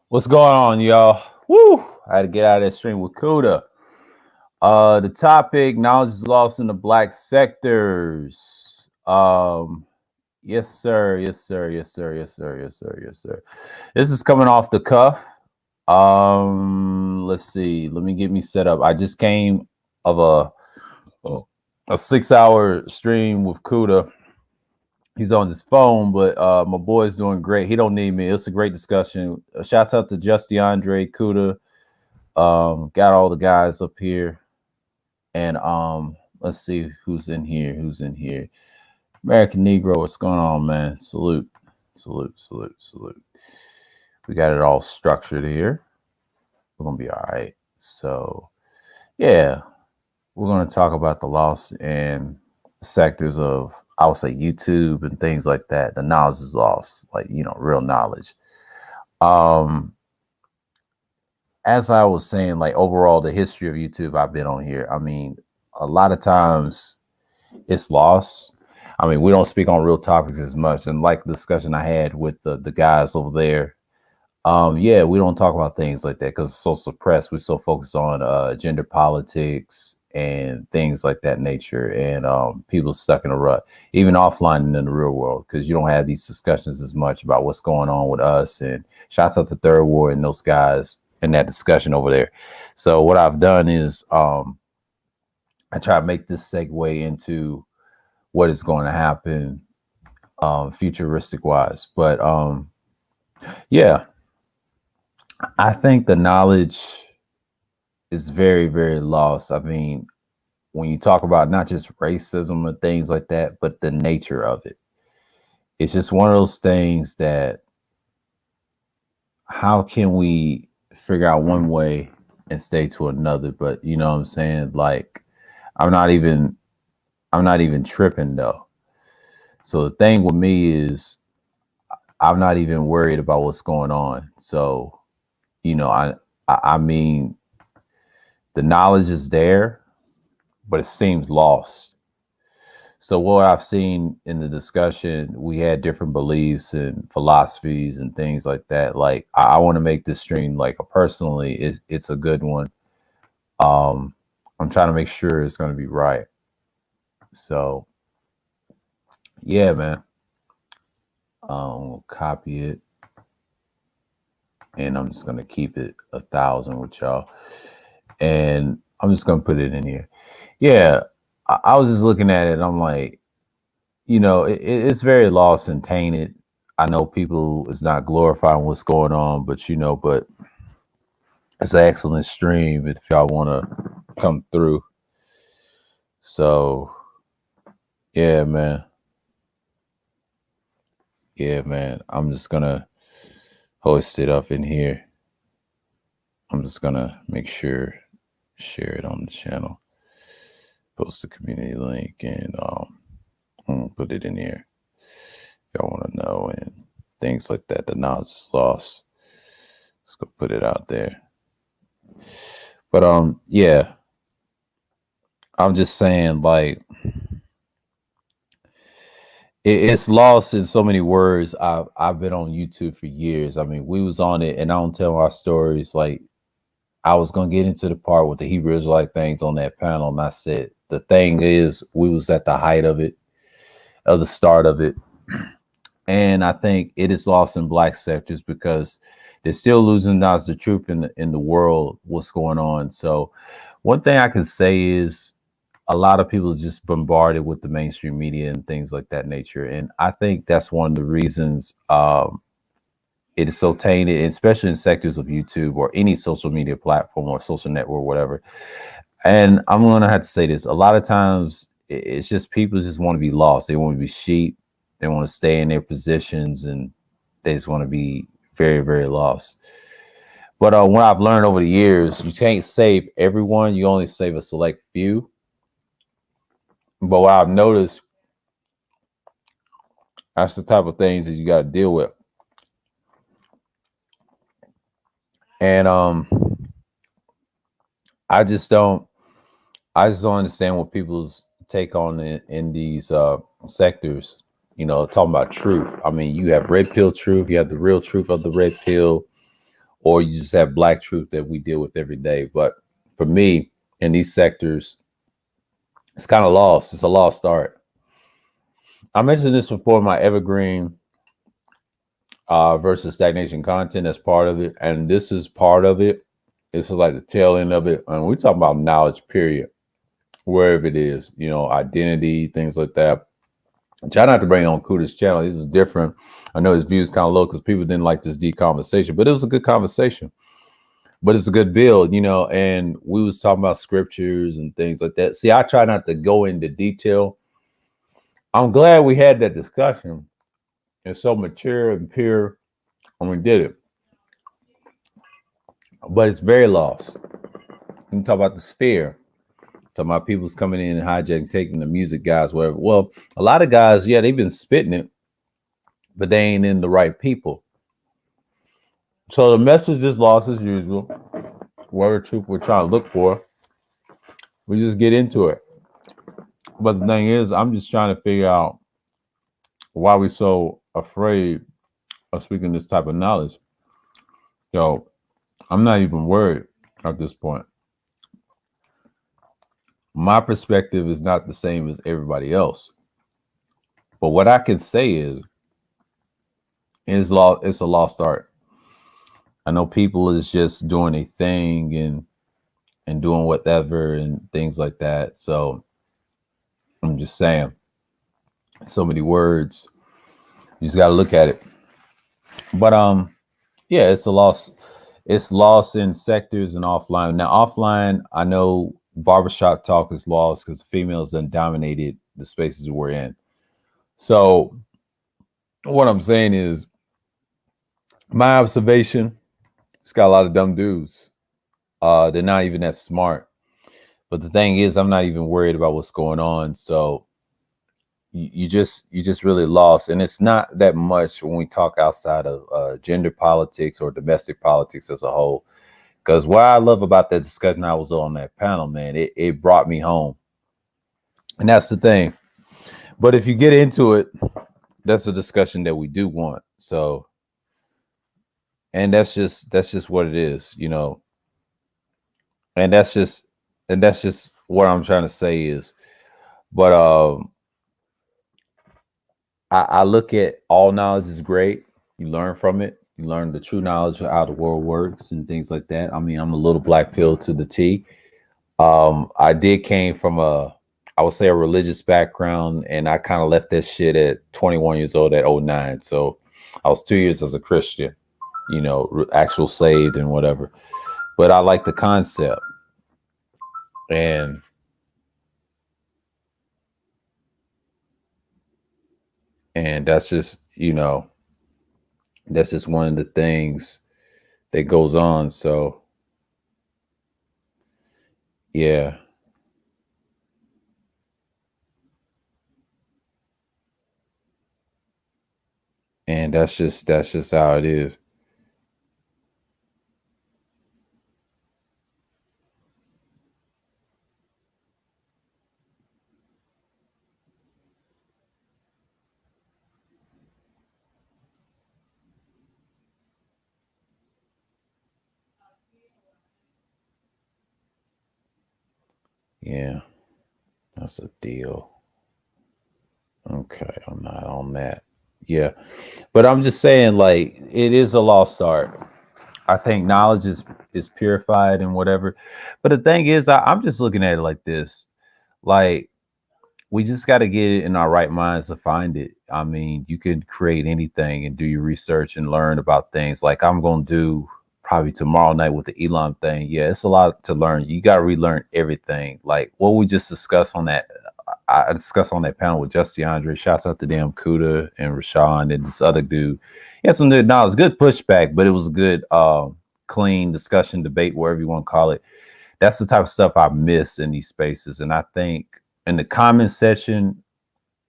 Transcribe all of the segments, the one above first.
What's going on, y'all? Woo! I had to get out of that stream with Kuda. The topic: knowledge is lost in the black sectors. Yes, sir. Yes, sir. Yes, sir. Yes, sir. Yes, sir. Yes, sir. This is coming off the cuff. Let's see. Let me get me set up. I just came of a 6 hour stream with Kuda. He's on his phone, but my boy's doing great. He don't need me. It's a great discussion. Shouts out to Justy Andre, Kuda. Got all the guys up here, and let's see who's in here. Who's in here? American Negro, what's going on, man? Salute, salute, salute, salute. We got it all structured here. We're gonna be all right. So, yeah, we're gonna talk about the loss in sectors of, I would say, YouTube and things like that. The knowledge is lost, like real knowledge. As I was saying, like overall, the history of YouTube, I've been on here. I mean, a lot of times it's lost. I mean, we don't speak on real topics as much. And like the discussion I had with the guys over there, yeah, we don't talk about things like that because it's so suppressed. We're so focused on gender politics and things like that nature, and people stuck in a rut, even offline and in the real world, because you don't have these discussions as much about what's going on with us. And shouts out to Third War and those guys in that discussion over there. So what I've done is I try to make this segue into what is going to happen futuristic wise. But yeah, I think the knowledge is very, very lost. I mean, when you talk about not just racism and things like that, but the nature of it, it's just one of those things that how can we figure out one way and stay to another? But you know what I'm saying? Like, I'm not even tripping though. So the thing with me is I'm not even worried about what's going on. So, I mean, the knowledge is there, but it seems lost. So what I've seen in the discussion, we had different beliefs and philosophies and things like that. Like I want to make this stream like personally, it's a good one. I'm trying to make sure it's going to be right. So yeah, man. We'll copy it, and I'm just gonna keep it 1,000 with y'all, and I'm just gonna put it in here. Yeah, I was just looking at it, and I'm like, it's very lost and tainted. I know people is not glorifying what's going on, but but it's an excellent stream if y'all want to come through. So yeah, man. Yeah, man. I'm just gonna host it up in here. I'm just gonna make sure share it on the channel, post the community link, and I'm gonna put it in here if y'all want to know and things like that. The knowledge is lost. Let's go put it out there. But yeah, I'm just saying, like, it's lost in so many words. I've been on YouTube for years. I mean, we was on it, and I don't tell our stories. Like, I was gonna get into the part with the Hebrew Israelite things on that panel, and I said the thing is, we was at the height of it, of the start of it, and I think it is lost in black sectors because they're still losing knowledge the truth in the world, what's going on. So, one thing I can say is, a lot of people are just bombarded with the mainstream media and things like that nature. And I think that's one of the reasons it is so tainted, especially in sectors of YouTube or any social media platform or social network, whatever. And I'm going to have to say this. A lot of times it's just people just want to be lost. They want to be sheep. They want to stay in their positions, and they just want to be very, very lost. But what I've learned over the years, you can't save everyone. You only save a select few. But what I've noticed, that's the type of things that you got to deal with. And I just don't understand what people's take on in these sectors. Talking about truth. I mean, you have red pill truth, you have the real truth of the red pill, or you just have black truth that we deal with every day. But for me, in these sectors, it's kind of lost. It's a lost art. I mentioned this before, my evergreen versus stagnation content. That's part of it, and this is part of it. It's like the tail end of it, and we're talking about knowledge, period. Wherever it is, identity, things like that. Try not to bring on Kuda's channel. This is different. I know his views kind of low because people didn't like this deep conversation, but it was a good conversation. But it's a good build, and we was talking about scriptures and things like that. See, I try not to go into detail. I'm glad we had that discussion. It's so mature and pure, and we did it. But it's very lost. You can talk about the sphere. Talking about people's coming in and hijacking, taking the music guys, whatever. Well, a lot of guys, yeah, they've been spitting it, but they ain't in the right people. So the message is lost as usual. Whatever truth we're trying to look for, we just get into it. But the thing is, I'm just trying to figure out why we're so afraid of speaking this type of knowledge. So I'm not even worried at this point. My perspective is not the same as everybody else. But what I can say is it's a lost art. I know people is just doing a thing and doing whatever and things like that. So I'm just saying, so many words. You just got to look at it. But yeah, it's a loss. It's lost in sectors and offline. Now, offline, I know barbershop talk is lost because females have dominated the spaces we're in. So what I'm saying is, my observation, it's got a lot of dumb dudes. They're not even that smart. But the thing is, I'm not even worried about what's going on. So you just really lost. And it's not that much when we talk outside of gender politics or domestic politics as a whole. Because what I love about that discussion I was on that panel, man, it brought me home. And that's the thing. But if you get into it, that's a discussion that we do want. So, and that's just what it is, And that's just what I'm trying to say is, but I look at all knowledge is great. You learn from it. You learn the true knowledge of how the world works and things like that. I mean, I'm a little black pill to the T. I did came from I would say a religious background, and I kind of left that shit at 21 years old at 09. So I was 2 years as a Christian, actual saved and whatever. But I like the concept. And that's just, that's just one of the things that goes on. So yeah. And that's just how it is. Yeah, that's a deal. Okay, I'm not on that. Yeah, but I'm just saying, like, it is a lost art. I think knowledge is purified and whatever. But the thing is, I'm just looking at it like this: like, we just got to get it in our right minds to find it. I mean, you can create anything and do your research and learn about things. Like I'm gonna do probably tomorrow night with the Elon thing. Yeah, it's a lot to learn. You got to relearn everything. Like what we just discussed on that. I discussed on that panel with Justin Andre. Shouts out to damn Kuda and Rashawn and this other dude. He had some good knowledge, good pushback, but it was a good, clean discussion, debate, whatever you want to call it. That's the type of stuff I miss in these spaces. And I think in the comment section,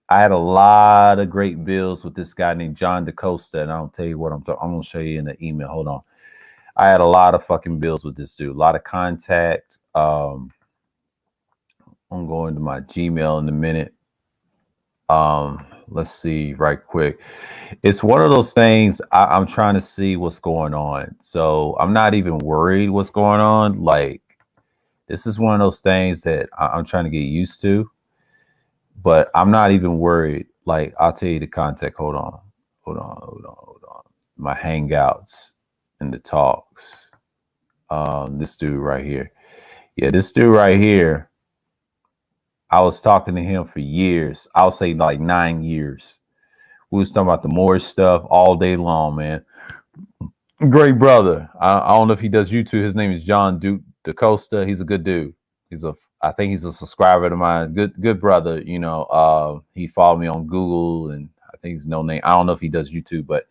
I had a lot of great bills with this guy named John DaCosta. And I'll tell you what I'm going to show you in the email. Hold on. I had a lot of fucking bills with this dude, a lot of contact. I'm going to my Gmail in a minute. Let's see right quick. It's one of those things I'm trying to see what's going on. So I'm not even worried what's going on. Like this is one of those things that I'm trying to get used to, but I'm not even worried. Like I'll tell you the context. Hold on. My hangouts and the talks. This dude right here. Yeah, this dude right here. I was talking to him for years. I'll say like 9 years. We was talking about the Moorish stuff all day long, man. Great brother. I don't know if he does YouTube. His name is John Duke DaCosta. He's a good dude. I think he's a subscriber to mine. Good brother. You know, he followed me on Google and I think he's no name. I don't know if he does YouTube, but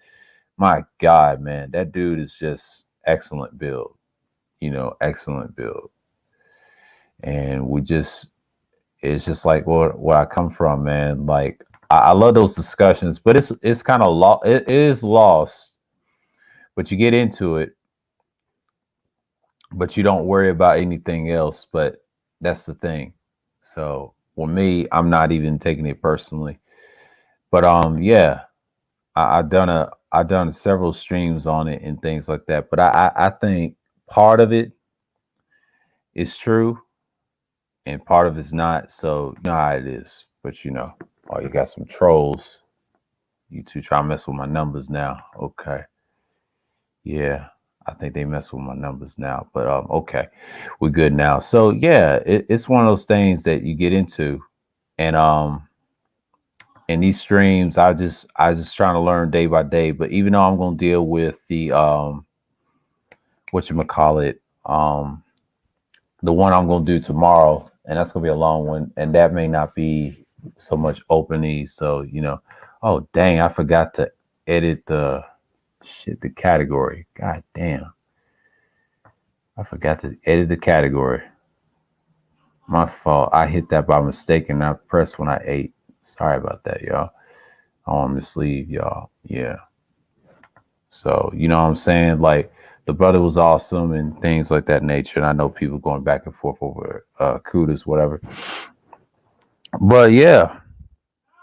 my God, man, that dude is just excellent build. You know, excellent build. And it's just like where I come from, man. Like I love those discussions, but it's kind of it is lost, but you get into it, but you don't worry about anything else. But that's the thing. So for me, I'm not even taking it personally. But yeah, I've done several streams on it and things like that. But I think part of it is true and part of it's not. So you know how it is. But you know, oh, you got some trolls. You two try to mess with my numbers now. Okay. Yeah. I think they mess with my numbers now. But okay. We're good now. So yeah, it's one of those things that you get into. And in these streams, I just trying to learn day by day. But even though I'm gonna deal with the whatchamacallit, the one I'm gonna do tomorrow, and that's gonna be a long one, and that may not be so much opening. So, you know, oh dang, I forgot to edit the category. God damn. I forgot to edit the category. My fault. I hit that by mistake and I pressed when I ate. Sorry about that, y'all. I don't want to mislead y'all. Yeah. So, you know what I'm saying? Like, the brother was awesome and things like that nature. And I know people going back and forth over kudos, whatever. But yeah,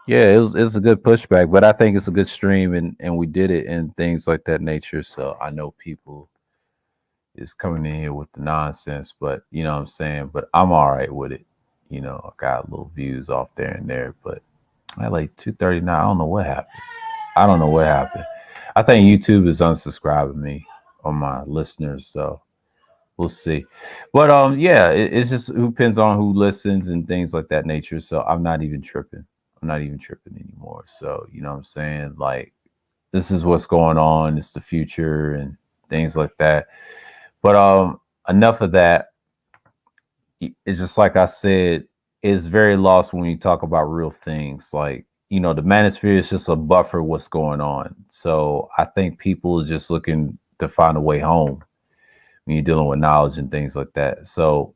it's a good pushback. But I think it's a good stream and we did it and things like that nature. So I know people is coming in here with the nonsense, but you know what I'm saying? But I'm all right with it. You know, I got little views off there and there, but I like 239. I don't know what happened. I don't know what happened. I think YouTube is unsubscribing me on my listeners, so we'll see. But yeah, it's just who depends on who listens and things like that nature. So I'm not even tripping. I'm not even tripping anymore. So you know what I'm saying? Like this is what's going on. It's the future and things like that. But enough of that. It's just like I said, it's very lost when you talk about real things. Like, you know, the manosphere is just a buffer what's going on. So I think people are just looking to find a way home when you're dealing with knowledge and things like that. So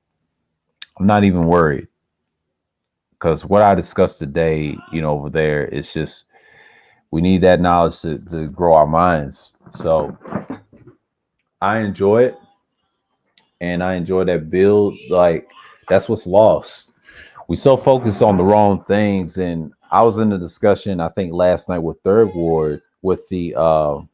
I'm not even worried because what I discussed today, you know, over there, it's just we need that knowledge to grow our minds. So I enjoy it and I enjoy that build. Like that's what's lost. We so focused on the wrong things. And I was in the discussion, I think last night with Third Ward with the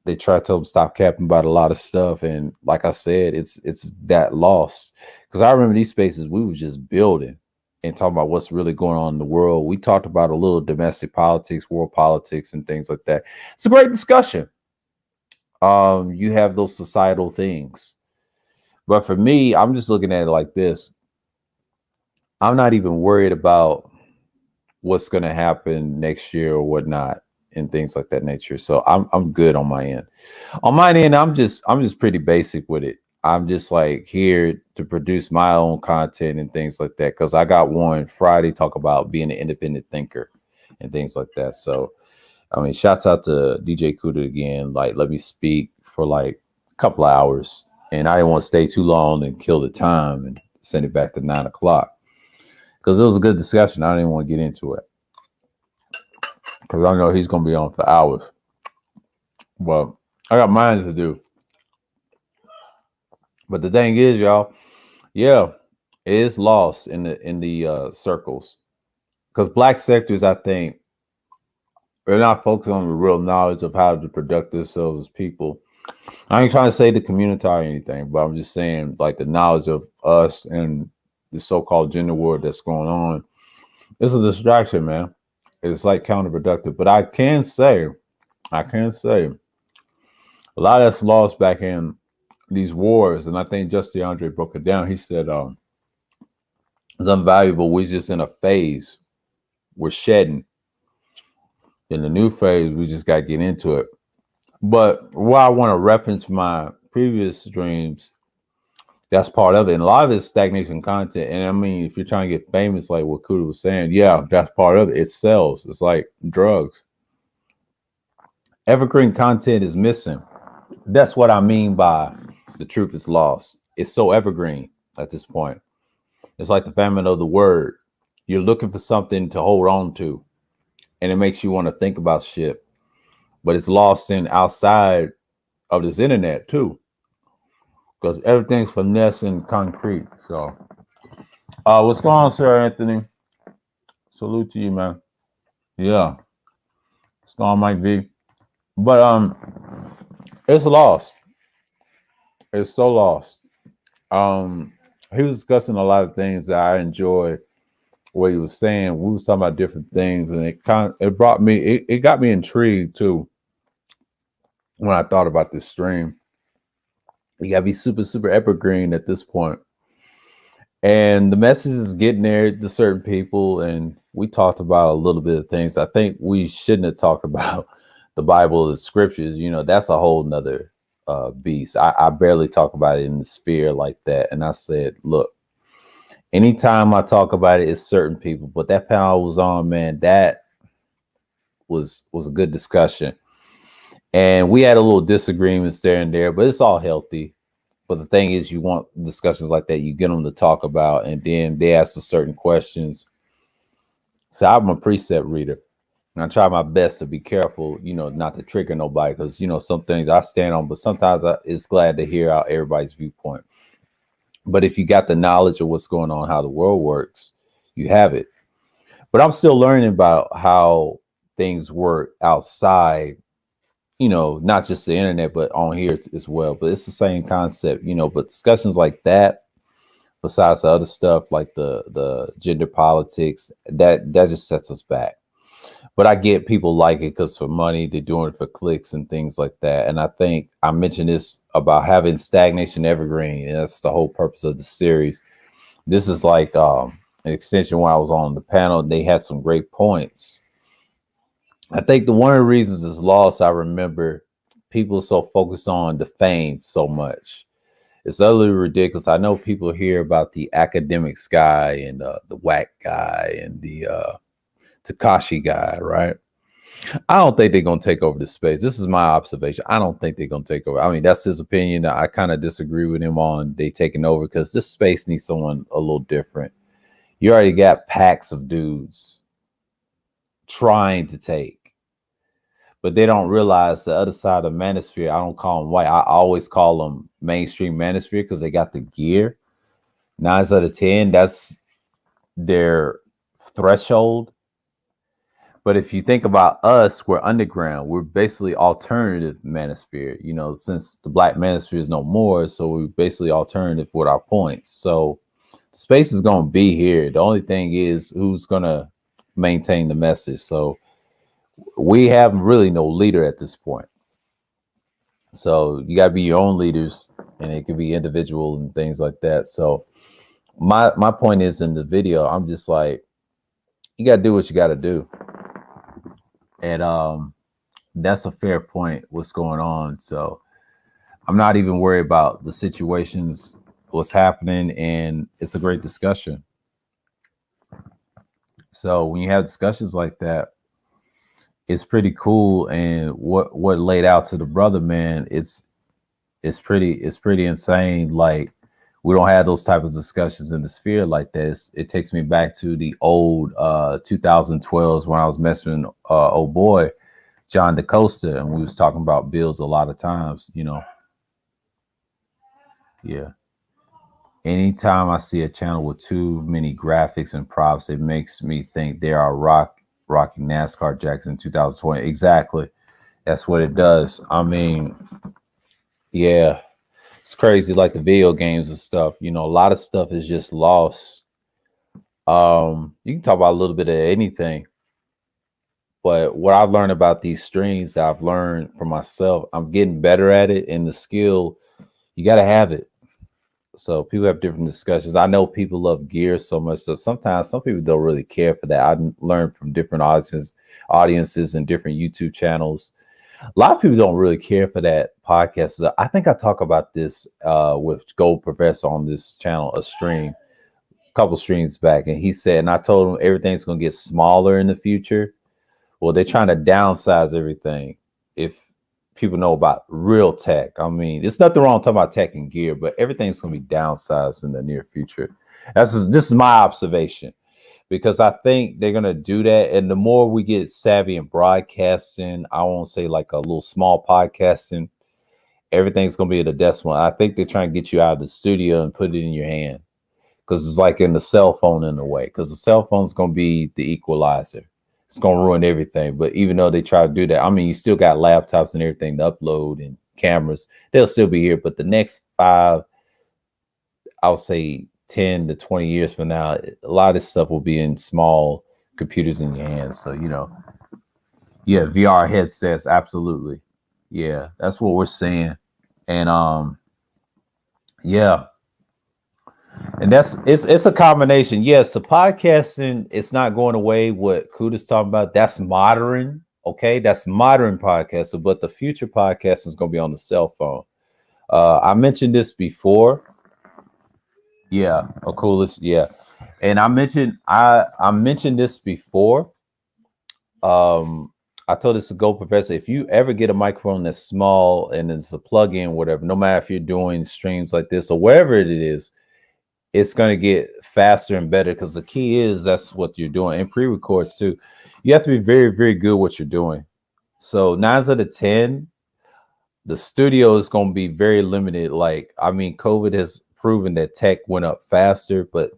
they tried to tell them stop capping about a lot of stuff. And like I said, it's that lost. Because I remember these spaces we were just building and talking about what's really going on in the world. We talked about a little domestic politics, world politics, and things like that. It's a great discussion. You have those societal things. But for me, I'm just looking at it like this. I'm not even worried about what's going to happen next year or whatnot and things like that nature. So I'm good on my end. On my end, I'm just pretty basic with it. I'm just like here to produce my own content and things like that because I got one Friday talk about being an independent thinker and things like that. So I mean, shouts out to DJ Kuda again. Like, let me speak for like a couple of hours, and I didn't want to stay too long and kill the time and send it back to 9 o'clock because it was a good discussion. I didn't want to get into it because I know he's gonna be on for hours. Well, I got mine to do. But the thing is, y'all, yeah, it is lost in the circles. because black sectors, I think, they're not focused on the real knowledge of how to conduct themselves as people. I ain't trying to say the community or anything, but I'm just saying like the knowledge of us and the so-called gender war that's going on. It's a distraction, man. It's like counterproductive. But I can say a lot of that's lost back in these wars. And I think just DeAndre broke it down. He said it's unvaluable. We're just in a phase. We're shedding. In the new phase, we just gotta get into it. But why I want to reference my previous streams, that's part of it. And a lot of it's stagnation content. And I mean, if you're trying to get famous, like what Kuda was saying, yeah, that's part of it. It sells. It's like drugs. Evergreen content is missing. That's what I mean by the truth is lost. It's so evergreen at this point. It's like the famine of the word. You're looking for something to hold on to, and it makes you want to think about shit. But it's lost in outside of this internet too, because everything's finesse and concrete. So, what's going on, Sir Anthony? Salute to you, man. Yeah, what's going on, Mike V? But it's lost. It's so lost. He was discussing a lot of things that I enjoyed. What he was saying, we was talking about different things, and it brought me, it got me intrigued too. When I thought about this stream, you gotta be super, super evergreen at this point. And the message is getting there to certain people. And we talked about a little bit of things. I think we shouldn't have talked about the Bible, the scriptures. You know, that's a whole nother beast. I barely talk about it in the sphere like that. And I said, look, anytime I talk about it, it's certain people. But that panel I was on, man, that was a good discussion. And we had a little disagreements there and there, but it's all healthy. But the thing is, you want discussions like that, you get them to talk about, and then they ask the certain questions. So I'm a precept reader, and I try my best to be careful, you know, not to trigger nobody, because, you know, some things I stand on, but sometimes it's glad to hear out everybody's viewpoint. But if you got the knowledge of what's going on, how the world works, you have it. But I'm still learning about how things work outside, you know, not just the internet, but on here as well. But it's the same concept, you know, but discussions like that, besides the other stuff like the gender politics, that just sets us back. But I get people like it because for money, they're doing it for clicks and things like that. And I think I mentioned this about having stagnation evergreen, and that's the whole purpose of the series. This is like an extension when I was on the panel. They had some great points. I think one of the reasons it's lost, I remember people so focused on the fame so much. It's utterly ridiculous. I know people hear about the academics guy and the whack guy and the Takashi guy, right? I don't think they're going to take over the space. This is my observation. I don't think they're going to take over. I mean, that's his opinion. I kind of disagree with him on they taking over, because this space needs someone a little different. You already got packs of dudes trying to take, but they don't realize the other side of manosphere. I don't call them white. I always call them mainstream manosphere because they got the gear. 9 out of 10, that's their threshold. But if you think about us, we're underground. We're basically alternative manosphere, you know, since the black manosphere is no more. So we're basically alternative with our points. So space is going to be here. The only thing is who's going to maintain the message. So we have really no leader at this point. So you got to be your own leaders, and it can be individual and things like that. So my point is, in the video, I'm just like, you got to do what you got to do. And that's a fair point, what's going on. So I'm not even worried about the situations, what's happening, and it's a great discussion. So when you have discussions like that, it's pretty cool. And what laid out to the brother, man, it's pretty insane. Like, we don't have those types of discussions in the sphere like this. It takes me back to the old 2012s when I was messing old boy John DaCosta, and we was talking about bills a lot of times, you know. Yeah. Anytime I see a channel with too many graphics and props, it makes me think they are rocking NASCAR jacks in 2020. Exactly. That's what it does. I mean, yeah, it's crazy. Like the video games and stuff, you know, a lot of stuff is just lost. You can talk about a little bit of anything, but what I've learned about these streams that I've learned for myself, I'm getting better at it, and the skill, you got to have it. So people have different discussions. I know people love gear so much, so sometimes some people don't really care for that. I learned from different audiences and different YouTube channels. A lot of people don't really care for that podcast. So I think I talk about this with Gold Professor on this channel, a couple streams back, and he said, and I told him everything's gonna get smaller in the future. Well, they're trying to downsize everything. If people know about real tech, I mean, it's nothing wrong talking about tech and gear, but everything's going to be downsized in the near future. This is my observation, because I think they're going to do that. And the more we get savvy in broadcasting, I won't say like a little small podcasting, everything's going to be at a decimal. I think they're trying to get you out of the studio and put it in your hand, because it's like in the cell phone in a way, because the cell phone's going to be the equalizer. It's going to ruin everything. But even though they try to do that, I mean, you still got laptops and everything to upload and cameras. They'll still be here. But the next I'll say 10 to 20 years from now, a lot of this stuff will be in small computers in your hands. So, yeah, VR headsets, absolutely. Yeah, that's what we're saying. And yeah. And it's a combination. Yes, the podcasting, it's not going away. What Kuda's talking about, that's modern. Okay, that's modern podcasting, but the future podcasting is going to be on the cell phone. I mentioned this before. Yeah, a coolest. Yeah, and I mentioned this before. I told this to Go Professor. If you ever get a microphone that's small and it's a plug-in, whatever, no matter if you're doing streams like this or wherever it is, it's going to get faster and better, because the key is that's what you're doing. And pre-records too, you have to be very, very good what you're doing. So 9 out of 10, the studio is going to be very limited. Like, I mean, COVID has proven that tech went up faster, but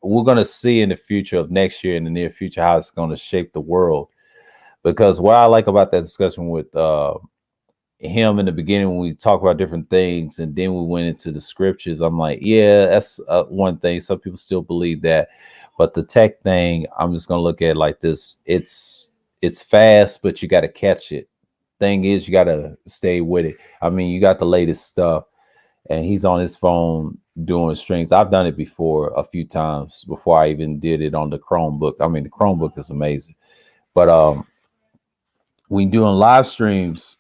we're going to see in the future of next year, in the near future, how it's going to shape the world. Because what I like about that discussion with him in the beginning, when we talk about different things, and then we went into the scriptures, I'm like, yeah, that's one thing. Some people still believe that, but the tech thing, I'm just gonna look at it like this. It's fast, but you got to catch it. Thing is, you got to stay with it. I mean, you got the latest stuff, and he's on his phone doing strings. I've done it before a few times before I even did it on the Chromebook. I mean, the Chromebook is amazing. But when doing live streams,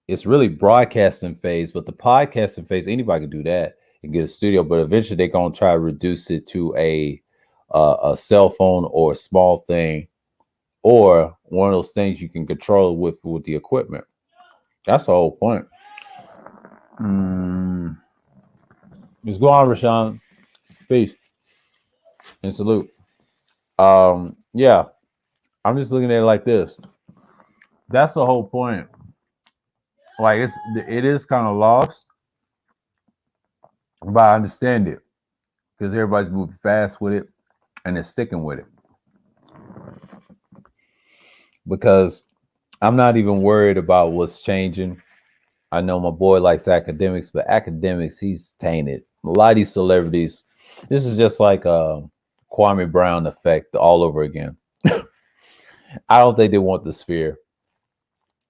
it's really broadcasting phase, but the podcasting phase, anybody can do that and get a studio. But eventually, they're gonna try to reduce it to a cell phone or a small thing, or one of those things you can control with the equipment. That's the whole point. Just go on, Rashawn. Peace and salute. Yeah, I'm just looking at it like this. That's the whole point. Like it is kind of lost, but I understand it, because everybody's moving fast with it and they're sticking with it. Because I'm not even worried about what's changing. I know my boy likes academics, but academics, he's tainted. A lot of these celebrities, this is just like a Kwame Brown effect all over again. I don't think they want the sphere.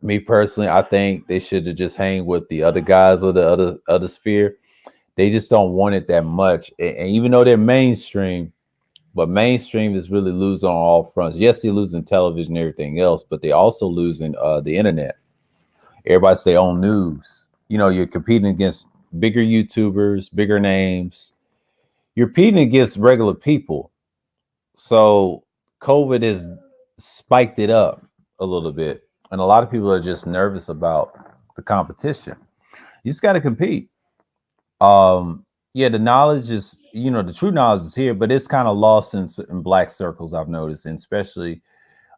Me personally, I think they should have just hang with the other guys of the other sphere. They just don't want it that much. And even though they're mainstream, but mainstream is really losing on all fronts. Yes, they're losing television and everything else, but they're also losing the internet. Everybody's their own news. You know, you're competing against bigger YouTubers, bigger names. You're competing against regular people. So COVID has spiked it up a little bit. And a lot of people are just nervous about the competition. You just got to compete. Yeah, the knowledge is, the true knowledge is here, but it's kind of lost in black circles, I've noticed, and especially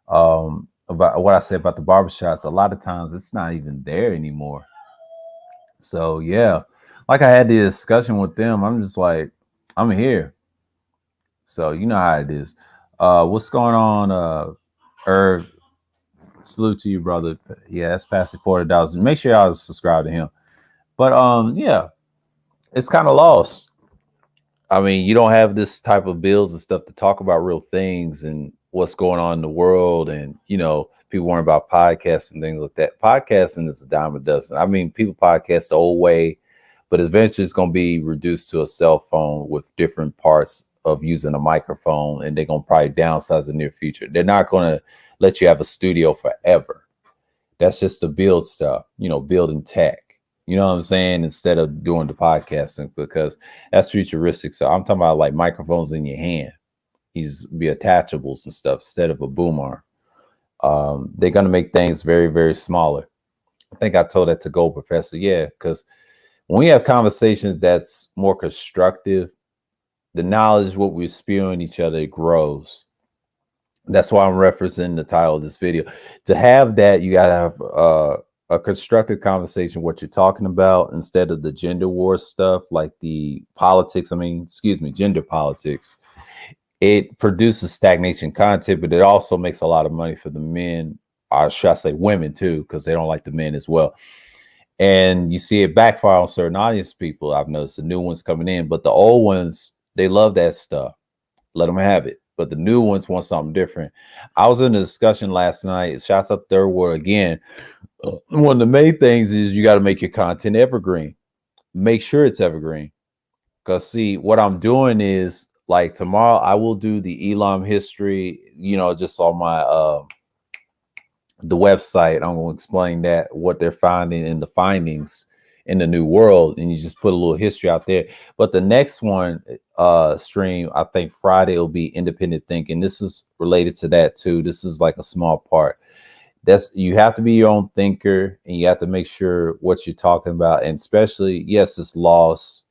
about what I said about the barbershops. A lot of times it's not even there anymore. So yeah, like I had the discussion with them. I'm just like, I'm here. So you know how it is. What's going on? Irv, salute to you, brother. Yeah, that's past the $40. Make sure y'all subscribe to him. But yeah, it's kind of lost. I mean, you don't have this type of bills and stuff to talk about real things and what's going on in the world, and people worrying about podcasts and things like that. Podcasting is a dime a dozen. I mean, people podcast the old way, but eventually it's going to be reduced to a cell phone with different parts of using a microphone, and they're going to probably downsize in the near future. They're not going to let you have a studio forever. That's just to build stuff, building tech. You know what I'm saying? Instead of doing the podcasting, because that's futuristic. So I'm talking about like microphones in your hand. These be attachables and stuff instead of a boom arm. They're gonna make things very, very smaller. I think I told that to Gold Professor. Yeah, because when we have conversations that's more constructive, the knowledge, what we're spewing each other, it grows. That's why I'm referencing the title of this video. To have that, you gotta have a constructive conversation what you're talking about instead of the gender war stuff, like the politics. I mean, excuse me, gender politics. It produces stagnation content, but it also makes a lot of money for the men, or should I say women too, because they don't like the men as well. And you see it backfire on certain audience people. I've noticed the new ones coming in, but the old ones, they love that stuff. Let them have it. But the new ones want something different. I was in a discussion last night. Shouts up Third World again. One of the main things is you got to make your content evergreen. Make sure it's evergreen. Because see, what I'm doing is like tomorrow I will do the Elam history, just on my the website. I'm going to explain that, what they're finding in the findings in the new world, and you just put a little history out there. But the next one stream, I think Friday, will be independent thinking. This is related to that too. This is like a small part. That's, you have to be your own thinker, and you have to make sure what you're talking about, and especially, yes, it's lost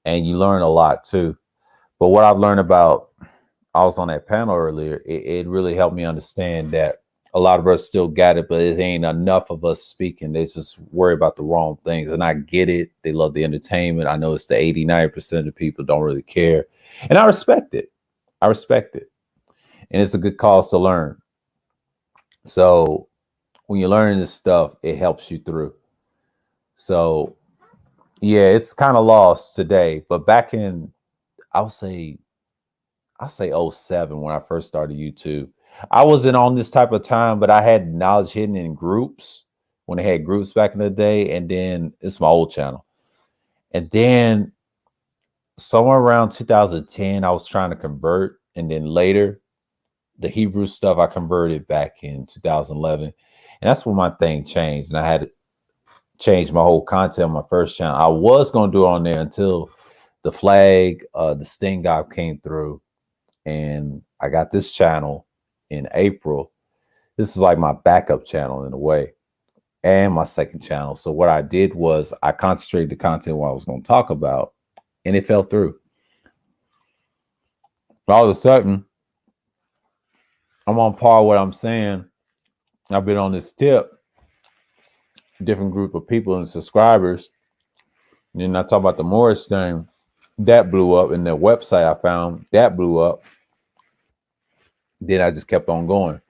and you learn a lot too. But what I've learned about, I was on that panel earlier, it really helped me understand that a lot of us still got it, but it ain't enough of us speaking. They just worry about the wrong things. And I get it. They love the entertainment. I know it's the 80-90% of the people don't really care. And I respect it. I respect it. And it's a good cause to learn. So when you're learning this stuff, it helps you through. So yeah, it's kind of lost today. But back in, I'll say '07, when I first started YouTube, I wasn't on this type of time, but I had knowledge hidden in groups when they had groups back in the day. And then it's my old channel. And then somewhere around 2010, I was trying to convert. And then later, the Hebrew stuff I converted back in 2011. And that's when my thing changed. And I had to change my whole content on my first channel. I was going to do it on there until the flag, the Sting guy came through. And I got this channel in April. This is like my backup channel in a way, and my second channel. So what I did was I concentrated the content what I was going to talk about, and it fell through. All of a sudden, I'm on par with what I'm saying. I've been on this tip, different group of people and subscribers. And then I talk about the Morris thing, that blew up, and the website I found, that blew up. Then I just kept on going.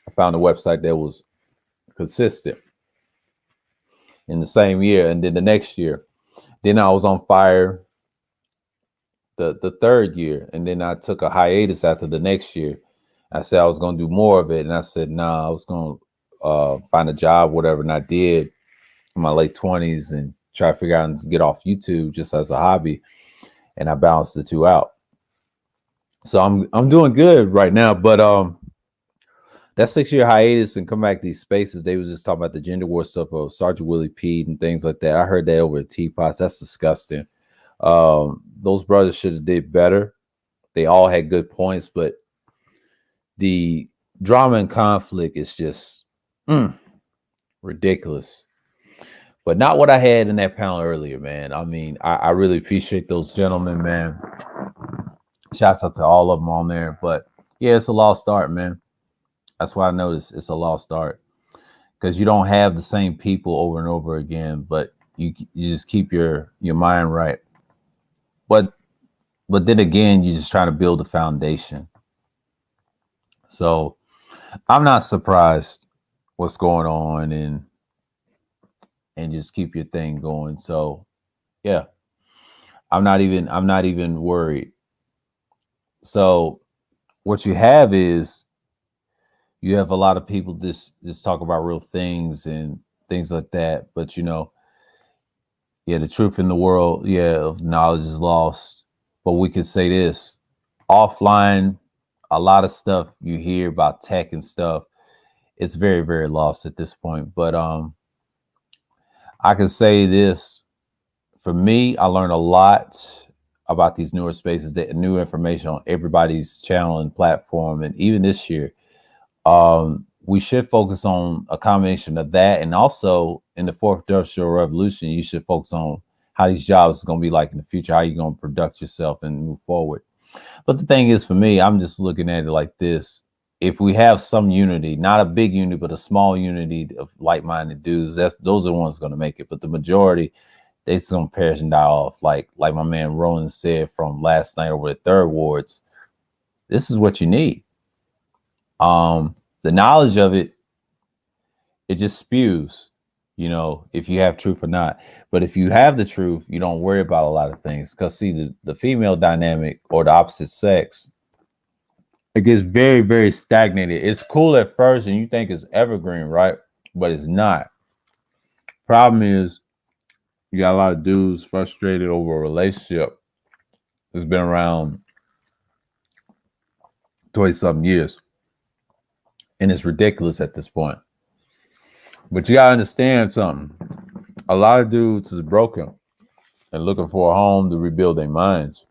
I found a website that was consistent in the same year, and then the next year. Then I was on fire the third year, and then I took a hiatus after the next year. I said I was going to do more of it, and I said, nah, I was going to find a job, whatever, and I did in my late 20s and try to figure out and get off YouTube just as a hobby, and I balanced the two out. So I'm doing good right now, but that 6-year hiatus and come back to these spaces, they was just talking about the gender war stuff of Sergeant Willie Pete and things like that. I heard that over at Teapots. That's disgusting. Those brothers should have did better. They all had good points, but the drama and conflict is just ridiculous. But not what I had in that panel earlier, man. I mean, I really appreciate those gentlemen, man. Shouts out to all of them on there. But yeah, it's a lost start, man. That's why I noticed it's a lost start, because you don't have the same people over and over again, but you just keep your mind right. But But then again, you're just trying to build a foundation. So I'm not surprised what's going on, and just keep your thing going. So yeah, I'm not even worried. So what you have is you have a lot of people just talk about real things and things like that. But yeah, the truth in the world, yeah, of knowledge is lost. But we could say this offline, a lot of stuff you hear about tech and stuff, it's very, very lost at this point. But I can say this for me, I learned a lot about these newer spaces, that new information on everybody's channel and platform. And even this year, we should focus on a combination of that, and also in the fourth industrial revolution, you should focus on how these jobs are going to be like in the future, how you're going to product yourself and move forward. But the thing is, for me, I'm just looking at it like this: if we have some unity, not a big unity, but a small unity of like-minded dudes, those are the ones going to make it. But the majority, they just going to perish and die off. Like my man Roland said from last night over the third wards, this is what you need. The knowledge of it, it just spews, if you have truth or not. But if you have the truth, you don't worry about a lot of things. Because see, the female dynamic or the opposite sex, it gets very, very stagnated. It's cool at first and you think it's evergreen, right? But it's not. Problem is, you got a lot of dudes frustrated over a relationship that's been around 20-something years. And it's ridiculous at this point. But you gotta understand something. A lot of dudes is broken and looking for a home to rebuild their minds.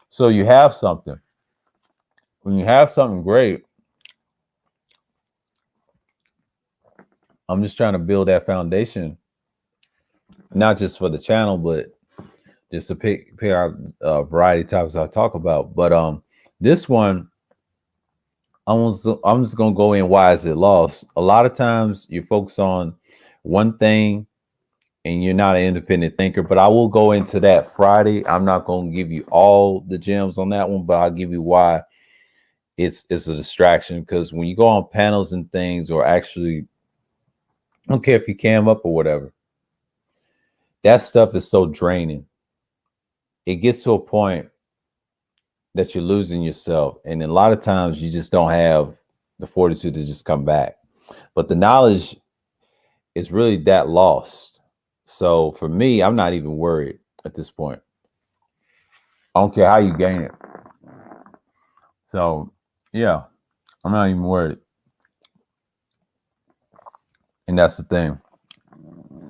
So you have something. When you have something great, I'm just trying to build that foundation, not just for the channel, but just to pick out a variety of topics I talk about. But this one, I'm just gonna go in. Why is it lost? A lot of times you focus on one thing and you're not an independent thinker, but I will go into that Friday. I'm not going to give you all the gems on that one, but I'll give you why it's a distraction. Because when you go on panels and things, or actually, I don't care if you cam up or whatever, that stuff is so draining. It gets to a point that you're losing yourself. And a lot of times you just don't have the fortitude to just come back. But the knowledge is really that lost. So for me, I'm not even worried at this point. I don't care how you gain it. So yeah, I'm not even worried. And that's the thing.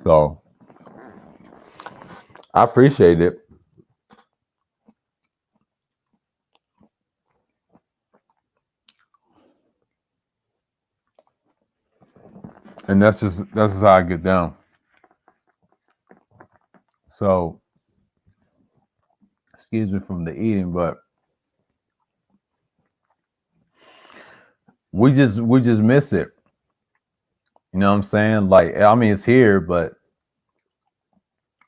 So I appreciate it. And that's just how I get down. So excuse me from the eating, but we just miss it. You know what I'm saying? Like, I mean, it's here, but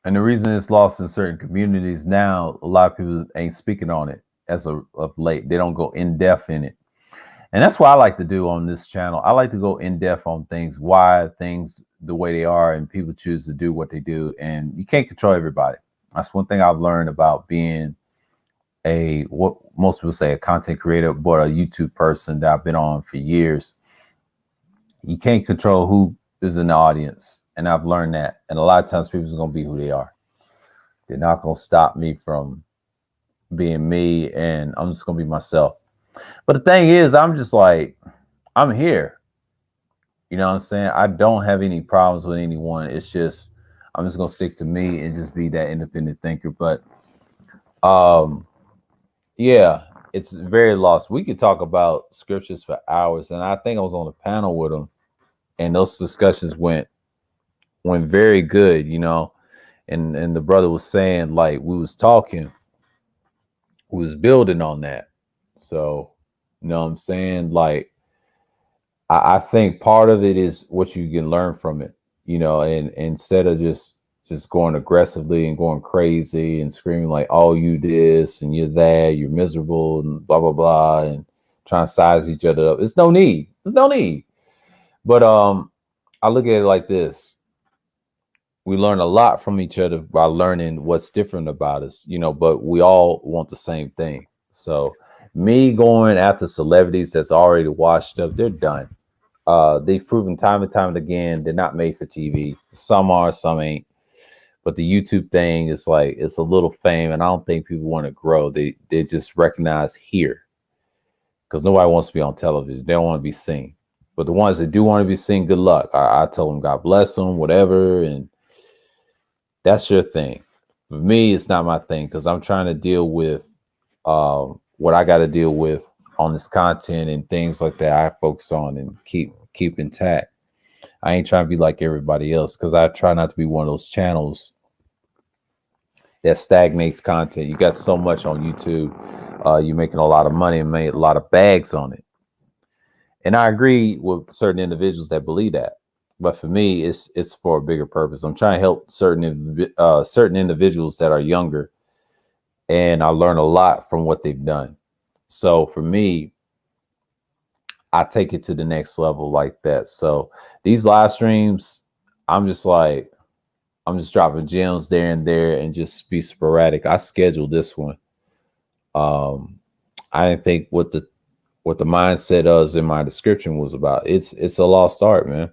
and the reason it's lost in certain communities now, a lot of people ain't speaking on it as of late. They don't go in depth in it. And that's what I like to do on this channel. I like to go in depth on things, why things the way they are, and people choose to do what they do. And you can't control everybody. That's one thing I've learned about being what most people say a content creator, but a YouTube person that I've been on for years. You can't control who is in the audience. And I've learned that. And a lot of times people are going to be who they are. They're not going to stop me from being me, and I'm just going to be myself. But the thing is, I'm just like, I'm here. You know what I'm saying? I don't have any problems with anyone. It's just, I'm just going to stick to me and just be that independent thinker. But yeah, it's very lost. We could talk about scriptures for hours. And I think I was on a panel with them, and those discussions went very good, and the brother was saying, like, we was talking, we was building on that. So, you know what I'm saying? Like, I think part of it is what you can learn from it, and instead of just just going aggressively and going crazy and screaming like, "Oh, you this and you're that, you're miserable," and blah blah blah, and trying to size each other up. It's no need. There's no need. But I look at it like this: we learn a lot from each other by learning what's different about us, but we all want the same thing. So me going after celebrities that's already washed up, they're done. They've proven time and time again they're not made for TV. Some are, some ain't. But the YouTube thing is like it's a little fame, and I don't think people want to grow. They just recognize here because nobody wants to be on television. They don't want to be seen. But the ones that do want to be seen, good luck. I tell them God bless them, whatever, and that's your thing. For me, it's not my thing because I'm trying to deal with what I got to deal with on this content and things like that. I focus on and keep intact. I ain't trying to be like everybody else because I try not to be one of those channels that stagnates content. You got so much on YouTube. You're making a lot of money and made a lot of bags on it. And I agree with certain individuals that believe that. But for me, it's for a bigger purpose. I'm trying to help certain individuals that are younger, and I learn a lot from what they've done. So for me, I take it to the next level like that. So these live streams, I'm just dropping gems there and there and just be sporadic. I scheduled this one. I didn't think what the mindset was in my description was about. It's a lost art, man.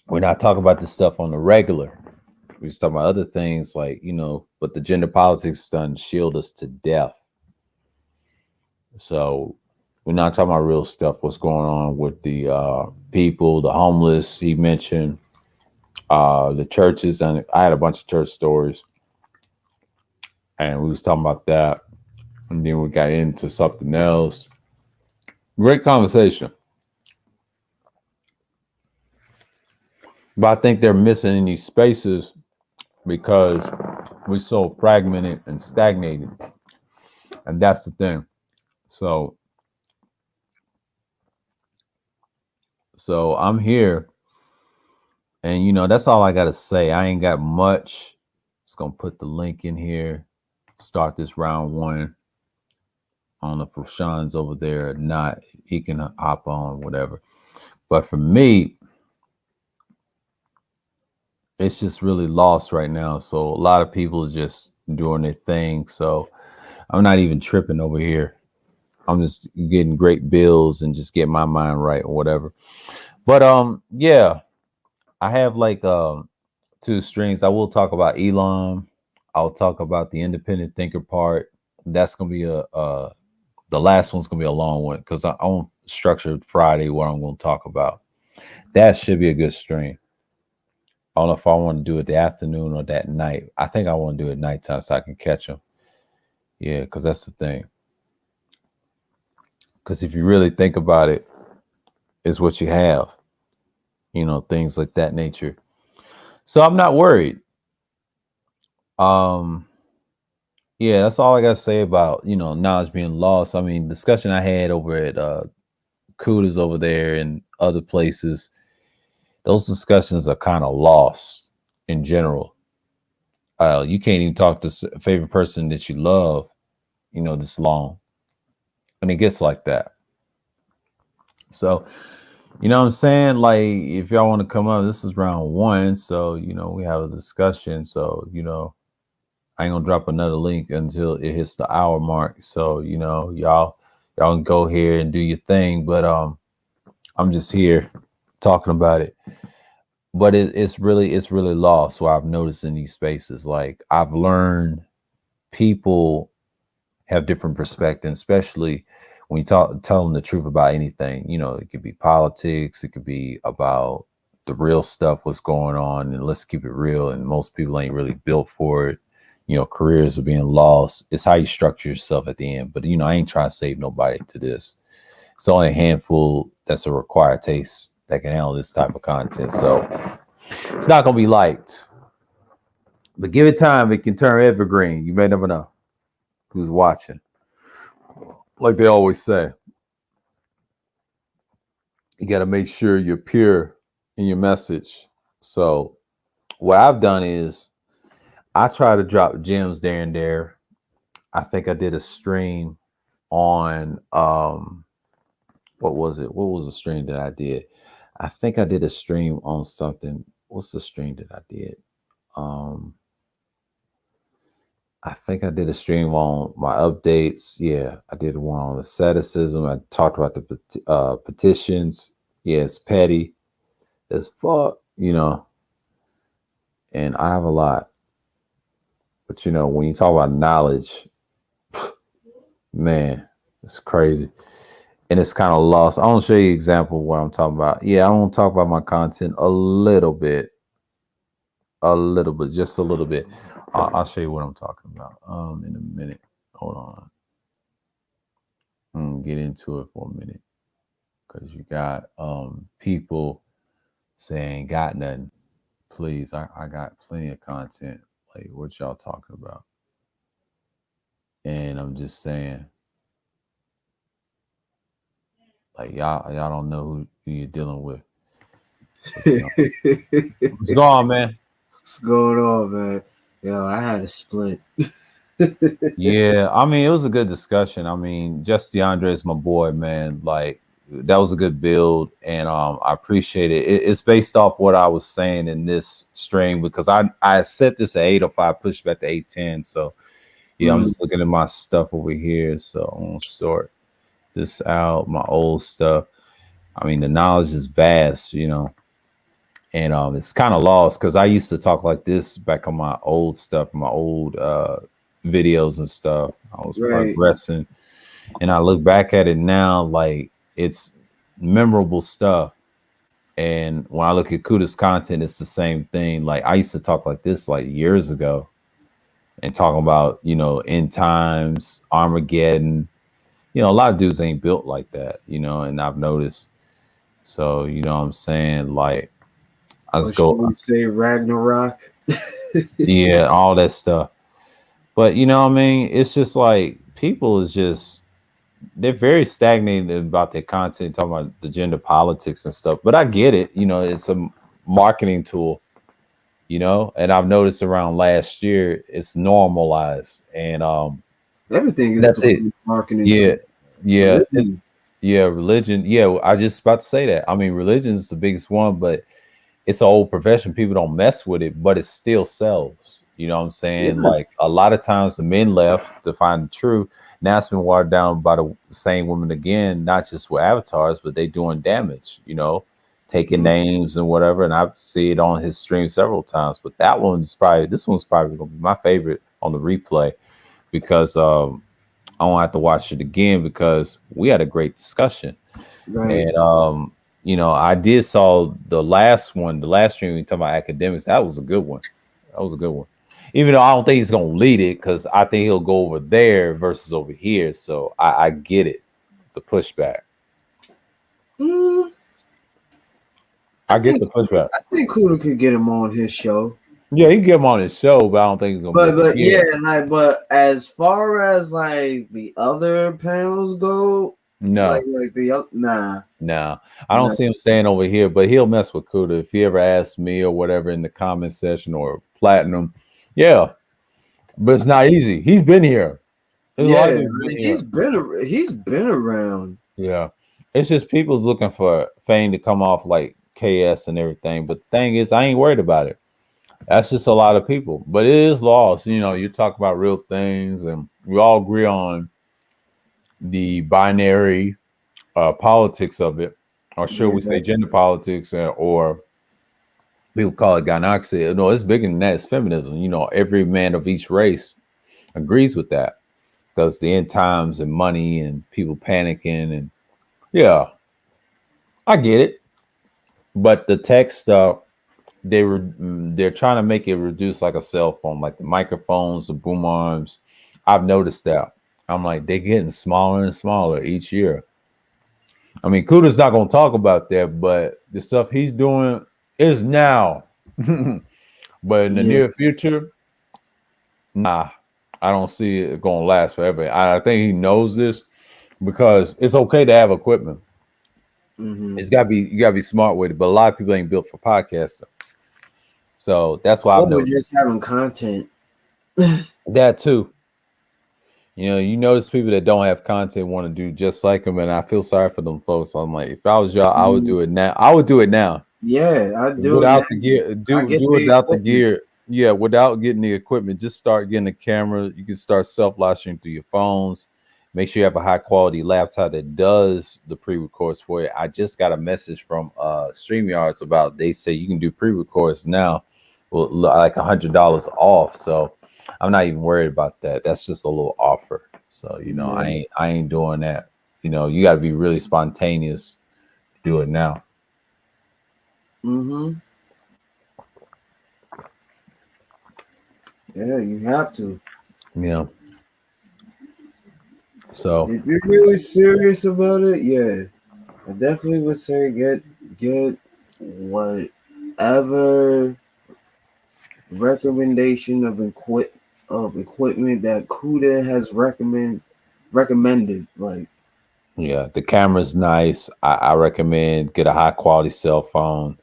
We're not talking about this stuff on the regular. We're just talking about other things like, but the gender politics done shield us to death. So we're not talking about real stuff. What's going on with the people, the homeless, he mentioned, the churches, and I had a bunch of church stories. And we was talking about that. And then we got into something else. Great conversation. But I think they're missing in these spaces because we're so fragmented and stagnated. And that's the thing. So I'm here. And, that's all I got to say. I ain't got much. Just going to put the link in here. Start this round one. I don't know if Rashawn's over there or not. He can hop on, whatever. But for me, it's just really lost right now. So a lot of people are just doing their thing. So I'm not even tripping over here. I'm just getting great bills and just getting my mind right or whatever. But yeah, I have like two streams. I will talk about Elon. I'll talk about the independent thinker part. That's gonna be the last one's gonna be a long one because I want structured Friday where I'm gonna talk about. That should be a good stream. I don't know if I want to do it the afternoon or that night. I think I want to do it nighttime so I can catch them. Yeah, because that's the thing. Because if you really think about it, it's what you have. Things like that nature. So I'm not worried. Yeah, that's all I gotta say about knowledge being lost. I mean, discussion I had over at Kudas over there and other places, those discussions are kind of lost in general. You can't even talk to a favorite person that you love, this long. And it gets like that. So, what I'm saying? Like, if y'all want to come up, this is round one. So, we have a discussion. So, I ain't gonna drop another link until it hits the hour mark. So, y'all can go here and do your thing. But I'm just here talking about it. But it's really lost. What I've noticed in these spaces, like I've learned people have different perspectives, especially when you tell them the truth about anything. It could be politics, it could be about the real stuff, what's going on, and let's keep it real. And most people ain't really built for it. Careers are being lost. It's how you structure yourself at the end. But I ain't trying to save nobody to this. It's only a handful that's a required taste that can handle this type of content. So it's not gonna be liked. But give it time, it can turn evergreen. You may never know who's watching. Like they always say, you got to make sure you're pure in your message So what I've done is I try to drop gems there and there. I think I did a stream on what was it? What was the stream that I did? I think I did a stream on something. What's the stream that I did? Um I think I did a stream on my updates. Yeah, I did one on asceticism. I talked about the petitions. Yeah, it's petty as fuck, and I have a lot. But when you talk about knowledge, man, it's crazy. And it's kind of lost. I want to show you an example of what I'm talking about. Yeah, I want to talk about my content a little bit, just a little bit. I'll show you what I'm talking about in a minute. Hold on. Get into it for a minute because you got people saying got nothing. Please, I got plenty of content. Like what y'all talking about? And I'm just saying, like y'all don't know who you're dealing with. What's going on, man? What's going on, man? Yo, I had a split. Yeah, I mean, it was a good discussion. I mean, Just DeAndre is my boy, man. Like that was a good build, and I appreciate it. It's based off what I was saying in this stream because I set this at 8:05, pushed back to 8:10. So yeah, I'm just looking at my stuff over here. So I'm gonna sort this out, my old stuff. I mean, the knowledge is vast, and it's kind of lost because I used to talk like this back on my old stuff, my old videos and stuff. I was progressing, and I look back at it now, like it's memorable stuff. And when I look at Kuda's content, it's the same thing. Like I used to talk like this like years ago, and talking about end times, Armageddon. A lot of dudes ain't built like that, and I've noticed. So what I'm saying, like I just go. We say Ragnarok. Yeah, all that stuff. But what I mean, it's just like people is just they're very stagnated about their content, talking about the gender politics and stuff. But I get it, it's a marketing tool, and I've noticed around last year it's normalized and everything is that's it. Marketing. Yeah, tool. yeah, religion. Yeah, I just about to say that. I mean, religion is the biggest one, but it's an old profession. People don't mess with it, but it still sells. You know what I'm saying? Yeah. Like a lot of times the men left to find the truth. Now it's been watered down by the same women again, not just with avatars, but they doing damage, taking names and whatever. And I've seen it on his stream several times. But this one's probably gonna be my favorite on the replay because I won't have to watch it again because we had a great discussion. Right. And I did saw the last stream we talking about academics. That was a good one. Even though I don't think he's gonna lead it because I think he'll go over there versus over here. So I get it, the pushback. I get the pushback. I think Kuda could get him on his show. Yeah, he can get him on his show, but I don't think he's gonna. But as far as like the other panels go, no, like the nah. I don't see him staying over here, but he'll mess with Kuda if he ever asks me or whatever in the comment section or Platinum. Yeah, but it's not easy. He's been here. He's been around. Yeah, it's just people's looking for fame to come off like KS and everything. But the thing is, I ain't worried about it. That's just a lot of people, but it is lost. You talk about real things, and we all agree on the binary politics of it, or should we say gender politics, or people call it gynoxia. No, it's bigger than that. It's feminism. Every man of each race agrees with that because the end times and money and people panicking and yeah, I get it. But the tech stuff, they're trying to make it reduce like a cell phone, like the microphones, the boom arms. I've noticed that. I'm like, they're getting smaller and smaller each year. I mean, Kuda's not going to talk about that, but the stuff he's doing is now. But in the near future, nah, I don't see it going to last forever. I think he knows this because it's okay to have equipment. It's got to be, you got to be smart with it. But a lot of people ain't built for podcasting. So that's why I've Or noticed just having content. that too. You notice people that don't have content want to do just like them, and I feel sorry for them folks. I'm like, if I was y'all, I would do it now. I would do it now Yeah, I do it now. without the gear. I Do get do the without the equipment. gear. Yeah, without getting the equipment, just start getting a camera. You can start self-launching through your phones. Make sure you have a high quality laptop that does the pre-records for you. I just got a message from StreamYards about they say you can do pre-records now, well, like $100 off. So I'm not even worried about that. That's just a little offer. So Yeah. I ain't doing that. You got to be really spontaneous to do it now. Mm-hmm. Yeah, you have to. Yeah. So If you're really serious about it, yeah, I definitely would say get whatever recommendation of equipment that Kuda has recommended. Like, yeah, the camera's nice. I recommend get a high quality cell phone.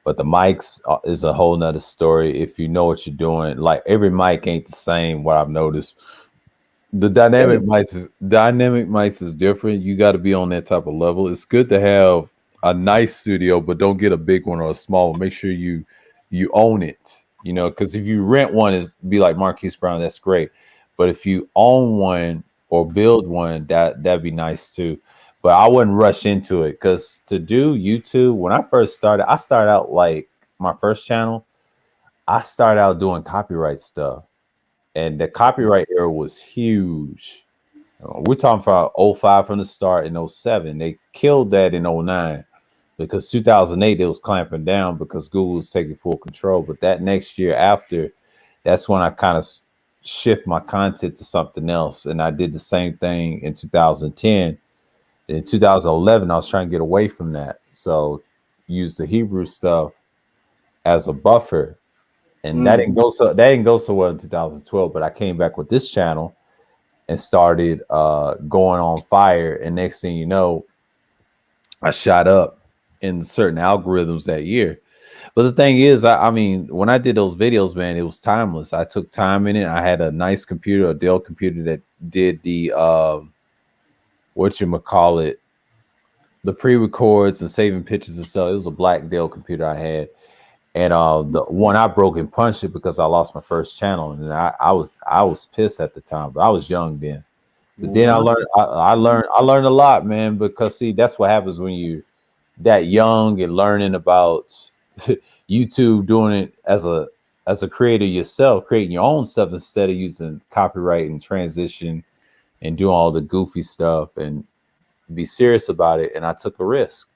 But the mics is a whole nother story. If you know what you're doing, like every mic ain't the same. What I've noticed, the dynamic mics is different. You got to be on that type of level. It's good to have a nice studio, but don't get a big one or a small one. Make sure you own it. Because if you rent one, is be like Marquise Brown. That's great. But if you own one or build one, that'd be nice too. But I wouldn't rush into it because to do YouTube, when I started out like my first channel. I started out doing copyright stuff, and the copyright era was huge. We're talking about '05 from the start in '07. They killed that in '09 because 2008 it was clamping down because Google was taking full control. But that next year after, that's when I kind of shift my content to something else. And I did the same thing in 2010. In 2011, I was trying to get away from that. So use the Hebrew stuff as a buffer. And that didn't go so well in 2012. But I came back with this channel and started going on fire. And next thing you know, I shot up in certain algorithms that year. But the thing is, I mean, when I did those videos, man, it was timeless. I took time in it. I had a nice computer, a Dell computer that did the what you call it, the pre-records and saving pictures and stuff. It was a black Dell computer I had. And the one I broke and punched it because I lost my first channel. And I was pissed at the time, but I was young then. But then what? I learned a lot, man, because see, that's what happens when you that young and learning about YouTube, doing it as a creator yourself, creating your own stuff instead of using copyright and transition and doing all the goofy stuff and be serious about it. And I took a risk.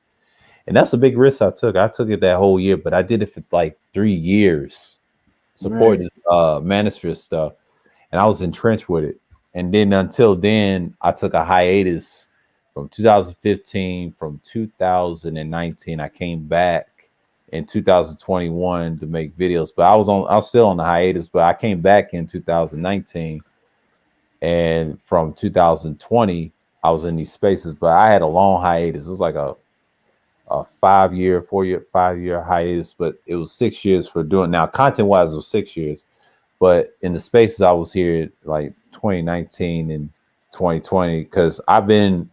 And that's a big risk I took. I took it that whole year, but I did it for like 3 years, Right. supporting Manosphere stuff. And I was entrenched with it. And then until then, I took a hiatus from 2015. From 2019, I came back in 2021 to make videos. But I was still on the hiatus, but I came back in 2019. And from 2020, I was in these spaces, but I had a long hiatus. It was like a 5 year, 4 year, 5 year hiatus, but it was 6 years for doing. Now, content wise, it was 6 years, but in the spaces I was here like 2019 and 2020, because I've been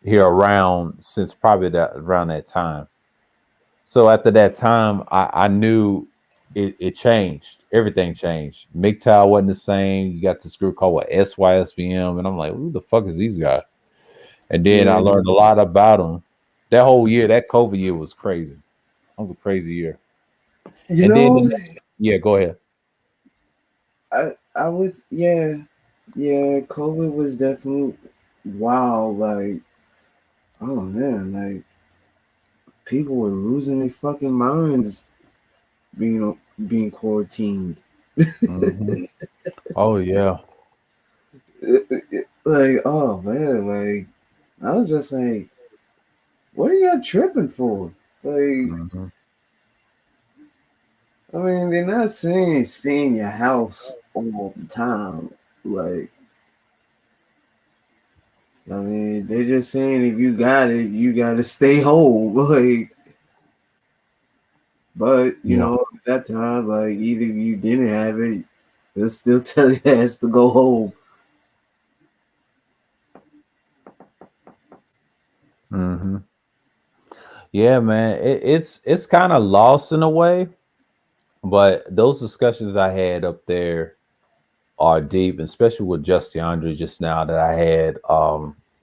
here around since probably that around that time. So after that time, I knew it changed. Everything changed. MGTOW wasn't the same. You got this group called what, SYSBM, and I'm like, who the fuck is these guys? And then I Yeah. learned a lot about them. That whole year, that COVID year was crazy. That was a crazy year. You And then, know, yeah, go ahead. I would, yeah. COVID was definitely wow. Like, oh man, like people were losing their fucking minds being quarantined. Hmm. Oh yeah. Like, oh man, like I was just like, what are y'all tripping for? Like, Hmm. I mean, they're not saying stay in your house all the time. Like, I mean, they're just saying if you got it, you gotta stay home. Like, But you Yeah. know, at that time, like either you didn't have it, they'll still tell your ass to go home. Hmm. Yeah, man. It's kind of lost in a way, but those discussions I had up there are deep, especially with Justin Andre just now that I had.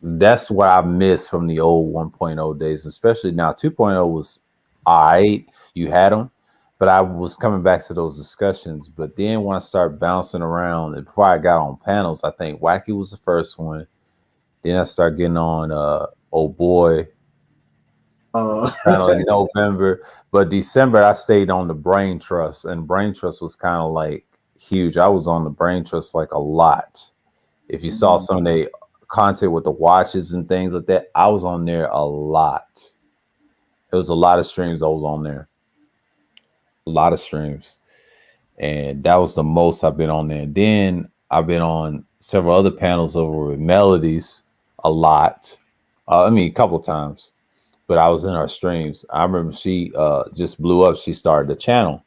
That's what I miss from the old 1.0 days, especially now. 2.0 was all right, you had them, but I was coming back to those discussions. But then when I started bouncing around, and before I got on panels, I think Wacky was the first one. Then I started getting on Oh Boy, Uh, was kind of like November, but December I stayed on the Brain Trust, and Brain Trust was kind of like huge. I was on the Brain Trust like a lot. If you saw some of the content with the watches and things like that, I was on there a lot. It was a lot of streams I was on there, a lot of streams, and that was the most I've been on there. And then I've been on several other panels over with Melodies a lot. I mean, a couple times, but I was in her streams. I remember she just blew up. She started the channel.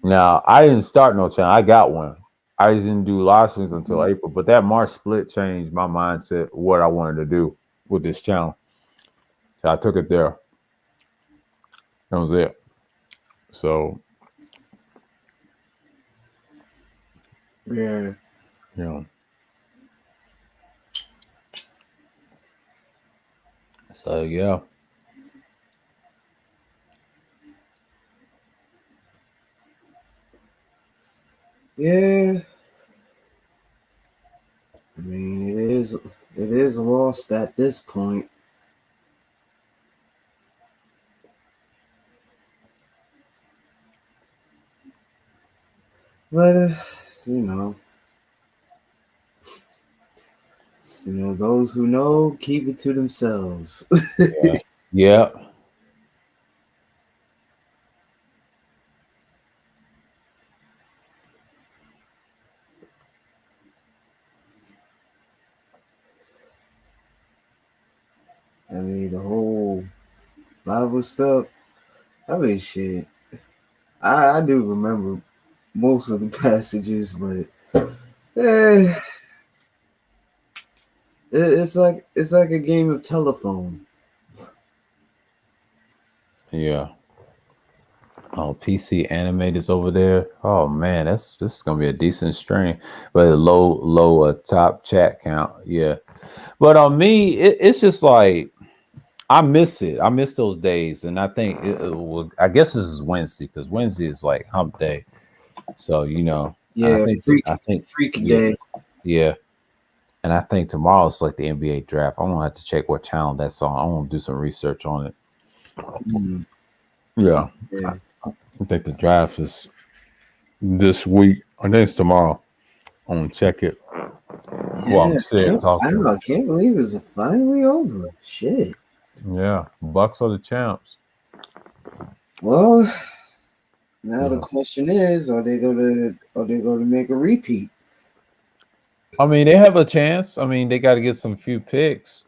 Now I didn't start no channel. I got one. I didn't do live streams until April, but that March split changed my mindset what I wanted to do with this channel. So I took it there. That was it. So yeah, you know, so yeah, yeah. I mean, it is lost at this point. But you know, those who know keep it to themselves. yeah, yeah, I mean, the whole Bible stuff. I mean, shit. I do remember most of the passages, but eh, it's like a game of telephone. yeah. Oh, PC animators over there. Oh man, this is gonna be a decent stream, but a low top chat count. Yeah, but on me, it's just like I miss it. I miss those days, and I think I guess this is Wednesday because Wednesday is like Hump Day. So Yeah, I think freak yeah, day. yeah, and I think tomorrow's like the NBA draft. I'm gonna have to check what channel that's on. I want to do some research on it. Mm, Yeah, yeah. I think the draft is this week. I think it's tomorrow. I'm gonna check it while I'm Yeah, sitting I don't talking. know. I can't believe it's finally over. Shit. Yeah, Bucks are the champs. Well, now the Yeah, question is, are they going to make a repeat? I mean they have a chance. I mean they got to get some few picks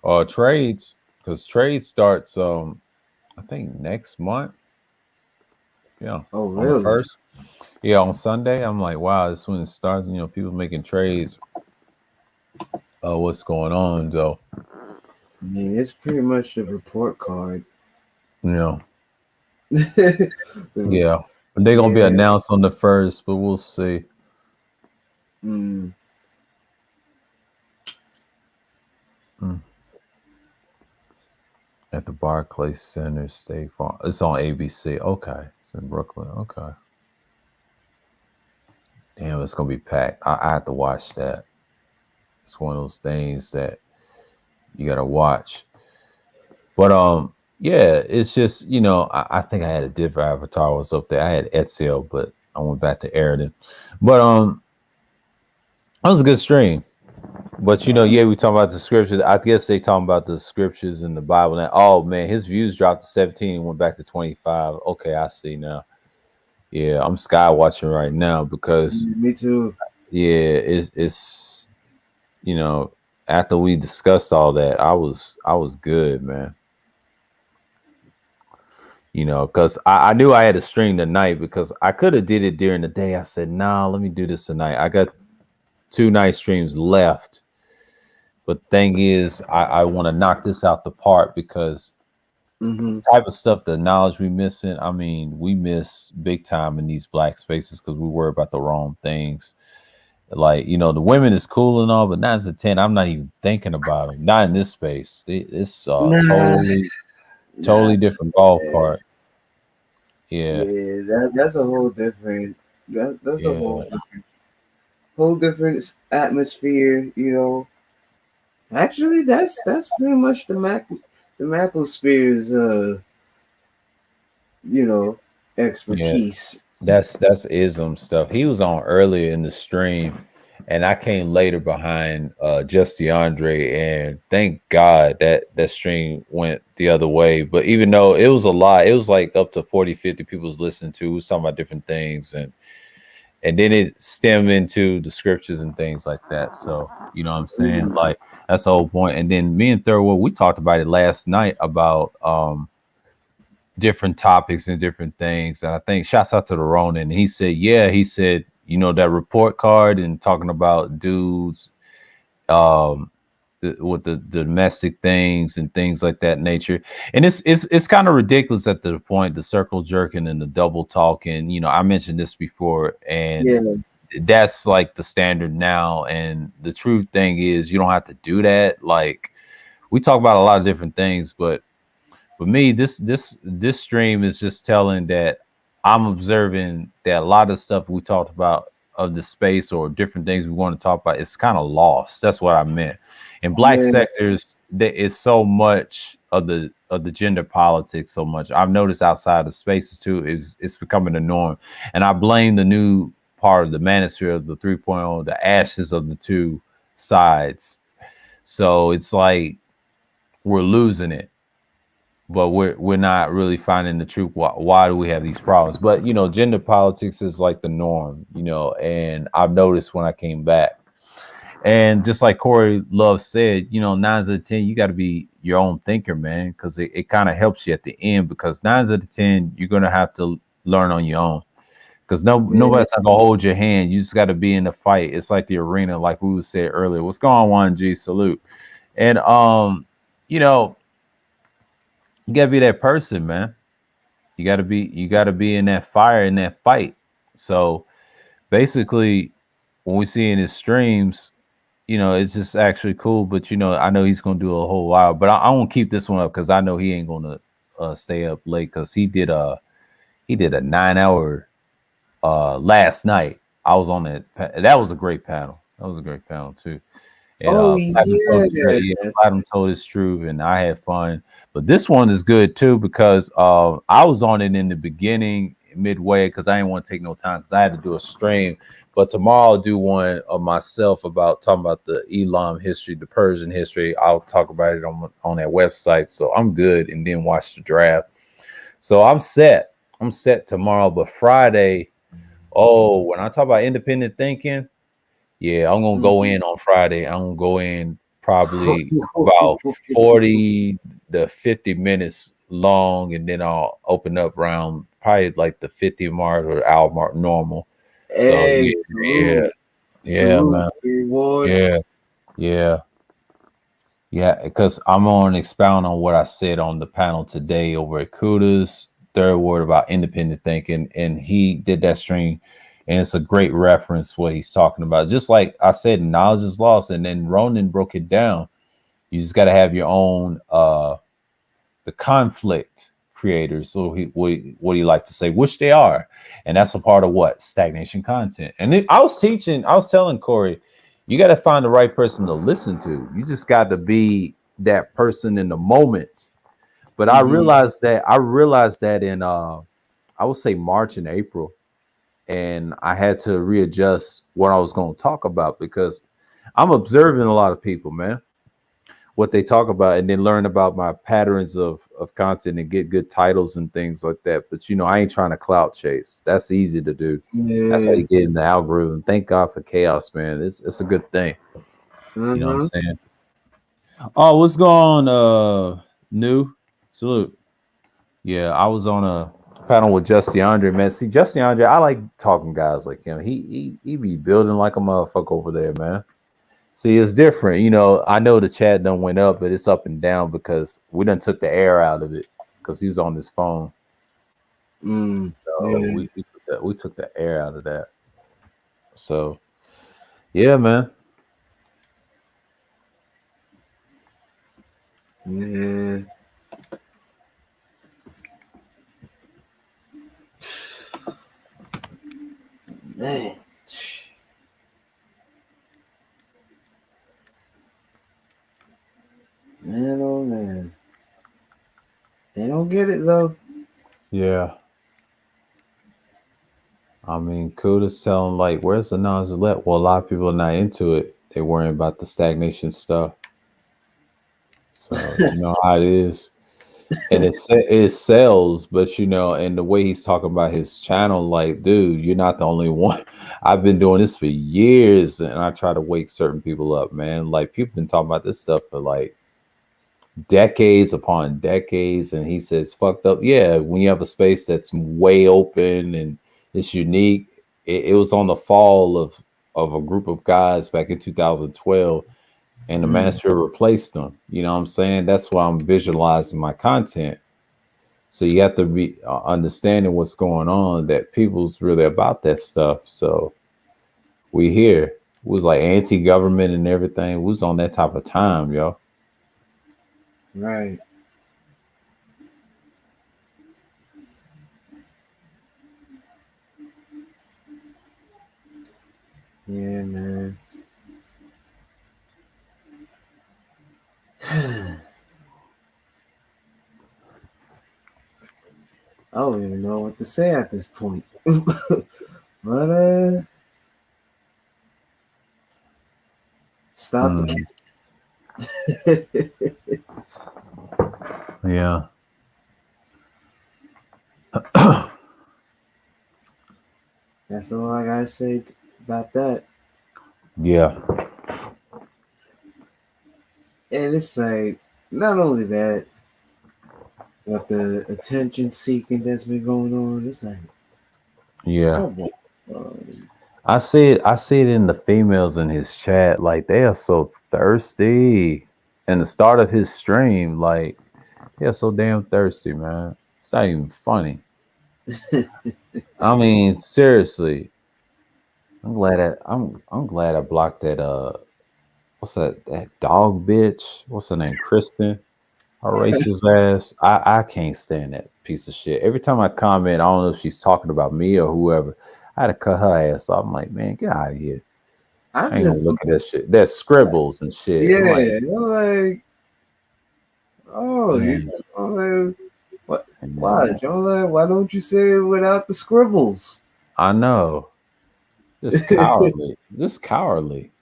or trades because trade starts. I think next month. Yeah, Oh, on the really? first. Yeah, on Sunday. I'm like, wow, this when it starts. People making trades. What's going on though? I mean, it's pretty much the report card. You know, The- yeah, they're gonna be yeah. announced on the first, but we'll see. Mm, Mm. At the Barclays Center, State Farm. It's on ABC. Okay, it's in Brooklyn. Okay, damn, it's gonna be packed. I have to watch that. It's one of those things that you gotta watch. But yeah, it's just I think I had a different avatar was up there. I had Etzel, but I went back to Aridin. But that was a good stream. But yeah, we talking about the scriptures. I guess they talking about the scriptures in the Bible. Now, oh man, his views dropped to 17 and went back to 25. Okay, I see now. Yeah, I'm sky watching right now because me too. yeah, it's after we discussed all that, I was good, man. You know, because I knew I had to stream tonight because I could have did it during the day. I said, nah, let me do this tonight. I got 2 night streams left. But thing is, I want to knock this out the park because Mm-hmm. type of stuff, the knowledge we missing. I mean, we miss big time in these black spaces because we worry about the wrong things. Like, you know, the women is cool and all, but 9 to 10, I'm not even thinking about them. Not in this space. It's Nah, nah, totally different ballpark. yeah, Yeah, yeah. That's a whole different. That's a yeah, whole different atmosphere. You know. Actually, that's pretty much the Macosphere's you know, yeah. expertise. That's ism stuff. He was on earlier in the stream, and I came later behind Just DeAndre, and thank God that stream went the other way. But even though it was a lot, it was like up to 40, 50 people was listening to. We was talking about different things, and then it stemmed into the scriptures and things like that. So you know what I'm saying? Mhm. Like that's the whole point. And then me and Thurwood, we talked about it last night about different topics and different things. And I think shouts out to the Ronin. He said, yeah, he said, you know, that report card and talking about dudes um with the domestic things and things like that nature. And it's kind of ridiculous at the point, the circle jerking and the double talking. You know, I mentioned this before, and Yeah, that's like the standard now. And the true thing is you don't have to do that. Like we talk about a lot of different things, but for me, this stream is just telling that I'm observing that a lot of stuff we talked about of the space or different things we want to talk about, it's kind of lost. That's what I meant. In black yeah, sectors, there is so much of the gender politics. So much I've noticed outside of spaces too. It's becoming the norm, and I blame the new part of the manosphere of the 3.0, the ashes of the two sides. So it's like we're losing it, but we're not really finding the truth. Why do we have these problems? But you know, gender politics is like the norm, you know, and I've noticed when I came back. And just like Corey Love said, you know, 9 out of 10, you got to be your own thinker, man, because it kind of helps you at the end. Because 9 out of 10, you're gonna have to learn on your own. Because yeah. nobody's not gonna hold your hand. You just got to be in the fight. It's like the arena, like we was said earlier. What's going on, 1G? Salute. And you know, you gotta be that person, man. You gotta be in that fire, in that fight. So basically, when we see in his streams, you know, it's just actually cool. But you know, I know he's gonna do a whole while. But I won't keep this one up because I know he ain't gonna stay up late because he did a 9 hour last night. I was on that. That was a great panel. That was a great panel too. And Oh Platinum told, yeah, yeah, Platinum told his truth, and I had fun. But this one is good too because I was on it in the beginning, midway, because I didn't want to take no time because I had to do a stream. But tomorrow I'll do one of myself about talking about the Elam history, the Persian history. I'll talk about it on that website. So I'm good, and then watch the draft. So I'm set. I'm set tomorrow, but Friday. Oh, when I talk about independent thinking. Yeah, I'm gonna go Mhm. in on Friday. I'm gonna go in probably about 40 to 50 minutes long, and then I'll open up around probably like the 50 mark or hour mark normal. So Hey, yeah, yeah, salute, yeah, salute, man. reward. Yeah, yeah, yeah. Because I'm gonna expound on what I said on the panel today over at Kudos, third word about independent thinking, and he did that stream, and it's a great reference what he's talking about. Just like I said, knowledge is lost, and then Ronan broke it down. You just got to have your own the conflict creators. So what do you like to say, which they are, and that's a part of what stagnation content. And I was teaching, I was telling Corey, you got to find the right person to listen to. You just got to be that person in the moment. But Mm-hmm. I realized that in I would say March and April, and I had to readjust what I was going to talk about because I'm observing a lot of people, man, what they talk about, and then learn about my patterns of content and get good titles and things like that. But you know, I ain't trying to clout chase. That's easy to do. That's how Yeah. you get in the algorithm. Thank God for chaos, man. It's a good thing. You know what I'm Mm-hmm. saying? Oh, what's going on? New salute. Yeah, I was on a panel with Justin Andre, man. See, Justin Andre, I like talking guys like him. He be building like a motherfucker over there, man. See, it's different. You know, I know the chat done went up, but it's up and down because we done took the air out of it because he was on his phone. So Yeah. we took the air out of that. So yeah, man. Yeah. Man. Man, oh man. They don't get it though. Yeah. I mean, Kuda's telling like, where's the non-Gillette? Well, a lot of people are not into it. They're worrying about the stagnation stuff. So you know how it is. And it sells, but you know, and the way he's talking about his channel, like, dude, you're not the only one. I've been doing this for years, and I try to wake certain people up, man. Like, people been talking about this stuff for like decades upon decades, and he says, "Fucked up." Yeah, when you have a space that's way open and it's unique, it was on the fall of a group of guys back in 2012, and the manosphere replaced them. You know what I'm saying? That's why I'm visualizing my content. So you have to be understanding what's going on, that people's really about that stuff. So we here. It was like anti-government and everything. We was on that type of time, yo. Right. Yeah, man. I don't even know what to say at this point. But stop Mm, the yeah. That's all I gotta say about that. Yeah. And it's like not only that, but the attention seeking that's been going on. It's like, Yeah. come on. I see it in the females in his chat. Like, they are so thirsty. And the start of his stream, like, they are so damn thirsty, man. It's not even funny. I mean, seriously. I'm glad I blocked that what's that dog bitch? What's her name? Kristen? Her racist ass. I can't stand that piece of shit. Every time I comment, I don't know if she's talking about me or whoever. I had to cut her ass off. I'm like, man, get out of here. I I ain't gonna just, look at that shit. That scribbles and shit. I'm yeah, like, you're like, oh, you man, know, like, what? Why, man, John? Like, why don't you say it without the scribbles? I know. Just cowardly. Just cowardly.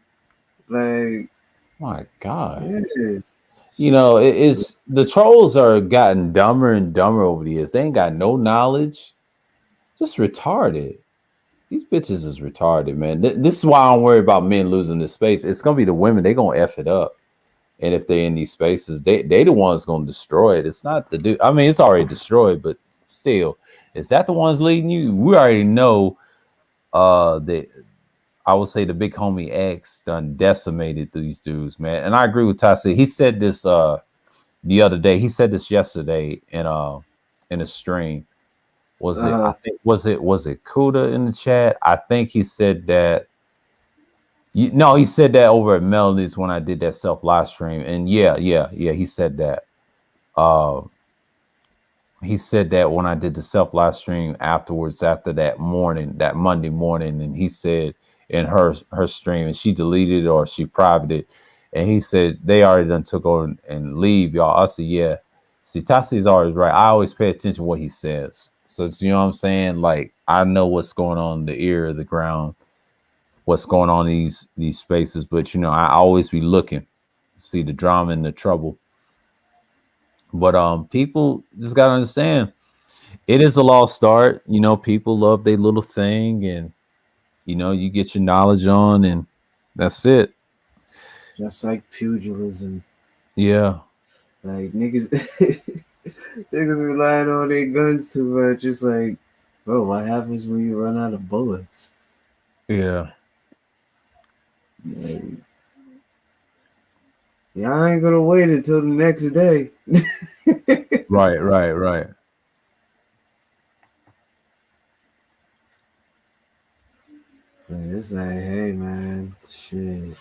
Like, My God. yeah, You know, it's the trolls are gotten dumber and dumber over the years. They ain't got no knowledge. Just retarded. These bitches is retarded, man. This is why I don't worry about men losing this space. It's gonna be the women. They gonna f it up, and if they're in these spaces, they the ones gonna destroy it. It's not the dude. I mean, it's already destroyed, but still, is that the ones leading you? We already know. That I would say the big homie X done decimated these dudes, man. And I agree with Tassi. He said this the other day. He said this yesterday in a stream. Was it? I uh, think was it Kuda in the chat? I think he said that. No, he said that over at Melodies when I did that self live stream, and yeah, he said that. Uh, he said that when I did the self live stream afterwards, after that morning, that Monday morning, and he said in her stream, and she deleted it or she privated it, and he said they already done took over and leave y'all. I said, yeah. See, Tasi's always right. I always pay attention to what he says. So you know what I'm saying? Like, I know what's going on in the ear of the ground, what's going on in these spaces, but you know, I always be looking, see the drama and the trouble. But people just gotta understand it is a lost start. You know, people love their little thing, and you know, you get your knowledge on, and that's it. just like pugilism. Yeah. Like niggas, Niggas relying on their guns too much. It's like, bro, what happens when you run out of bullets? Yeah. Like, yeah, I ain't gonna wait until the next day. Right, right, right. But it's like, hey man, shit.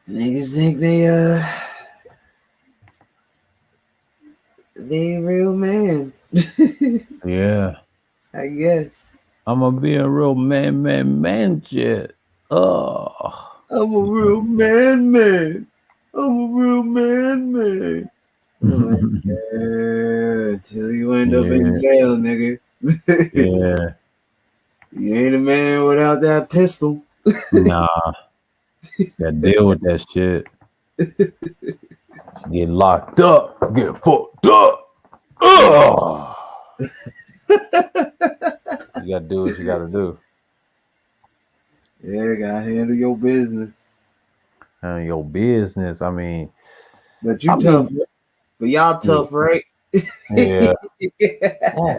Niggas think they real man. Yeah. I guess. I'm gonna be a real man jet. Oh. I'm a real man. I'm a real man. I'm like, yeah, till you end up in Yeah, jail, nigga. yeah. You ain't a man without that pistol. Nah, gotta deal with that shit. Get locked up, get fucked up. Ugh. You gotta do what you gotta do. Yeah, gotta handle your business. And your business. I mean, But I you tough. mean, But y'all yeah, tough, right? yeah.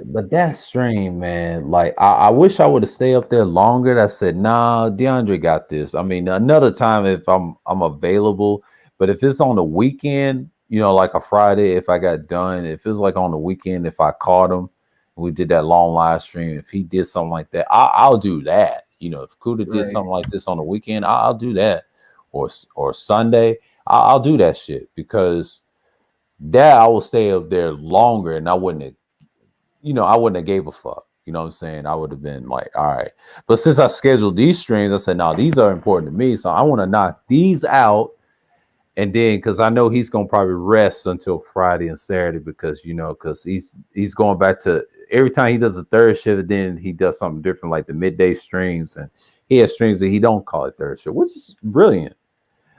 But that stream, man, like I wish I would have stayed up there longer. I said, nah, DeAndre got this. I mean, another time if I'm available, but if it's on the weekend, like a Friday, if I got done, if it's like on the weekend, if I caught him, we did that long live stream. If he did something like that, I'll do that. If Kuda did Right. something like this on the weekend, I'll do that. Or Sunday, I'll do that shit because that I will stay up there longer and I wouldn't have gave a fuck. You know what I'm saying? I would have been like, all right. But since I scheduled these streams, I said, no, these are important to me. So I want to knock these out. And then because I know he's gonna probably rest until Friday and Saturday because he's going back to every time he does a third shift, then he does something different like the midday streams. And he has streams that he don't call it third shift, which is brilliant.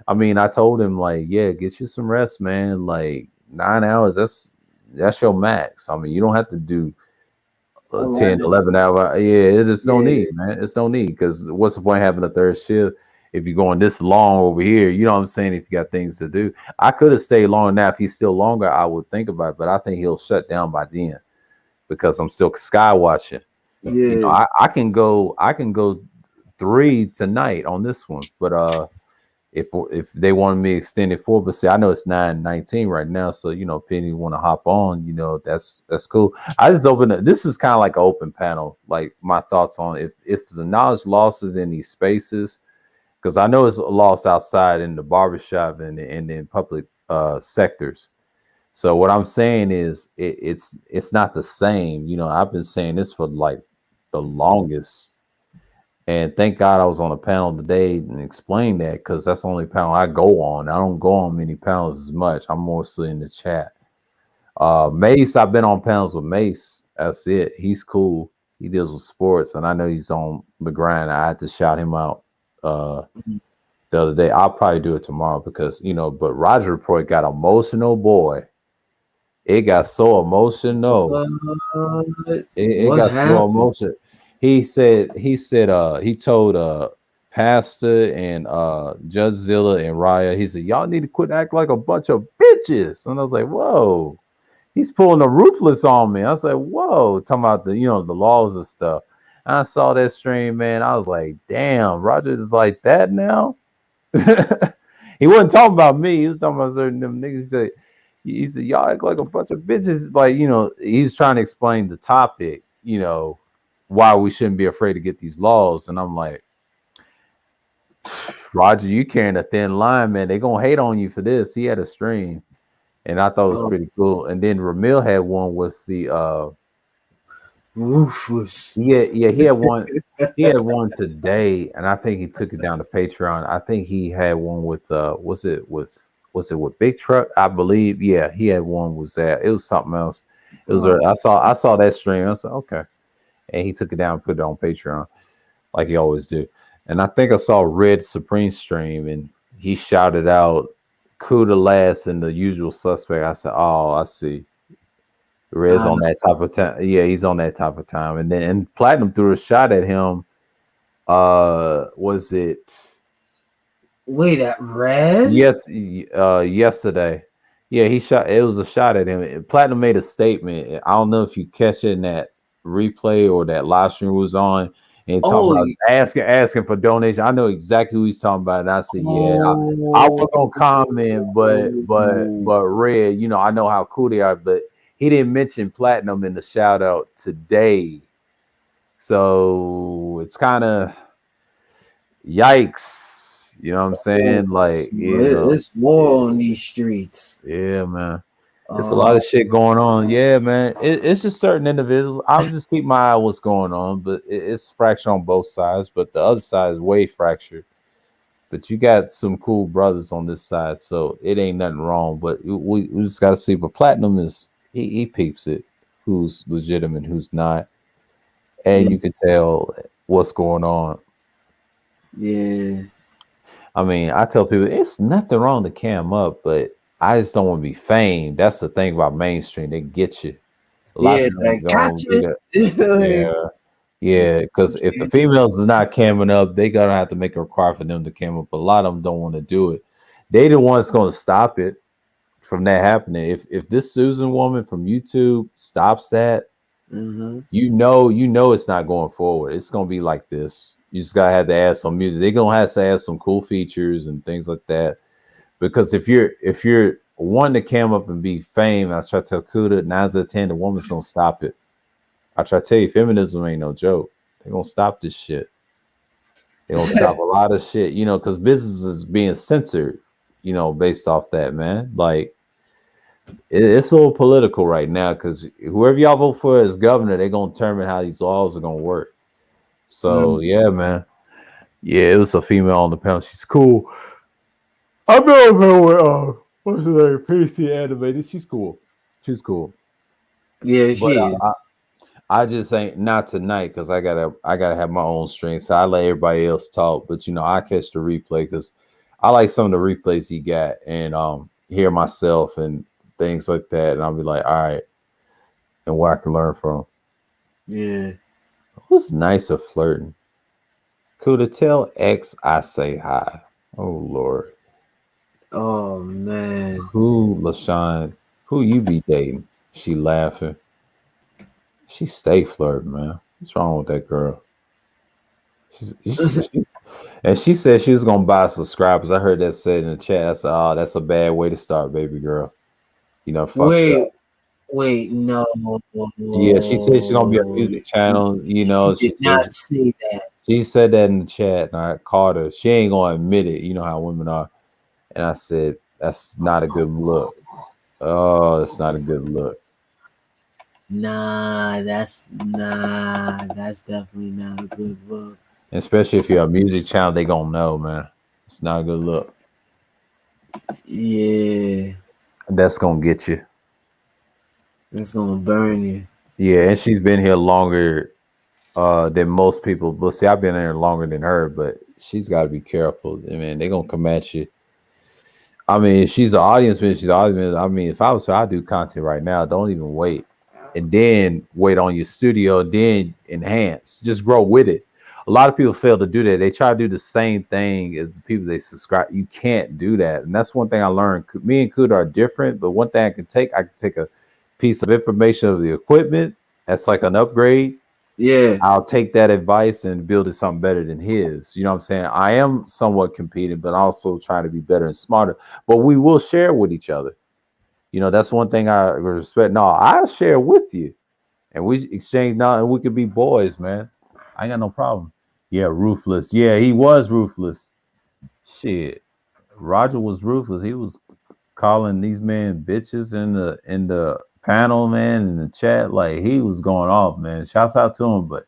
I mean, I told him like, yeah, get you some rest, man. Like 9 hours, that's your max. I mean, you don't have to do 10, 11. 11 hour. Yeah, it is no Yeah. need, man. It's no need because what's the point of having a third shift if you're going this long over here? You know what I'm saying? If you got things to do, I could have stayed long now. If he's still longer, I would think about it, but I think he'll shut down by then because I'm still sky watching. Yeah. I can go 3 tonight on this one, but if they wanted me to extend it forward, but see, I know it's 9:19 right now, so Penny want to hop on, that's cool. I just open it. This is kind of like an open panel, like my thoughts on if the knowledge losses in these spaces, because I know it's lost outside in the barbershop and in public sectors. So what I'm saying is it's not the same. I've been saying this for like the longest. And thank God I was on a panel today and explained that because that's the only panel I go on. I don't go on many panels as much. I'm mostly in the chat. Mace, I've been on panels with Mace. That's it. He's cool. He deals with sports, and I know he's on the grind. I had to shout him out the other day. I'll probably do it tomorrow because but Roger Report got emotional, boy. It got so emotional. It What got so happened? emotional. He told Pastor and Judge Zilla and Raya, he said, y'all need to quit acting like a bunch of bitches. And I was like, whoa, he's pulling a ruthless on me. I was like, whoa, talking about the laws and stuff. And I saw that stream, man. I was like, damn, Rogers is like that now. He wasn't talking about me, he was talking about certain them niggas. He said, y'all act like a bunch of bitches. Like, he's trying to explain the topic, why we shouldn't be afraid to get these laws. And I'm like, Roger, you carrying a thin line, man. They gonna hate on you for this. He had a stream, and I thought it was pretty cool. And then Ramil had one with the Ruthless. yeah, he had one. He had one today, and I think he took it down to Patreon. I think he had one with was it with Big Truck? I believe. Yeah, he had one. Was that? It was something else. It was. I saw that stream. I said okay, and he took it down and put it on Patreon, like he always do. And I think I saw Red Supreme stream, and he shouted out "Kuda last" and the usual suspect. I said, "Oh, I see." Red's on that type of time. Yeah, he's on that type of time. And then Platinum threw a shot at him. Was it Wait, that red? Yes, yesterday. Yeah, he shot. It was a shot at him. Platinum made a statement. I don't know if you catch it in that replay or that live stream was on, and talking Oh, about asking for donation. I know exactly who he's talking about, and I said, yeah, I oh, was gonna comment, but Red, you know, I know how cool they are, but he didn't mention Platinum in the shout out today, so it's kind of yikes. You know what I'm saying? Like, you know, it's more yeah, on these streets. yeah, man. It's a lot Oh, of shit going on. Yeah, man. It's just certain individuals. I'm just keep my eye on what's going on, but it's fractured on both sides. But the other side is way fractured. But you got some cool brothers on this side, so it ain't nothing wrong. But we just gotta see. But Platinum is he peeps it. Who's legitimate, who's not, yeah, and you can tell what's going on. yeah, I mean, I tell people it's nothing wrong to cam up, but I just don't want to be famed. That's the thing about mainstream; they get you. A lot of yeah. people Like, don't do gotcha. that. Like, Yeah, yeah. Because if the females is not camming up, they gonna have to make a requirement for them to cam up. A lot of them don't want to do it. They the ones gonna stop it from that happening. If this Susan woman from YouTube stops that, mm-hmm. you know it's not going forward. It's gonna be like this. You just gotta have to add some music. They're gonna have to add some cool features and things like that. Because if you're one to cam up and be fame, I try to tell Kuda 9 out of 10, the woman's gonna stop it. I try to tell you, feminism ain't no joke. They're gonna stop this shit. They're gonna stop a lot of shit, you know, because business is being censored, you know, based off that, man. Like it's a little political right now because whoever y'all vote for as governor, they're gonna determine how these laws are gonna work. So yeah, man. Yeah, it was a female on the panel. She's cool. I'm not her with what's her name? PC animated. She's cool. She's cool. Yeah, But she is. I just ain't not tonight because I gotta have my own stream. So I let everybody else talk. But you know, I catch the replay because I like some of the replays he got and hear myself and things like that. And I'll be like, all right, and what I can learn from. Yeah. Who's nicer flirting? Could it tell X I say hi? Oh Lord. Oh man. Who LaShawn? Who you be dating? She laughing. She stay flirting, man. What's wrong with that girl? She's and she said she was gonna buy subscribers. I heard that said in the chat. I said, "Oh, that's a bad way to start, baby girl. You know, fucked Wait, up." wait, no. Yeah, she said she's gonna be a music channel. You You know, did not say that. she said that in the chat, and I called her. She ain't gonna admit it. You know how women are. And I said, "That's not a good look. Oh, that's not a good look." That's definitely not a good look. Especially if you're a music channel, they gonna know, man. It's not a good look. Yeah, That's gonna get you. that's gonna burn you. Yeah, and she's been here longer than most people. Well, see, I've been here longer than her, but she's got to be careful. I mean, they're gonna come at you. I mean, if she's an audience member, she's an audience member. I mean, if I was her, I'd do content right now. Don't even wait, and then wait on your studio, then enhance. Just grow with it. A lot of people fail to do that. They try to do the same thing as the people they subscribe. You can't do that, and that's one thing I learned. Me and Kuda are different, but one thing I can take a piece of information of the equipment. That's like an upgrade. Yeah, I'll take that advice and build it something better than his. You know what I'm saying? I am somewhat competing, but also trying to be better and smarter. But we will share with each other. You know, that's one thing I respect. No, I'll share with you. And we exchange now and we could be boys, man. I ain't got no problem. Yeah, ruthless. Yeah, he was ruthless. Shit. Roger was ruthless. He was calling these men bitches in the panel, man, in the chat. Like he was going off, man. Shouts out to him, but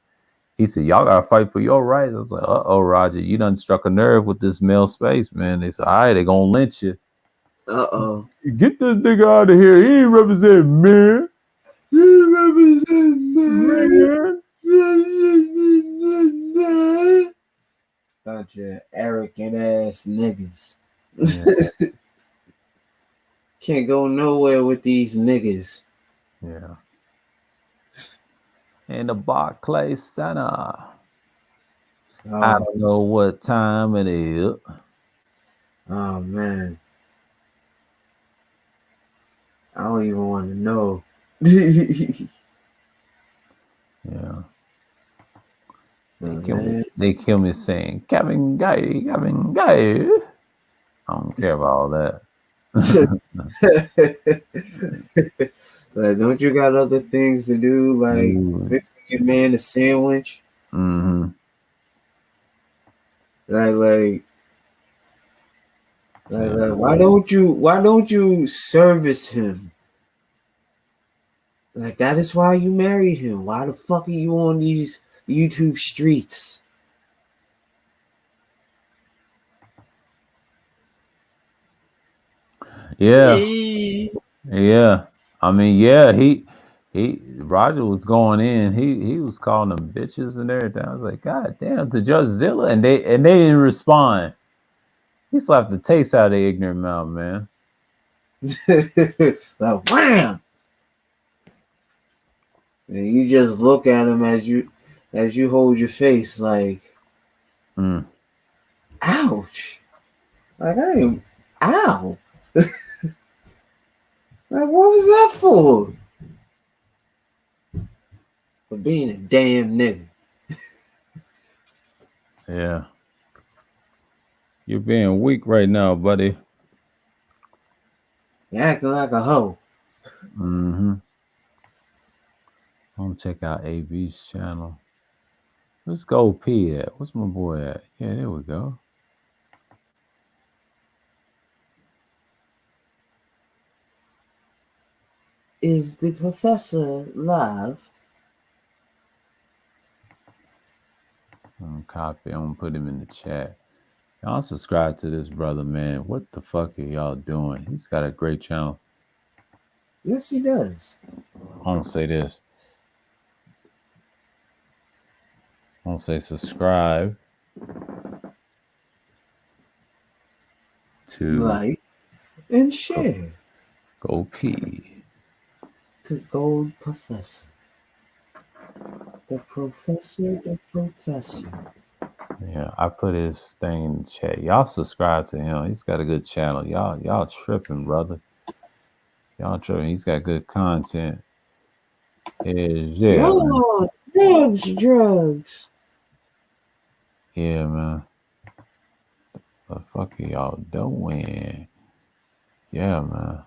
he said, "Y'all gotta fight for your rights." I was like, "Uh oh, Roger, you done struck a nerve with this male space, man." They said, "All right, they gonna lynch you. uh-oh. Get this nigga out of here. He ain't representing men, You represent me. man." Bunch of arrogant ass niggas. Yeah, Can't go nowhere with these niggas. yeah. In the Barclays Center. I Oh, don't know what time it is. Oh man, I don't even want to know. Yeah. Oh, man. They kill me saying Kevin Guy, Kevin Guy. I don't care about all that. Like, don't you got other things to do, like fixing your man a sandwich? Mm-hmm. Like, Yeah. why don't you service him? Like, that is why you married him. Why the fuck are you on these YouTube streets? Yeah. Yeah. I mean, yeah, he Roger was going in. He was calling them bitches and everything. I was like, God damn, to Judge Zilla, and they didn't respond. He slapped the taste out of their ignorant mouth, man. Like, wham! And you just look at him as you hold your face, like, Mm. ouch! Like, I am, ow! Like, what was that for? For being a damn nigga. Yeah. You're being weak right now, buddy. You're acting like a hoe. Mm-hmm. I'm gonna check out AB's channel. Let's go P at. What's my boy at? Yeah, there we go. Is the professor live? I'm gonna copy. I'm gonna put him in the chat. Y'all subscribe to this brother, man. What the fuck are y'all doing? He's got a great channel. Yes, he does. I'm gonna say this. I'm gonna say subscribe to Like and share Go P. the Gold Professor. The Professor, the Professor. Yeah, I put his thing in the chat. Y'all subscribe to him. He's got a good channel. Y'all tripping, brother. Y'all tripping. He's got good content. Yeah, man. Oh, drugs. Yeah, man. The fuck are y'all doing? Yeah, man.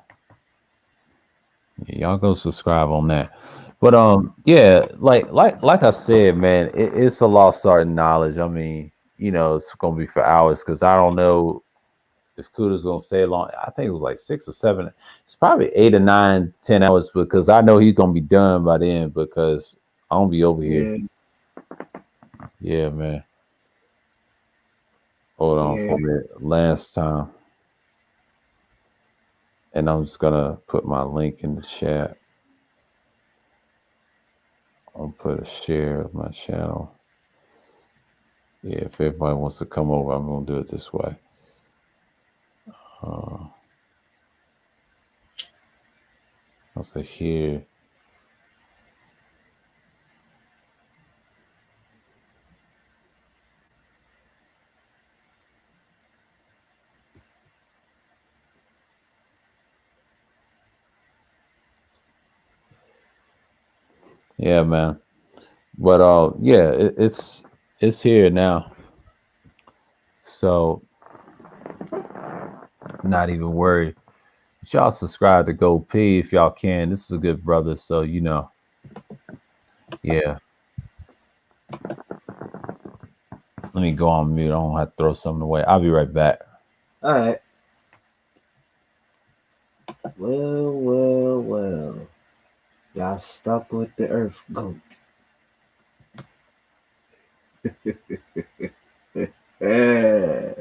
Yeah, y'all go subscribe on that. But yeah, like I said, man, it's a lost art in knowledge. I mean, it's gonna be for hours because I don't know if Kuda's gonna stay long. I think it was like 6 or 7. It's probably 8 or 9, 10 hours because I know he's gonna be done by then because I don't be over here. Yeah, Yeah, man. Hold on yeah. for me. Last time. And I'm just gonna put my link in the chat. I'll put a share of my channel. Yeah, if everybody wants to come over, I'm gonna do it this way. I'll say here. Yeah, man. But yeah, it's here now. So not even worried. But y'all subscribe to Go P if y'all can. This is a good brother, so yeah. Let me go on mute. I don't have to throw something away. I'll be right back. All right. Well. Y'all stuck with the Earth Goat. Yeah.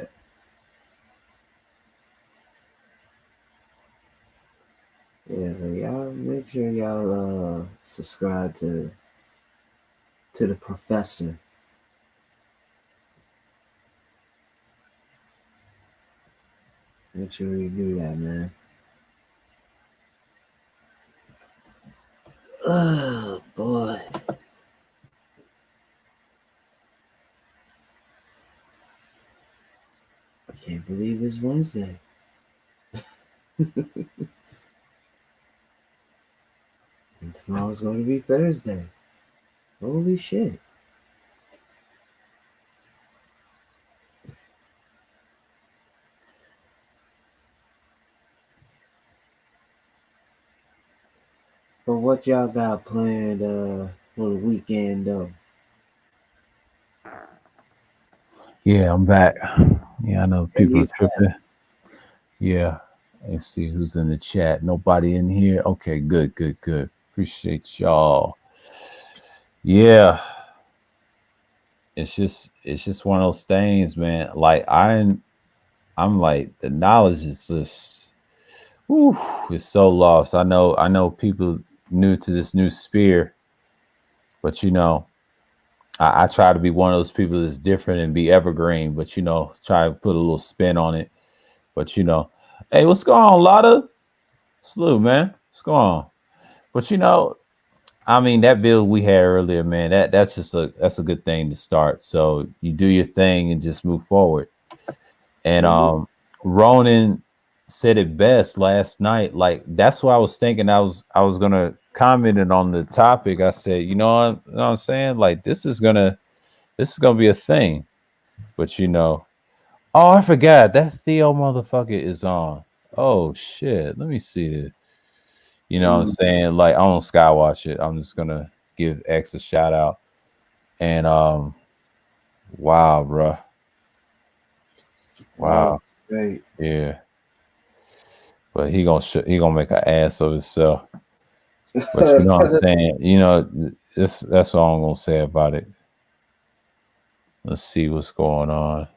Yeah, but y'all make sure y'all subscribe to the Professor. Make sure you do that, man. Oh boy. Can't believe it's Wednesday. And tomorrow's going to be Thursday. Holy shit. But what y'all got planned for the weekend though? Yeah, I'm back. Yeah, I know And people are he's tripping. Yeah. Let's see who's in the chat. Nobody in here. Okay, good, good, good. Appreciate y'all. Yeah. It's just one of those things, man. Like I'm like the knowledge is just whew, it's so lost. I know people new to this new sphere, but I try to be one of those people that's different and be evergreen, but try to put a little spin on it. But hey, what's going on, Lotta? Slew, man. What's going on? But I mean, that build we had earlier, man, that's a good thing to start. So you do your thing and just move forward. And Ronan said it best last night. Like that's what I was thinking. I was gonna comment it on the topic. I said, what I'm saying? Like this is gonna be a thing. But oh, I forgot that Theo motherfucker is on. Oh shit. Let me see this. You know what I'm saying? Like I don't skywatch it. I'm just gonna give X a shout out. And wow, bro. Wow. great. Yeah. But he gonna make an ass of himself. But you know what I'm saying? That's all I'm gonna say about it. Let's see what's going on.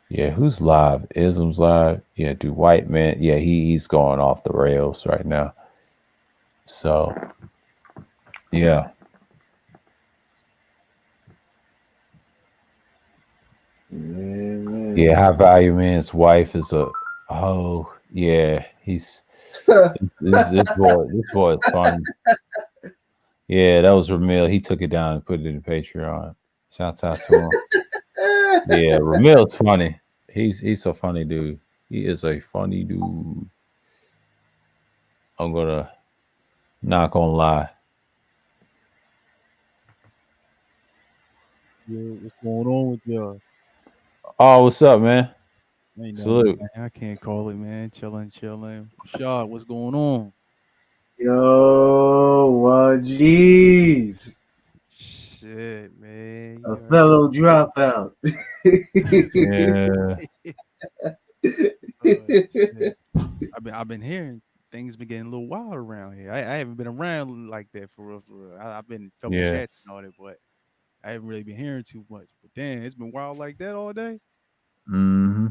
Yeah, who's live? Ism's live. Yeah, do White Man. Yeah, he's going off the rails right now. So yeah. Man. Yeah, High Value Man's wife is a yeah, he's this boy is fun. Yeah, that was Ramil. He took it down and put it in Patreon. Shouts out to him. Yeah, Ramil's funny. He's a funny dude. He is a funny dude. I'm gonna not gonna lie. Yo, what's going on with y'all? Oh, what's up, man? Ain't nothing, Salute. man. I can't call it, man. Chilling, chilling. Rashad, what's going on? Yo, jeez. Shit, man. A You already fellow dropout. Yeah, shit. I've been hearing things been getting a little wild around here. I haven't been around like that for real, for real. I've been a couple yeah. chats and all that, but I haven't really been hearing too much. But damn, it's been wild like that all day. Mm-hmm.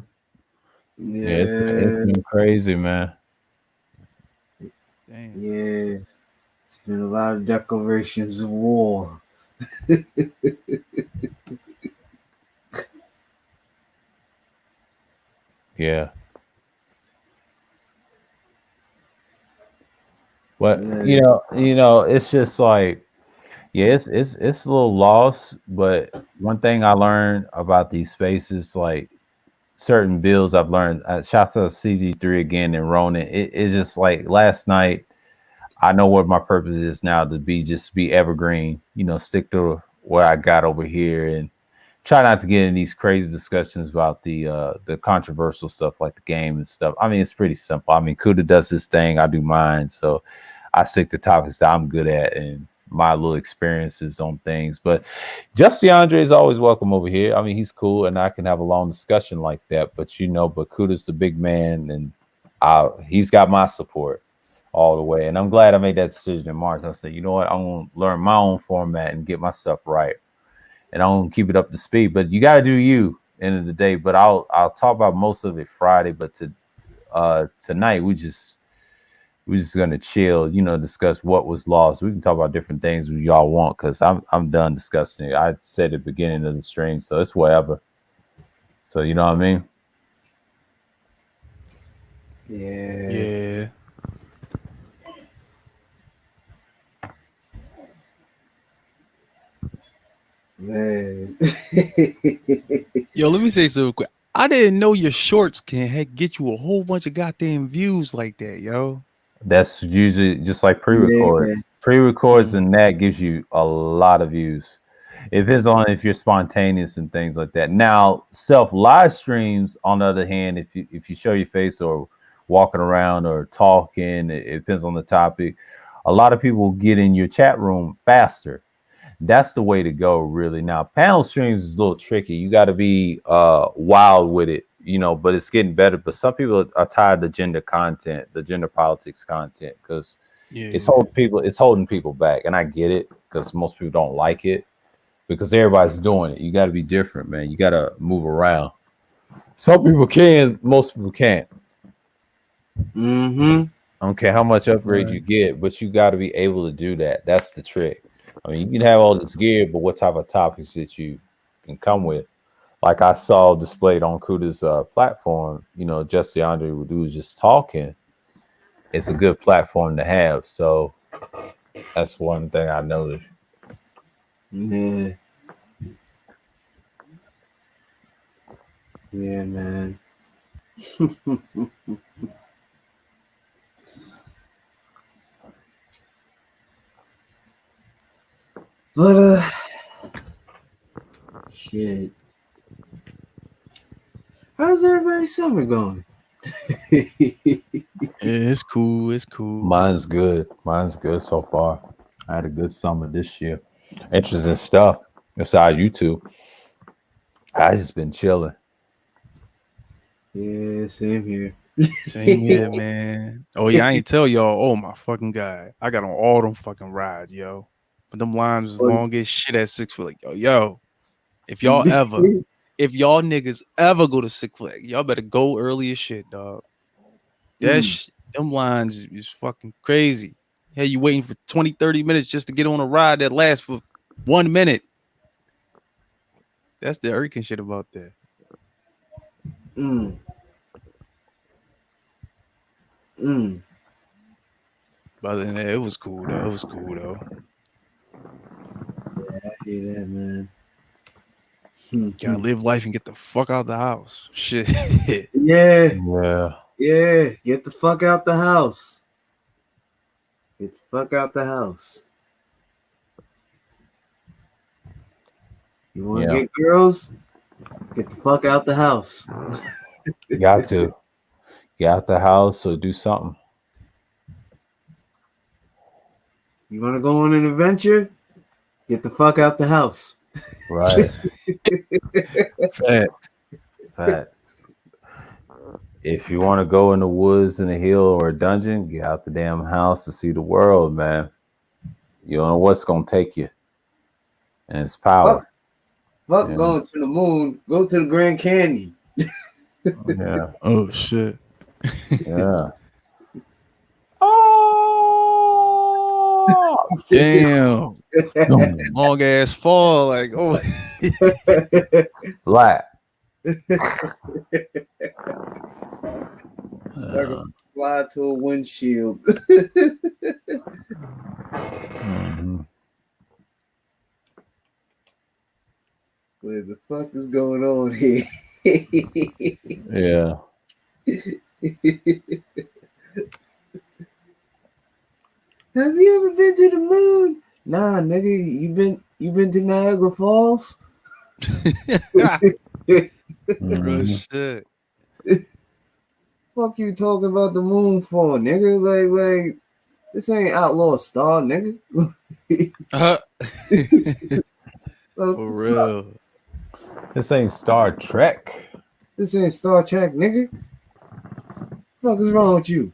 Yeah, it's Yeah, been crazy, man. Damn. yeah. It's been a lot of declarations of war. Yeah. But Yeah, it's just like, yeah, it's a little lost. But one thing I learned about these spaces, like certain bills I've learned, shouts out to CG3 again and Ronan. It's just like last night, I know what my purpose is now to be evergreen, stick to what I got over here and try not to get in these crazy discussions about the controversial stuff like the game and stuff. I mean, it's pretty simple. I mean, Kuda does his thing, I do mine. So I stick to topics that I'm good at and my little experiences on things. But Justin Andre is always welcome over here. I mean, he's cool and I can have a long discussion like that. But but Kuda's the big man and he's got my support all the way. And I'm glad I made that decision in March. I said, you know what, I'm gonna learn my own format and get my stuff right. And I'm gonna keep it up to speed. But you gotta do you end of the day. But I'll talk about most of it Friday. But tonight we're just gonna chill, discuss what was lost. We can talk about different things y'all want because I'm done discussing it. I said at the beginning of the stream, so it's whatever. So you know what I mean? yeah, Yeah. Man. Yo, let me say something quick. I didn't know your shorts can get you a whole bunch of goddamn views like that, yo. That's usually just like Yeah. pre-records. Pre-records Mm. and that gives you a lot of views. It depends on if you're spontaneous and things like that. Now, self live streams, on the other hand, if you show your face or walking around or talking, it depends on the topic. A lot of people get in your chat room faster. That's the way to go, really. Now, panel streams is a little tricky. You got to be wild with it, but it's getting better. But some people are tired of the gender content, the gender politics content, because Yeah. it's holding people back. And I get it, because most people don't like it, because everybody's doing it. You got to be different, man. You got to move around. Some people can, most people can't. Mm-hmm. I don't care how much upgrade Right. you get, but you got to be able to do that. That's the trick. I mean, you can have all this gear, but what type of topics that you can come with? Like I saw displayed on Kuda's platform, just Andre Wadu was just talking. It's a good platform to have. So that's one thing I noticed. Yeah. Yeah, man. But shit. How's everybody's summer going? Yeah, it's cool. It's cool. Mine's good. Mine's good so far. I had a good summer this year. Interesting stuff. Besides YouTube, I just been chilling. Yeah, same here. Same here, man. Oh yeah, I ain't tell y'all. Oh my fucking god, I got on all them fucking rides, yo. But them lines was long as shit at Six Flags. Yo, if y'all niggas ever go to Six Flags, y'all better go early as shit, dog. Them lines is fucking crazy. Hey, you waiting for 20, 30 minutes just to get on a ride that lasts for 1 minute. That's the irking shit about that. But other than that, it was cool though. Yeah, I hear that, man. Gotta live life and get the fuck out the house. Shit. Yeah. Yeah. Yeah. Get the fuck out the house. Get the fuck out the house. You want to get girls? Get the fuck out the house. You got to get out the house or do something. You want to go on an adventure? Get the fuck out the house. Right. Facts. If you want to go in the woods, in the hill, or a dungeon, get out the damn house to see the world, man. You don't know what's gonna take you, and it's power. Fuck going to the moon. Go to the Grand Canyon. Yeah. Oh shit. Yeah. Oh damn. Long ass fall, like oh. Black. Fly to a windshield. What the fuck is going on here? Yeah. Have you ever been to the moon? Nah, nigga, you been to Niagara Falls? Real shit. Fuck you talking about the moon for, nigga? Like this ain't Outlaw Star, nigga. For real. This ain't Star Trek. This ain't Star Trek, nigga. What is wrong with you?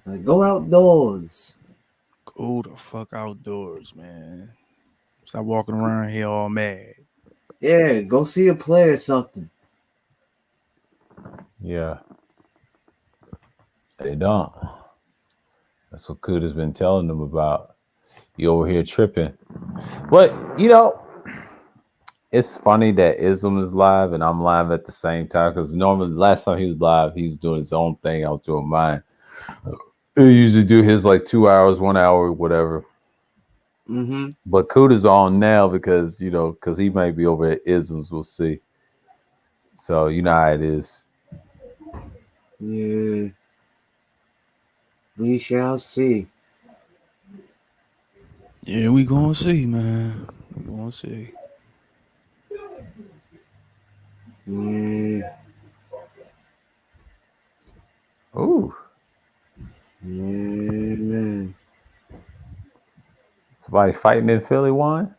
Like, go outdoors. Go the fuck outdoors, man. Stop walking around here all mad. Yeah, go see a play or something. Yeah. They don't. That's what Kuda's been telling them about. You over here tripping. But, it's funny that Ism is live and I'm live at the same time, because normally last time he was live, he was doing his own thing. I was doing mine. He usually do his like 2 hours, 1 hour, whatever. Mm-hmm. But Kuda's on now because because he might be over at Isms. We'll see. So you know how it is. Yeah. We shall see. Yeah, we gonna see, man. We gonna see. Yeah. Ooh, Yeah, man. somebody fighting in Philly, one.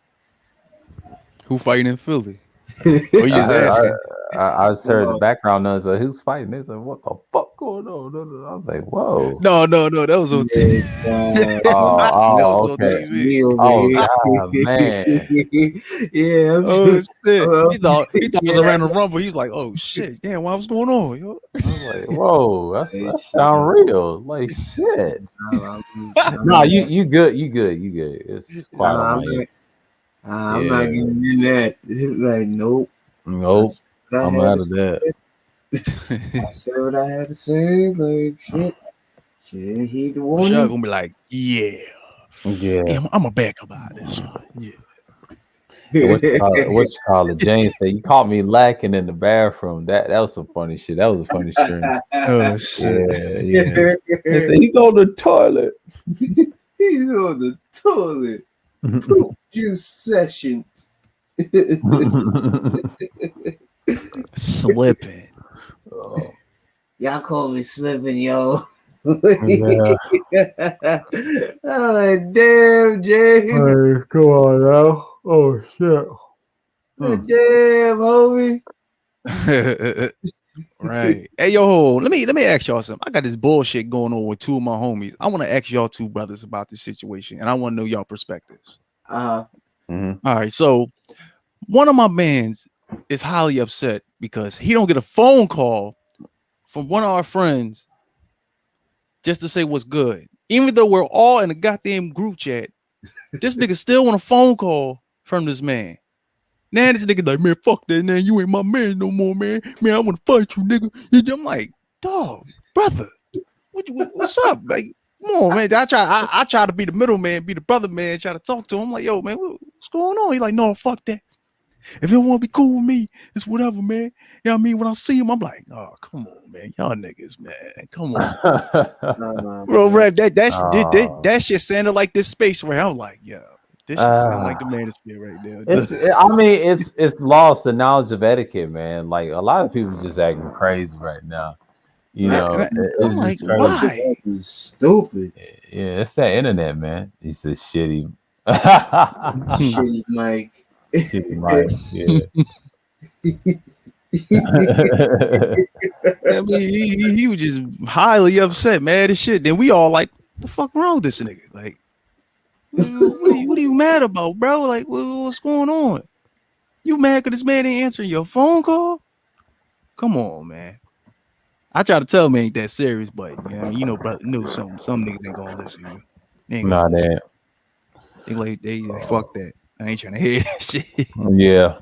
Who fighting in Philly? Oh, you I, just asking? I just heard the Wow. background noise. Like, who's fighting? They said, "What the fuck going on?" I was like, "Whoa." No, that was on TV. Yeah, That was on Okay. that's TV. me over Oh here. God, man. Yeah, I'm Oh just, shit! well, He thought it was a yeah. random rumble. He was like, "Oh shit, damn, what's going on, yo?" I was like, "Whoa, Hey, that's shit. sound real." Like shit. No, you good. You good. You good. It's quiet on my end. I'm not getting in that. It's like, nope. Nope. I'm out of that. I said what I had to say. Like, shit. Shit, he the Shaq one. gonna be like, "Yeah, Yeah. damn, I'm a back about this one." Yeah. And what you call it? James said, "You caught me lacking in the bathroom." That was some funny shit. That was a funny stream. Oh shit! Yeah. They said he's on the toilet. He's on the toilet. Poop juice session. Slipping. Y'all call me slipping, yo. Yeah. I'm like, damn, James. Hey, come on now. Oh shit. Damn, homie. Right. Hey yo, let me ask y'all something. I got this bullshit going on with two of my homies. I want to ask y'all two brothers about this situation, and I want to know y'all perspectives. Uh-huh. All right. So one of my mans is highly upset because he don't get a phone call from one of our friends just to say what's good. Even though we're all in a goddamn group chat, this nigga still want a phone call from this man. Now this nigga like, man, fuck that, man. You ain't my man no more, man. Man, I want to fight you, nigga. I'm like, dog, brother, what's up? Like, come on, man. I try to be the middleman, be the brother man, try to talk to him. I'm like, yo, man, what's going on? He's like, no, fuck that. If you don't want to be cool with me, it's whatever, man. You know what I mean? When I see him, I'm like, oh, come on, man. Y'all niggas, man. Come on. Bro, Rev, that shit sounded like this space where I'm like, yo, this shit sound like the manosphere right there. I mean, it's lost the knowledge of etiquette, man. Like a lot of people just acting crazy right now. You know, I'm like, why? It's stupid. Yeah, it's that internet, man. It's this shitty, Shitty Mike. shitty mind. Yeah. I mean, he was just highly upset, mad as shit. Then we all like, the fuck wrong with this nigga? Like, what are you mad about, bro? Like, what's going on? You mad because this man ain't answering your phone call? Come on, man. I try to tell him ain't that serious, but brother, some niggas ain't gonna listen to you. They ain't Nah, gonna listen. damn. They like, fuck that. I ain't trying to hear that shit. Yeah.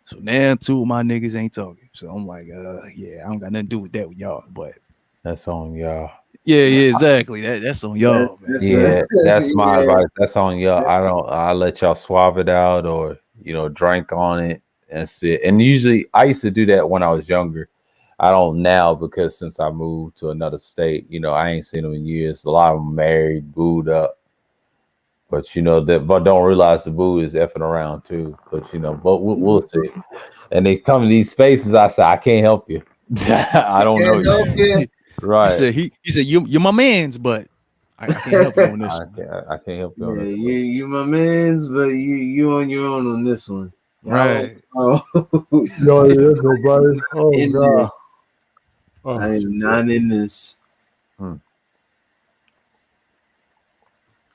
So now two of my niggas ain't talking. So I'm like, yeah, I don't got nothing to do with that with y'all. But That's on y'all. yeah, exactly. That's on y'all, man. Yeah, that's my advice. That's on y'all. I let y'all swab it out or drink on it and sit. And usually I used to do that when I was younger. I don't now because since I moved to another state, I ain't seen them in years. A lot of them married, booed up. But but don't realize the boo is effing around too. But but we'll see. And they come to these spaces. I say I can't help you. I don't know you. Right. He said you're my man's, but I can't help you on this. I can't help you on Yeah, this. you my man's, but you on your own on this one. Right. Oh, nobody. Oh in god. this. I am not in this.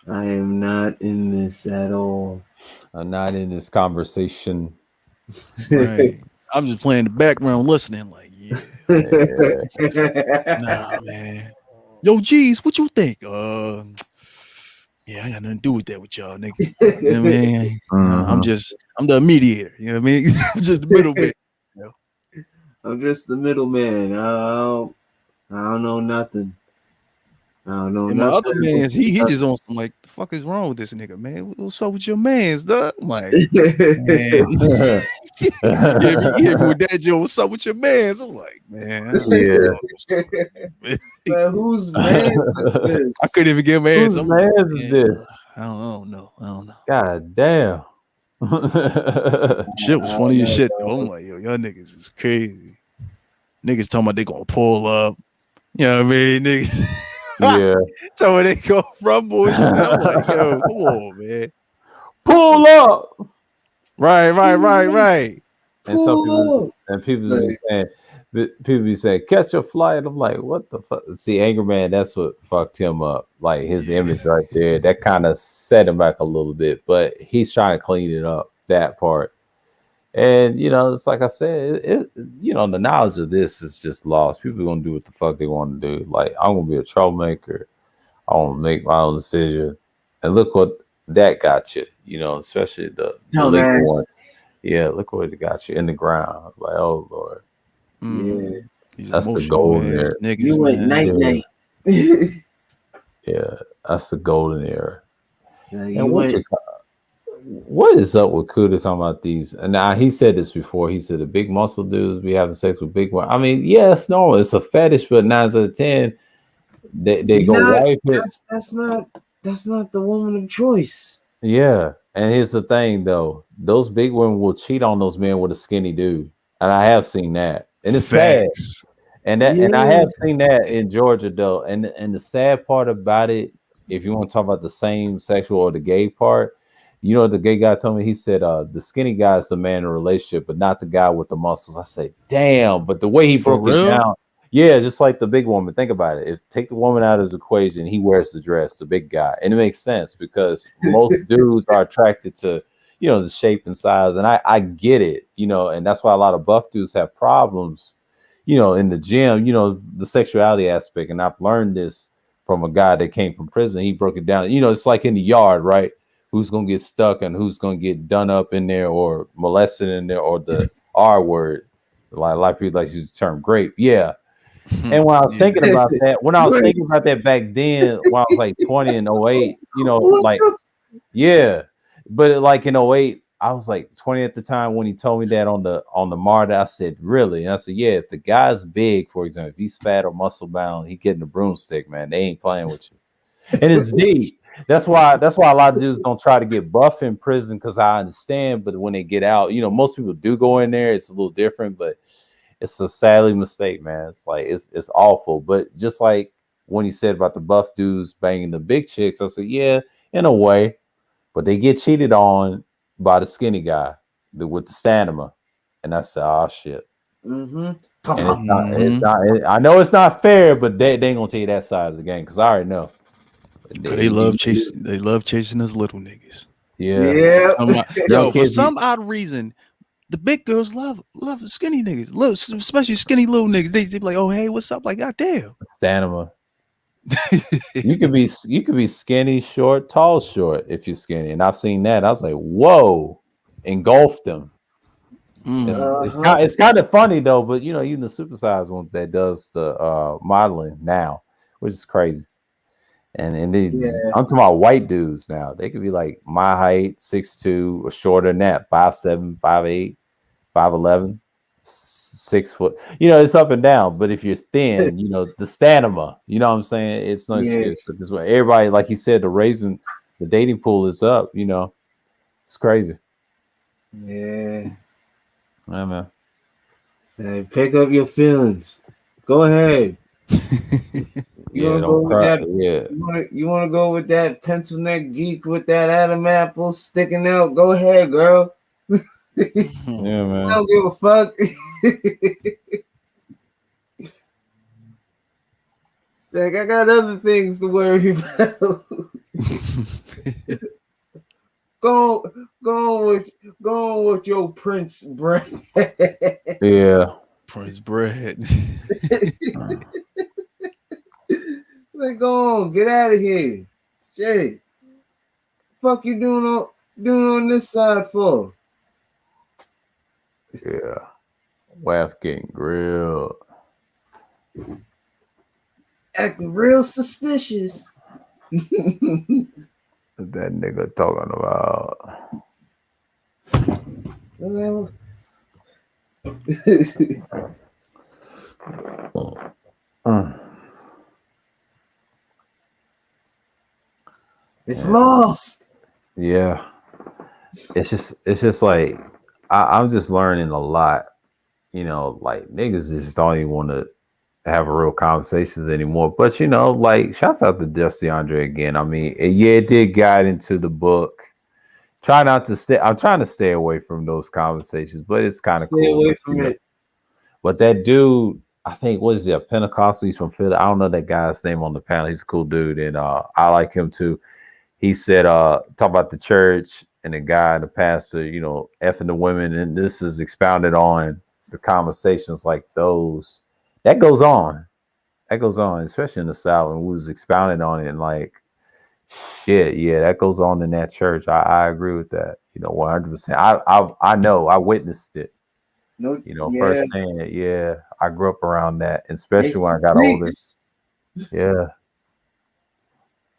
I am not in this at all. I'm not in this conversation. Right. I'm just playing the background, listening. Like, yeah. Nah, man. Yo, geez, what you think? Yeah, I got nothing to do with that with y'all, nigga. You know what I mean? I'm the mediator. You know what I mean? I'm just the middleman. I'm just the middleman. I don't know nothing. I don't know And my other nothing. man's, he just on some like, the fuck is wrong with this nigga, man? What's up with your man's, dog? I'm like, man, you hit me with that, Joe. What's up with your man's? I'm like, man, I don't Yeah. know. Man. Man, whose man is this? I couldn't even get my Whose answer. I'm like, man's is man, this? I don't know. God damn. Shit was I funny don't as know, shit, though. dog. I'm like, yo, y'all niggas is crazy. Niggas talking about they gonna pull up. You know what I mean? Niggas Yeah. talking about they gonna rumble and shit. I'm like, yo, come on, man. Pull up. Right. And some Pull people up. be saying, catch a flight. I'm like, what the fuck? See, Angry Man, that's what fucked him up. Like his image right there. That kind of set him back a little bit, but he's trying to clean it up, that part. And it's like I said, the knowledge of this is just lost. People are gonna do what the fuck they want to do. Like, I'm gonna be a troublemaker. I want to make my own decision. And look what that got you, especially the legal one. Yeah, look what it got you in the ground. Like, oh Lord. Yeah. These That's the emotional golden ass era. niggas, You went man. night. Yeah, that's the golden era. Yeah, And what is up with Kuda talking about these? And now he said this before. He said the big muscle dudes be having sex with big one. I mean, yeah, it's normal. It's a fetish, but 9 out of 10, they go wipe it. That's not the woman of choice. Yeah. And here's the thing though. Those big women will cheat on those men with a skinny dude. And I have seen that. And it's sad. Facts. And I have seen that in Georgia though. And the sad part about it, if you want to talk about the same sexual or the gay part, the gay guy told me, he said, the skinny guy is the man in a relationship, but not the guy with the muscles. I said, damn, but the way he For broke real? it down, yeah, just like the big woman. Think about it. If take the woman out of the equation, he wears the dress, the big guy. And it makes sense because most dudes are attracted to, the shape and size. And I get it, and that's why a lot of buff dudes have problems, in the gym, the sexuality aspect. And I've learned this from a guy that came from prison. He broke it down. It's like in the yard, right? Who's gonna get stuck and who's gonna get done up in there or molested in there, or the R word. Like a lot of people like to use the term grape. Yeah. And when I was thinking about that, back then, when I was like 20 and 08, like, yeah. But like in 08, I was like 20 at the time when he told me that on the MARTA. I said, really? And I said, yeah, if the guy's big, for example, if he's fat or muscle bound, he getting a broomstick, man. They ain't playing with you. And it's deep. That's why a lot of dudes don't try to get buff in prison, because I understand. But when they get out, most people do go in there. It's a little different, but it's a sadly mistake, man. It's like it's awful. But just like when he said about the buff dudes banging the big chicks, I said, yeah, in a way, but they get cheated on by the skinny guy with the stamina, and I said, oh shit. Mm-hmm. And it's not. I know it's not fair, but they ain't gonna tell you that side of the game, because I already know. They love chasing. They love chasing us little niggas. Yeah. For some odd reason, the big girls love skinny niggas. Especially skinny little niggas. They be like, oh hey, what's up? Like, goddamn. Stamina. you could be skinny, short, tall, short if you're skinny. And I've seen that. I was like, whoa, engulfed them. It's kind of funny though, but even the supersized ones that does the modeling now, which is crazy. And I'm talking about white dudes now. They could be like my height, 6'2", or shorter than that, 5'7", 5'8", 5'11", 6 foot. It's up and down. But if you're thin, the stamina, you know what I'm saying? It's no excuse. This way, everybody, like you said, the dating pool is up. It's crazy. Yeah. Yeah, man. Say, pick up your feelings. Go ahead. You want to go with that pencil neck geek with that Adam apple sticking out? Go ahead, girl. Yeah, man. I don't give a fuck. Like, I got other things to worry about. Go on with your Prince bread. Yeah. Prince bread. Like, go on, get out of here. Shit. Fuck you doing on this side for? Yeah. Wife getting grilled. acting real suspicious. That nigga talking about. It's lost. Yeah. It's just like I'm just learning a lot. You know, like niggas just don't even want to have real conversations anymore. But you know, like shouts out to Justin Andre again. I mean, yeah, it did guide into the book. Try not to stay. I'm trying to stay away from those conversations, but it's kind of Stay cool. away But, from you know, it. but that dude, I think, what is it? A Pentecostal? He's from Philly. I don't know that guy's name on the panel. He's a cool dude, and I like him too. He said, talk about the church and the guy, the pastor, you know, effing the women, and this is expounded on the conversations like those. That goes on. That goes on, especially in the South, and we was expounding on it and like shit, yeah, that goes on in that church. I agree with that. You know, 100%. I know I witnessed it. No, You know, yeah, firsthand. Yeah, I grew up around that, they especially when I some got older. freaks. Yeah,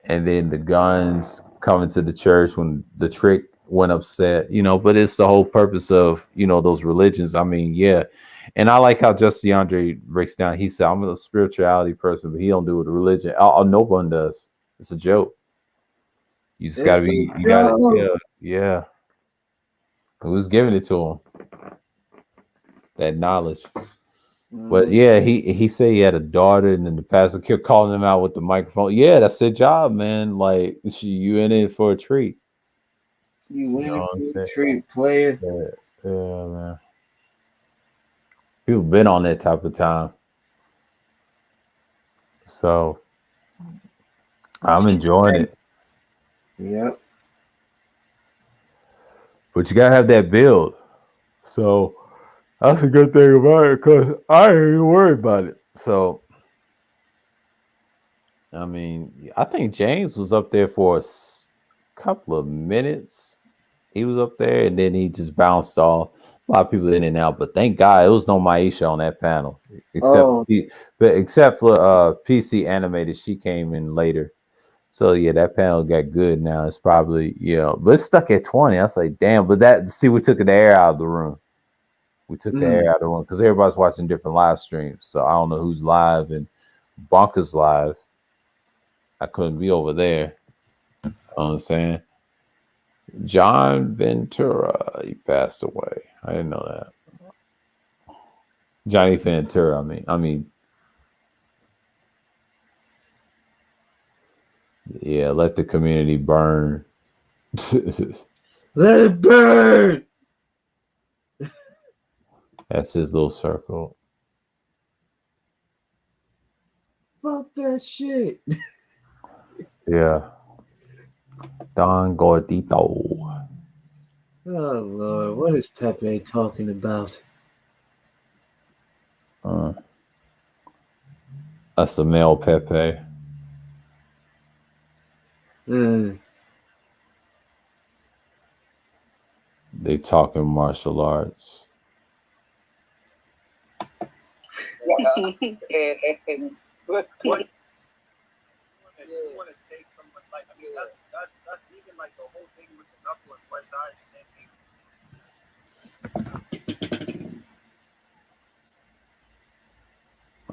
and then the guns coming to the church when the trick went upset. You know, but it's the whole purpose of those religions. I mean, yeah, and I like how Justin Andre breaks down. He said, "I'm a spirituality person, but he don't do it with religion. No one does. It's a joke." You just gotta It's a be, you gotta, joke. yeah. Who's giving it to him? That knowledge. But yeah, he said he had a daughter, and then the pastor kept calling him out with the microphone. Yeah, that's their job, man. Like you in it for a treat. You You win know it what for I'm the saying? treat, player. Yeah, man. People been on that type of time. So I'm enjoying it. Yep. But you gotta have that build. So that's a good thing about it because I ain't even worried about it. So I mean, I think James was up there for couple of minutes. He was up there and then he just bounced off. A lot of people in and out, but thank God it was no Maisha on that panel, except Oh, except for PC Animated. She came in later. So yeah, that panel got good now. It's probably, but it's stuck at 20. I was like, damn, but we took the air out of the room. We took the air out of the room because everybody's watching different live streams. So I don't know who's live and Bonkers live. I couldn't be over there. You know what I'm saying? John Ventura, he passed away. I didn't know that. Johnny Ventura, I mean, yeah, let the community burn. let it burn. That's his little circle. Fuck that shit. Yeah. Don Gordito. Oh Lord, what is Pepe talking about? That's the male Pepe. They talking martial arts.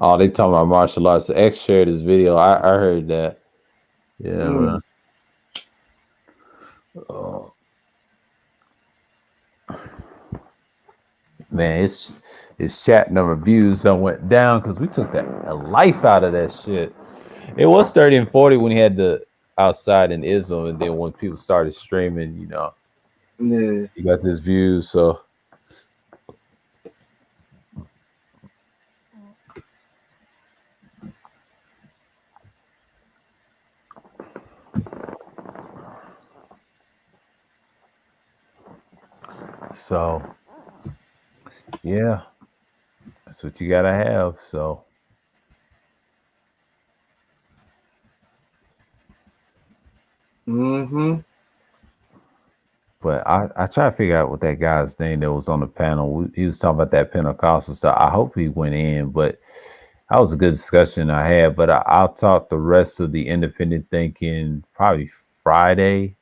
Oh, they talking about martial arts. X shared this video. I heard that. Yeah, man. Oh. Man, his chat number views done went down because we took a life out of that shit. It was 30 and 40 when he had the outside in Islam, and then when people started streaming, you got this views. So yeah, that's what you gotta have. So but I try to figure out what that guy's name that was on the panel. He was talking about that Pentecostal stuff. I hope he went in, but That was a good discussion I had, but I'll talk the rest of the independent thinking probably Friday.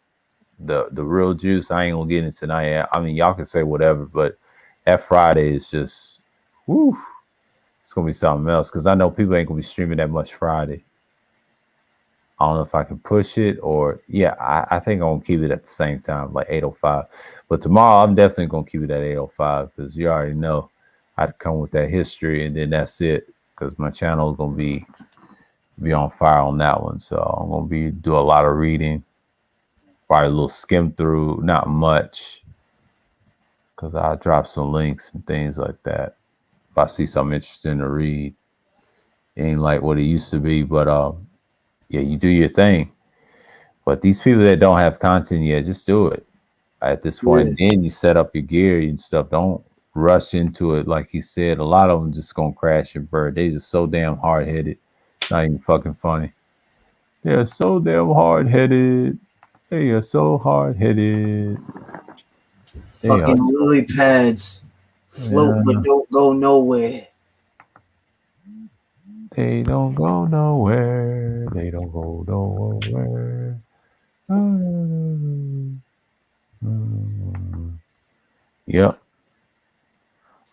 The real juice. I ain't gonna get into tonight. I mean, y'all can say whatever, but that Friday is just, whoo, it's gonna be something else because I know people ain't gonna be streaming that much Friday. I don't know if I can push it or yeah, I think I'm gonna keep it at the same time, like 8:05. But tomorrow I'm definitely gonna keep it at 8:05 because you already know I'd come with that history and then that's it. Because my channel is gonna be on fire on that one. So I'm gonna be do a lot of reading, probably a little skim through, not much, because I'll drop some links and things like that. If I see something interesting to read, it ain't like what it used to be, but yeah, you do your thing. But these people that don't have content yet, just do it at this point. Yeah. And then you set up your gear and stuff. Don't rush into it. Like he said, a lot of them just gonna crash and burn. They just so damn hard headed. It's not even fucking funny. They're so damn hard headed. They are so hard headed. They are Fucking so, lily pads float yeah. but don't go nowhere. They don't go nowhere. They don't go nowhere. Yep.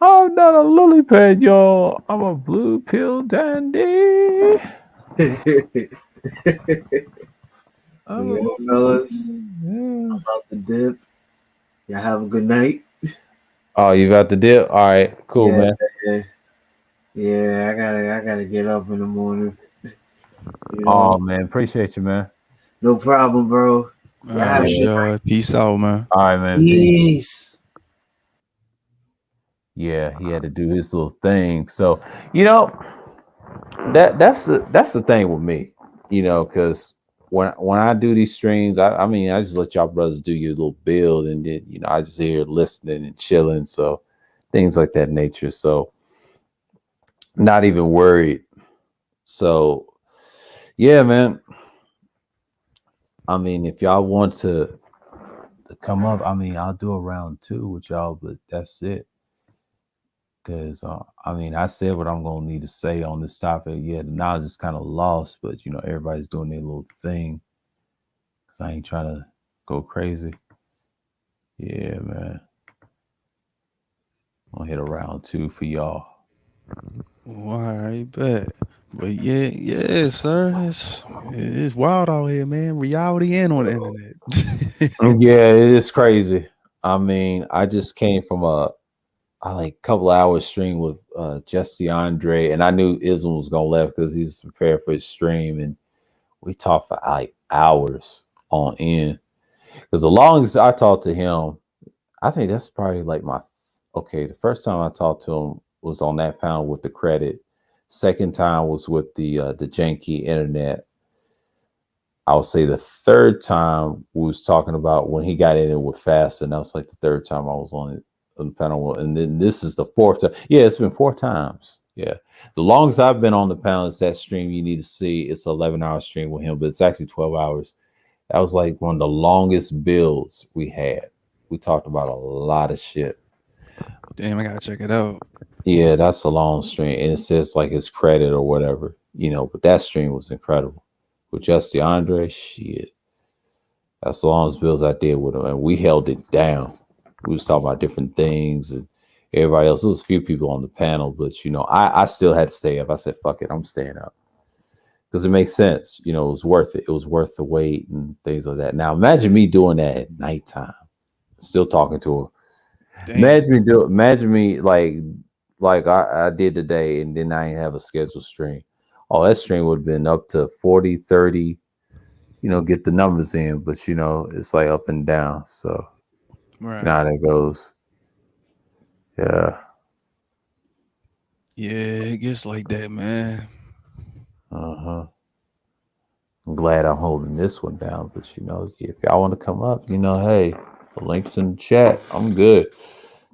I'm not a lily pad, y'all. I'm a blue pill dandy. I'm a Yeah, blue fellas, yeah. I'm about to dip. Y'all have a good night. Oh, you got the dip? All right, cool, Yeah, man. yeah, yeah. I gotta get up in the morning. You know, Oh man, appreciate you, man. no problem, bro. All Y'all right, have a Yeah. good sure. Peace out, man. All right, man. Peace. peace. Yeah, he had to do his little thing. So, you know, that's the thing with me, because when I do these streams, I mean, I just let y'all brothers do your little build, and then I just here listening and chilling, so things like that nature. So, not even worried. So, yeah, man. I mean, if y'all want to come up, I mean, I'll do a round two with y'all, but that's it. Because I mean, I said what I'm gonna need to say on this topic. Yeah, the knowledge is kind of lost, but everybody's doing their little thing. Cause I ain't trying to go crazy. Yeah, man. I'm gonna hit a round two for y'all. All right, bet. But yeah, sir. It's wild out here, man. Reality and on the internet. Yeah, it is crazy. I mean, I just came from a like couple hours stream with Just DeAndre, and I knew Ism was gonna left because he's prepared for his stream, and we talked for like hours on end. Because the longest I talked to him, I think that's probably like the first time I talked to him was on that panel with the credit. Second time was with the janky internet. I would say the third time we was talking about when he got in it with Fast, and that was like the third time I was on the panel. And then this is the fourth time. Yeah, it's been 4 times. Yeah. The longest I've been on the panel is that stream you need to see. It's an 11-hour stream with him, but it's actually 12 hours. That was like one of the longest builds we had. We talked about a lot of shit. Damn, I gotta check it out. Yeah, that's a long stream. And it says like his credit or whatever, but that stream was incredible. With Just DeAndre, shit. That's the longest builds I did with him. And we held it down. We was talking about different things and everybody else. There was a few people on the panel, but I still had to stay up. I said, fuck it, I'm staying up. Because it makes sense. It was worth it. It was worth the wait and things like that. Now imagine me doing that at nighttime. Still talking to him. Damn. Imagine me like I did today, and then I ain't have a scheduled stream. Oh, that stream would have been up to 40, 30, get the numbers in, but it's like up and down. So Right. you know how that goes. Yeah. Yeah, it gets like that, man. Uh-huh. I'm glad I'm holding this one down, but if y'all want to come up, hey, the links in the chat. I'm good.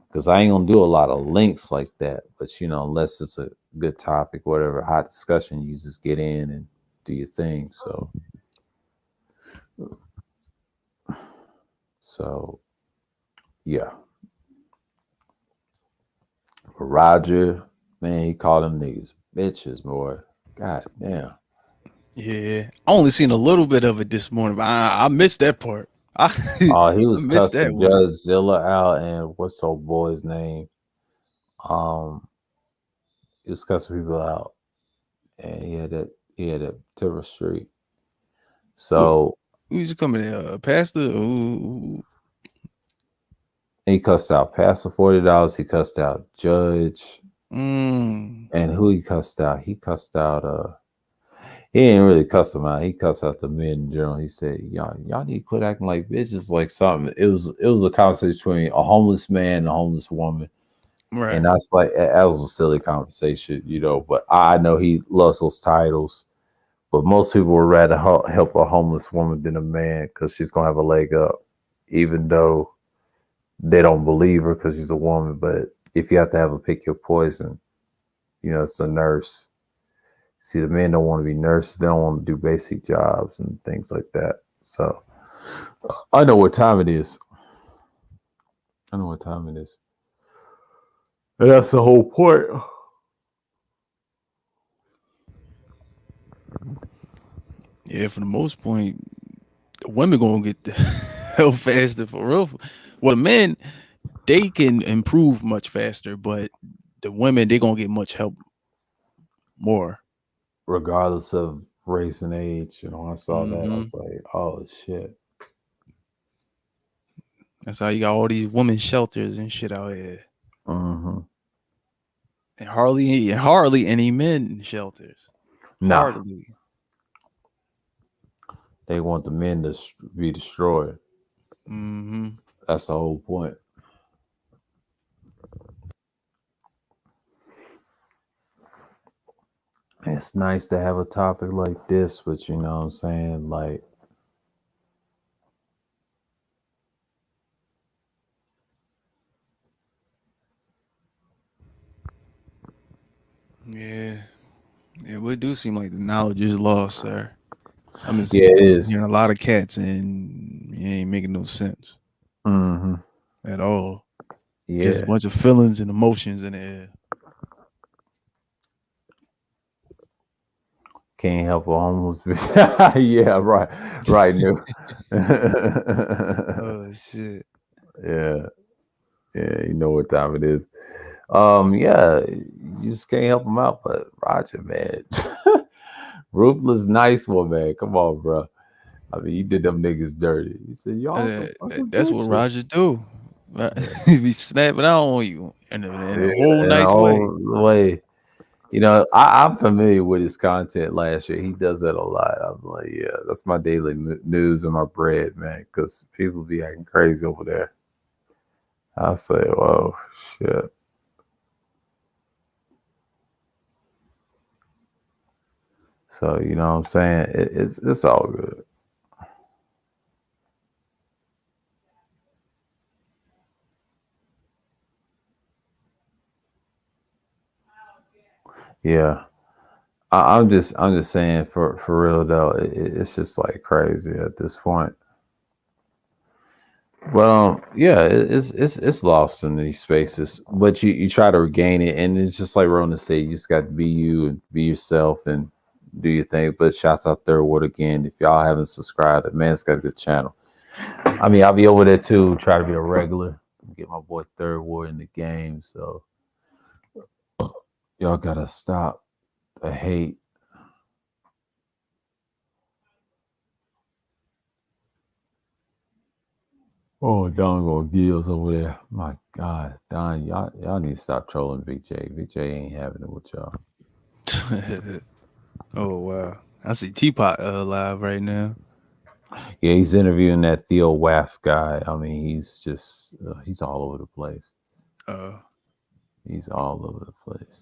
Because I ain't gonna do a lot of links like that. But unless it's a good topic, whatever, hot discussion, you just get in and do your thing. So yeah. Roger, man, he called them niggas Bitches, boy. God damn. Yeah, I only seen a little bit of it this morning, but I missed that part. I, Oh, he I was missed that cussing one. Judge Zilla out, and what's old boy's name? Um, he was cussing people out, and he had that Timber Street. Who, So who's coming in? Pastor? Ooh. he cussed out Pastor $40. He cussed out Judge, Mm. and who he cussed out? He cussed out. He didn't really cuss them out. He cussed out the men in general. He said, y'all need to quit acting like bitches, like something." It was a conversation between a homeless man and a homeless woman. Right. And that's like that was a silly conversation, but I know he loves those titles. But most people would rather help a homeless woman than a man because she's gonna have a leg up, even though they don't believe her because she's a woman. But if you have to have a pick your poison, it's a nurse. See, the men don't want to be nurses. They don't want to do basic jobs and things like that. So I know what time it is. I know what time it is. And that's the whole point. Yeah, for the most point, the women gonna get the help faster for real. Well, the men they can improve much faster, but the women they gonna get much help more. Regardless of race and age, I saw that. I Hmm. was like, oh shit. That's how you got all these women shelters and shit out here, Mm-hmm. and hardly any men shelters. Nah, Hardly. they want the men to be destroyed. Hmm. That's the whole point. It's nice to have a topic like this, but you know what I'm saying? Like, Yeah, it would do seem like the knowledge is lost, sir. I'm just yeah, it is. hearing a lot of cats, and it ain't making no sense Mm-hmm. at all. Just a Yeah. bunch of feelings and emotions in the air. Can't help a homeless bitch. Yeah, right. Right, new. Oh shit. Yeah. Yeah, you know what time it is. Yeah, you just can't help him out, but Roger, man. Ruthless, nice one, man. Come on, bro. I mean, you did them niggas dirty. He said, y'all some fucking That's what bitches. Roger do. Yeah, He be snapping out on you in a whole in a nice way. whole way. I'm familiar with his content last year. He does that a lot. I'm like, yeah, that's my daily news and my bread, man, because people be acting crazy over there. I say, whoa, shit. So, you know what I'm saying? It's all good. Yeah. I'm just saying for real though, it's just like crazy at this point. Well, yeah, it's lost in these spaces, but you try to regain it, and it's just like Rona said, you just got to be you and be yourself and do your thing. But shouts out Third Ward again. If y'all haven't subscribed, man's got a good channel. I mean, I'll be over there too. Try to be a regular, get my boy Third Ward in the game. So y'all gotta stop the hate. Oh, Don go Gills over there. My God, Don, y'all need to stop trolling Big J. Big J ain't having it with y'all. Oh wow. I see Teapot live right now. Yeah, he's interviewing that Theo Waff guy. I mean, he's all over the place. Uh He's all over the place.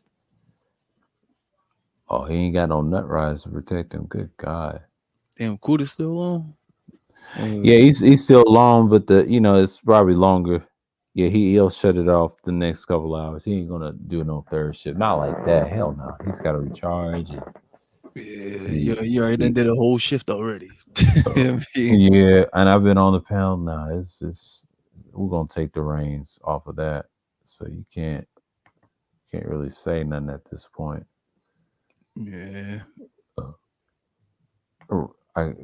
Oh, he ain't got no nut rise to protect him. Good God. Damn, Kuda's still on? Yeah, he's still long, but it's probably longer. Yeah, he'll shut it off the next couple hours. He ain't gonna do no third shift. Not like that. Hell no. He's gotta recharge and Yeah, see you already done see. did a whole shift already. I mean, Yeah, and I've been on the panel now. It's just we're gonna take the reins off of that. So you can't really say nothing at this point. Yeah.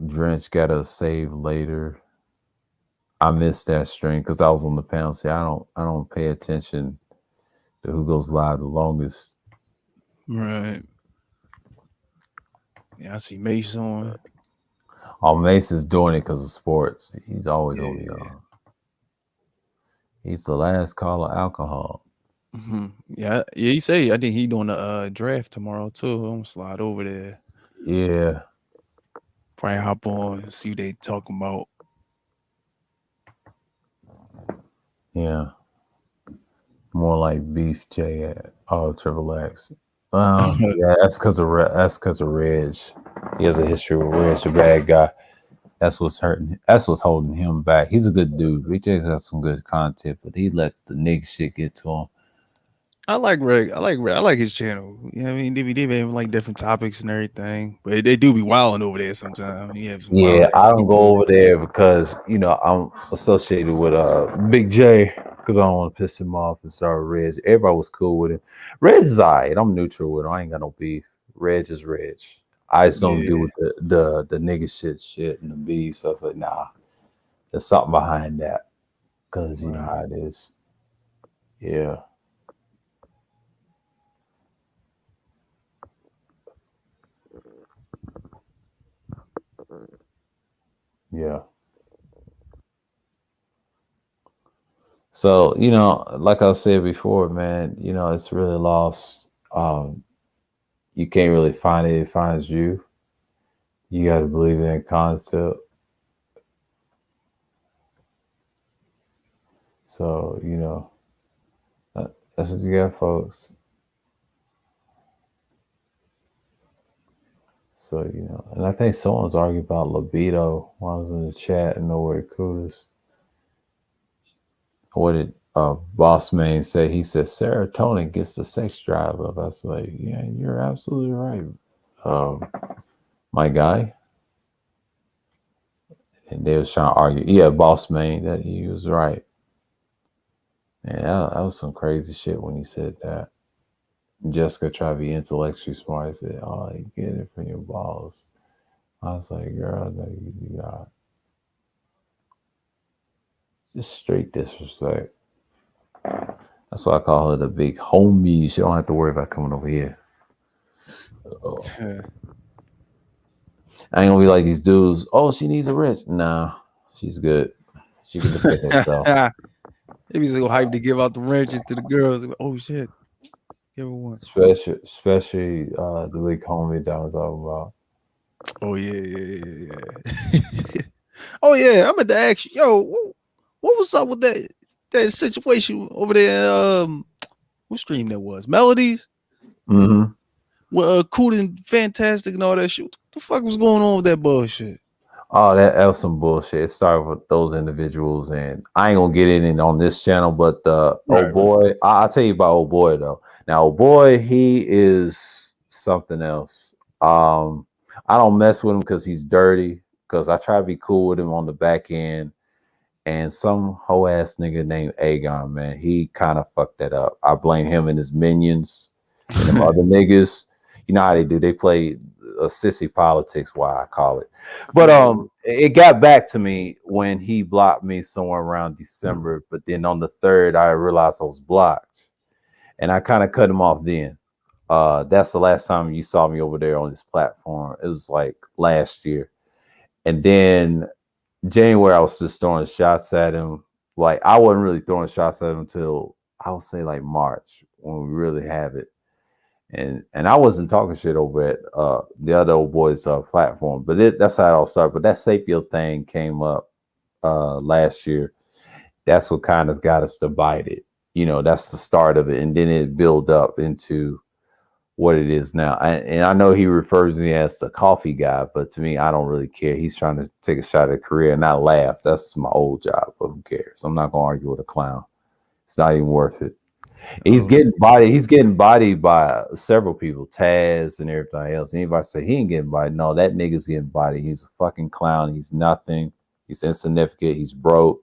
Drench got a save later. I missed that stream because I was on the panel. See, I don't pay attention to who goes live the longest. Right. Yeah, I see Mace on. Oh, Mace is doing it because of sports. He's always on the. He's the last call of alcohol. Mm-hmm. Yeah. He say I think he doing the draft tomorrow too. I'm gonna slide over there. Yeah. Probably hop on, see what they talking about. Yeah. More like Beef J at Triple X. Yeah, that's because of Reg. He has a history with Reg, a bad guy. That's what's hurting. That's what's holding him back. He's a good dude. BJ's got some good content, but he let the nigga shit get to him. I like Reg. I like his channel. You know what I mean? They have like different topics and everything, but they do be wilding over there sometimes. Yeah, I don't go over there because I'm associated with Big J because I don't want to piss him off and start Reg. Everybody was cool with him. Reg is alright. I'm neutral with him. I ain't got no beef. Reg is Reg. I just don't do with the nigga shit and the beef. So I was like, nah, there's something behind that because you know how it is. Yeah. Yeah. So, like I said before, man, it's really lost. You can't really find it. It finds you. You got to believe in that concept. So, that's what you got, folks. So, and I think someone's arguing about libido while I was in the chat and nowhere coolest. What did Boss Man say? He said serotonin gets the sex drive up. I was like, yeah, you're absolutely right, my guy. And they was trying to argue. Yeah, Boss Man, that he was right. Man, that was some crazy shit when he said that. Jessica tried to be intellectually smart. I said, "Oh, you get it from your balls." I was like, "Girl, no, you got just straight disrespect." That's why I call her the big homie. She don't have to worry about coming over here. I ain't gonna be like these dudes. Oh, she needs a wrench. Nah, she's good. She can defend herself. They be so hyped to give out the wrenches to the girls. Oh shit. Give her one. Especially the big homie that I was talking about. Oh yeah. Oh yeah, I'm at the action. Yo, what was up with that situation over there? What stream that was? Melodies? Mm-hmm. Well, cool and fantastic and all that shit. What the fuck was going on with that bullshit? Oh, that was some bullshit. It started with those individuals, and I ain't gonna get in on this channel, but old boy, I'll tell you about old boy though. Now, old boy, he is something else. I don't mess with him because he's dirty. Because I try to be cool with him on the back end, and some hoe ass nigga named Aegon, man, he kind of fucked that up. I blame him and his minions and them other niggas. You know how they do? They play a sissy politics, why I call it. But it got back to me when he blocked me somewhere around December. But then on the 3rd, I realized I was blocked, and I kind of cut him off then. That's the last time you saw me over there on this platform. It was like last year. And then January, I was just throwing shots at him. Like, I wasn't really throwing shots at him until I would say like March, when we really have it. And I wasn't talking shit over at the other old boys platform, but that's how it all started. But that Safiel thing came up last year. That's what kind of got us divided. That's the start of it, and then it built up into what it is now. And I know he refers to me as the coffee guy, but to me, I don't really care. He's trying to take a shot at career and not laugh. That's my old job, but who cares? I'm not gonna argue with a clown. It's not even worth it. He's getting bodied. He's getting bodied by several people, Taz and everything else. Anybody say he ain't getting bodied? No, that nigga's getting bodied. He's a fucking clown. He's nothing. He's insignificant. He's broke.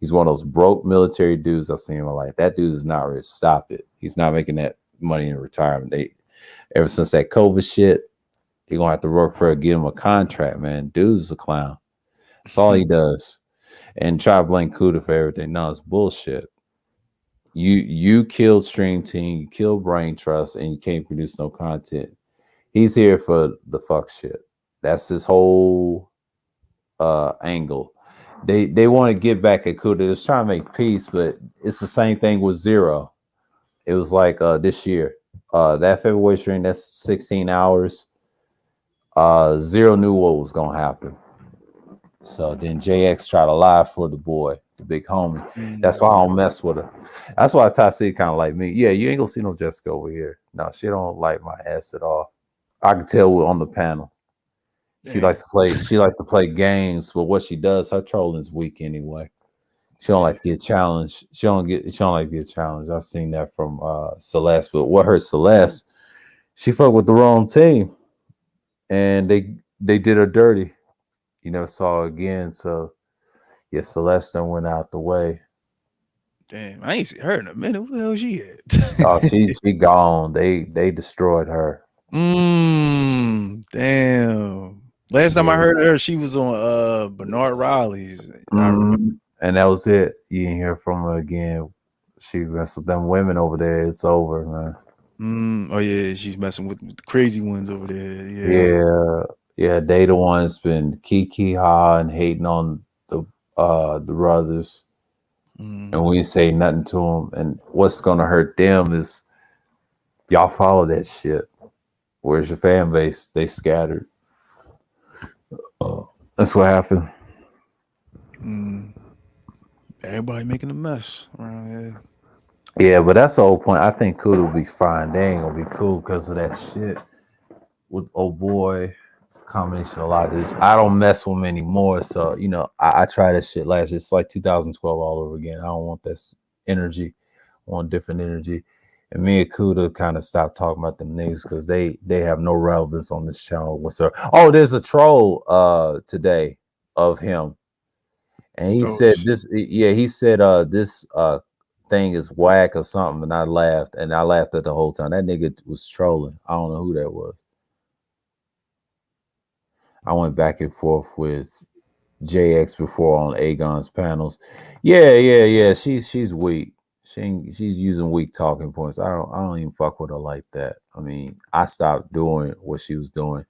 He's one of those broke military dudes I've seen in my life. That dude is not rich. Stop it. He's not making that money in retirement. Ever since that COVID shit, he gonna have to work for it, get him a contract, man. Dude's a clown. That's all he does. And try to blame Cuda for everything. No, it's bullshit. You killed Stream Team, you killed Brain Trust, and you can't produce no content. He's here for the fuck shit. That's his whole angle. They want to get back at Cuda. They're trying to make peace, but it's the same thing with Zero. It was like this year. That February stream, that's 16 hours. Zero knew what was gonna happen. So then JX tried to lie for the boy, the big homie. That's why I don't mess with her. That's why Tassie kind of like me. Yeah, you ain't gonna see no Jessica over here. No, she don't like my ass at all. I can tell on the panel. She likes to play. She likes to play games, but what she does, her trolling's weak anyway. She don't like to get challenged. She don't like to get challenged. I've seen that from Celeste. But what hurt Celeste, she fucked with the wrong team, and they did her dirty. You never saw her again. So yeah, Celeste done went out the way. Damn, I ain't seen her in a minute. Where the hell she at? Oh, she gone. They destroyed her. Damn. Last time I heard her, she was on Bernard Riley's. And that was it. You didn't hear from her again. She messed with them women over there. It's over, man. Oh yeah, she's messing with the crazy ones over there. Yeah. They the ones been kiki ha and hating on the brothers, and we ain't say nothing to them. And what's gonna hurt them is y'all follow that shit. Where's your fan base? They scattered. That's what happened. Everybody making a mess around here. Yeah, but that's the whole point. I think Cuda will be fine. They ain't gonna be cool because of that shit with old boy. It's a combination of a lot of this. I don't mess with him anymore. So, you know, I tried that shit last year. It's like 2012 all over again. I don't want this energy. I want different energy. And me and Cuda kind of stopped talking about them niggas because they have no relevance on this channel whatsoever. Oh, there's a troll today of him. And he said this, he said this thing is whack or something, and I laughed at the whole time. That nigga was trolling. I don't know who that was. I went back and forth with JX before on Agon's panels. Yeah. She's weak. She's using weak talking points. I don't even fuck with her like that. I mean, I stopped doing what she was doing,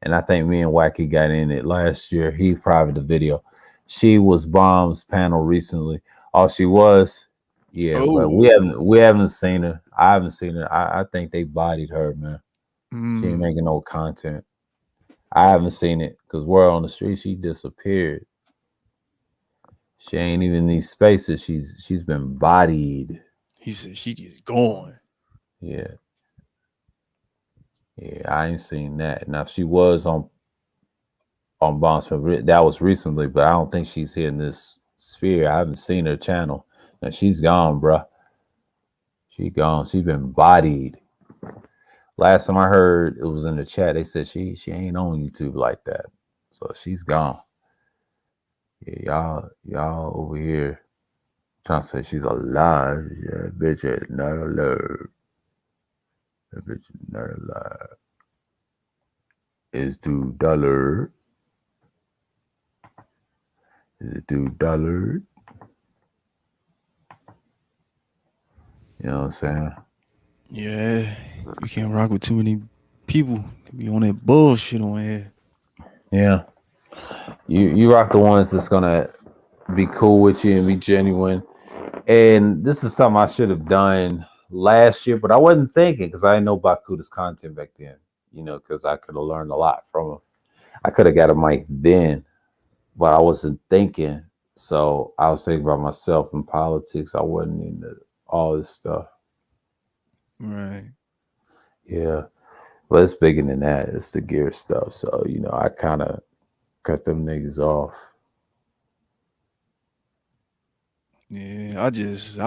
and I think me and Wacky got in it last year. He private the video. She was Bomb's panel recently. Oh, she was. Yeah, but we haven't seen her. I haven't seen her. I think they bodied her, man. She ain't making no content. I haven't seen it because we're on the street. She disappeared. She ain't even in these spaces. She's been bodied. He said she just gone. Yeah, I ain't seen that. Now she was on Bombs, that was recently, but I don't think she's here in this sphere. I haven't seen her channel. Now she's gone, bruh. She gone. She's been bodied. Last time I heard, it was in the chat. They said she ain't on YouTube like that, so she's gone. Yeah, y'all over here trying to say she's alive. Yeah, bitch is not alive. That bitch is not alive. Is $2. Is it $2? You know what I'm saying? Yeah, you can't rock with too many people. Be on that bullshit on here. Yeah, you rock the ones that's gonna be cool with you and be genuine. And this is something I should have done last year, but I wasn't thinking because I didn't know about Cuda's content back then. You know, because I could have learned a lot from him. I could have got a mic then, but I wasn't thinking. So I was thinking about myself in politics. I wasn't into all this stuff. Right. Yeah. But it's bigger than that. It's the gear stuff. So, you know, I kind of cut them niggas off. Yeah, I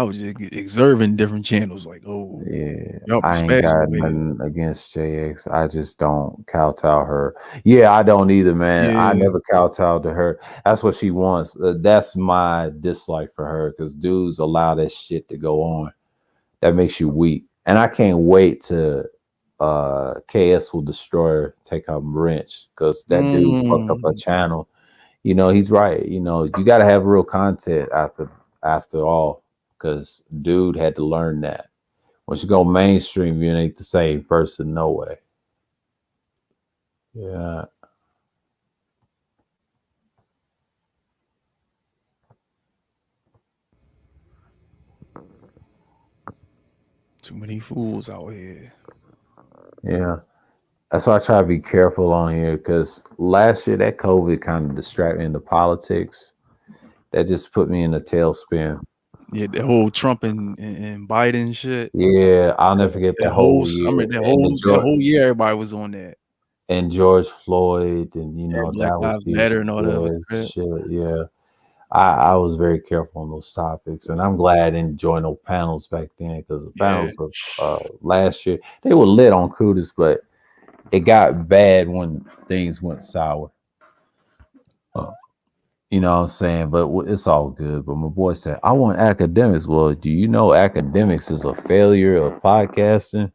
was just observing different channels like, y'all I ain't got nothing against JX. I just don't kowtow her. Yeah, I don't either, man. I never kowtow to her. That's what she wants. That's my dislike for her because dudes allow that shit to go on. That makes you weak. And I can't wait to KS will destroy, take out wrench because that dude fucked up a channel. You know, he's right. You know, you got to have real content after all, because dude had to learn that. Once you go mainstream, you ain't the same person, no way. Yeah. Too many fools out here. Yeah. That's why I try to be careful on here, because last year that COVID kind of distracted me into politics. That just put me in a tailspin. Yeah, the whole Trump and Biden shit. Yeah, I'll never forget that whole year. I mean, that whole year, everybody was on that. And George Floyd, and you know, Black that was Lives Matter and all that other crap. shit. Yeah. I was very careful on those topics, and I'm glad I didn't join no panels back then, because the panels of last year, they were lit on Kudos, but it got bad when things went sour. You know what I'm saying? But it's all good. But my boy said, I want academics. Well, do you know academics is a failure of podcasting?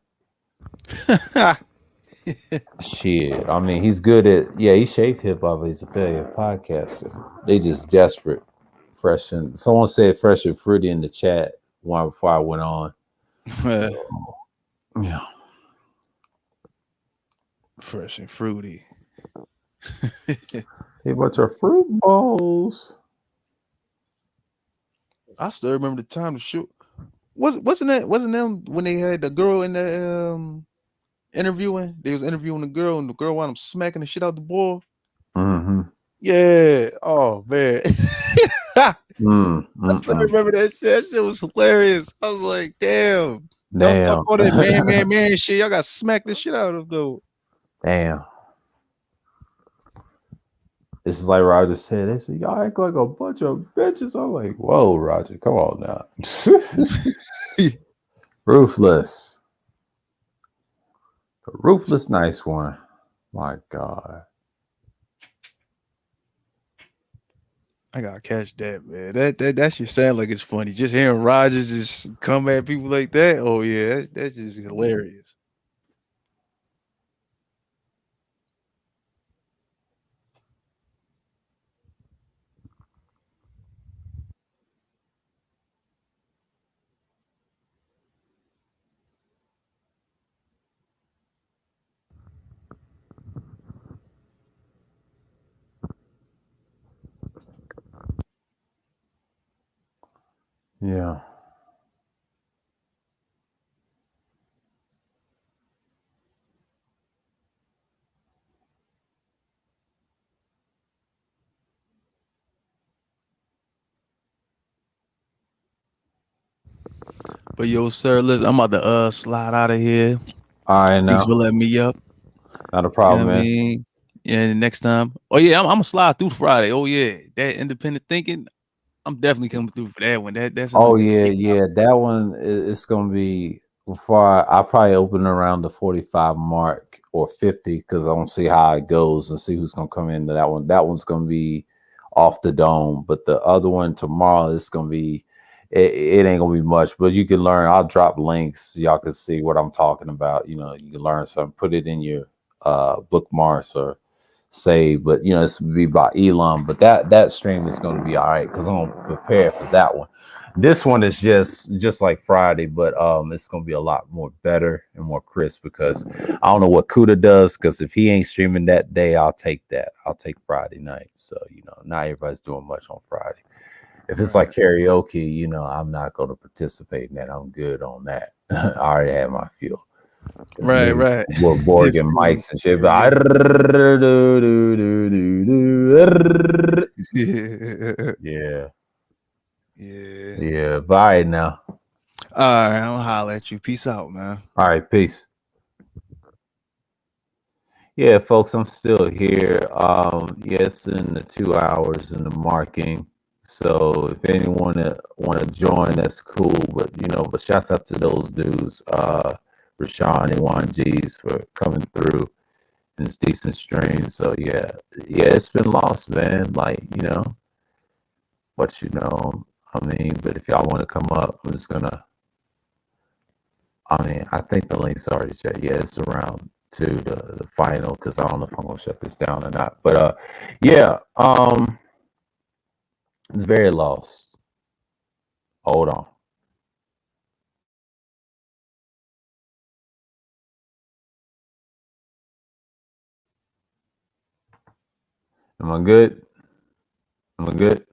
Shit. I mean, he's good at, he shaped hip hop, but he's a failure of podcasting. They just desperate. Fresh and someone said fresh and fruity in the chat one before I went on. Yeah. Fresh and fruity. Hey, what's our fruit bowls? I still remember the time to shoot. Wasn't them when they had the girl in the interviewing? They was interviewing the girl, and the girl wound up smacking the shit out the boy. Mm-hmm. Yeah. Oh man. I still remember that shit. That shit was hilarious. I was like, damn. Y'all talk all that man shit. Y'all got smacked the shit out of though. Damn. This is like Roger said. They said, y'all act like a bunch of bitches. I'm like, whoa, Roger, come on now. Ruthless. The ruthless nice one. My God. I gotta catch that, man. That shit sound like it's funny. Just hearing Rogers just come at people like that. Oh yeah, that's just hilarious. Yeah. But yo, sir, listen, I'm about to slide out of here. All right, now. Thanks for letting me up. Not a problem, you know man. I mean? Yeah, next time. Oh yeah, I'm gonna slide through Friday. Oh yeah, that independent thinking. I'm definitely coming through for that one. That's That one it's gonna be before I probably open around the 45 mark or 50, because I want to see how it goes and see who's gonna come into that one. That one's gonna be off the dome, but the other one tomorrow is gonna be it ain't gonna be much, but you can learn. I'll drop links so y'all can see what I'm talking about. You know, you can learn something, put it in your bookmarks or save, but you know, it's be about Elon, but that stream is going to be all right, because I'm gonna prepare for that one. This one is just like Friday, but it's going to be a lot more better and more crisp, because I don't know what Kuda does, because if he ain't streaming that day, I'll take Friday night. So you know, not everybody's doing much on Friday. If it's like karaoke, you know, I'm not going to participate in that. I'm good on that. I already have my feel. Right. We're Borgen mics and shit. Yeah. Bye now. All right, I'll holler at you. Peace out, man. All right, peace. Yeah, folks, I'm still here. Yes, in the 2 hours in the marking. So if anyone want to join, that's cool. But you know, but shouts out to those dudes, Rashawn and Juan G's, for coming through in this decent stream. So yeah, it's been lost, man. Like, you know, but you know, I mean, but if y'all want to come up, I'm just gonna I mean, I think the link's already checked. Yeah, it's around to the final because I don't know if I'm gonna shut this down or not. But yeah, it's very lost. Hold on. Am I good? Am I good?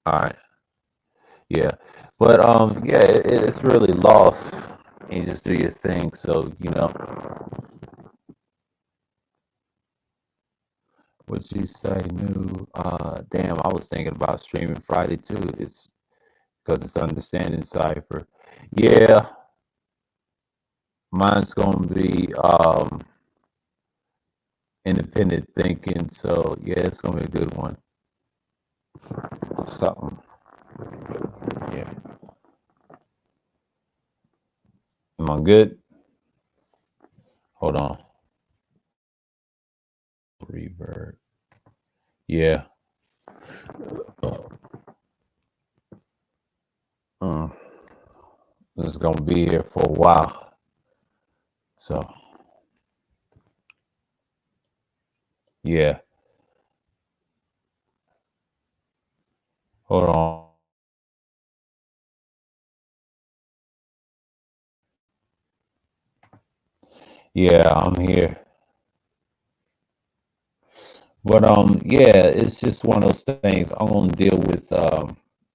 All right. Yeah. But yeah, it's really lost. You just do your thing. So, what you say new? Damn, I was thinking about streaming Friday too. It's because it's understanding cipher. Yeah, mine's gonna be independent thinking. So yeah, it's gonna be a good one. Something. Yeah. Am I good? Hold on. Reverb. Yeah. Mm. This is gonna be here for a while. So yeah. Hold on. Yeah, I'm here. But yeah, it's just one of those things. I'm gonna deal with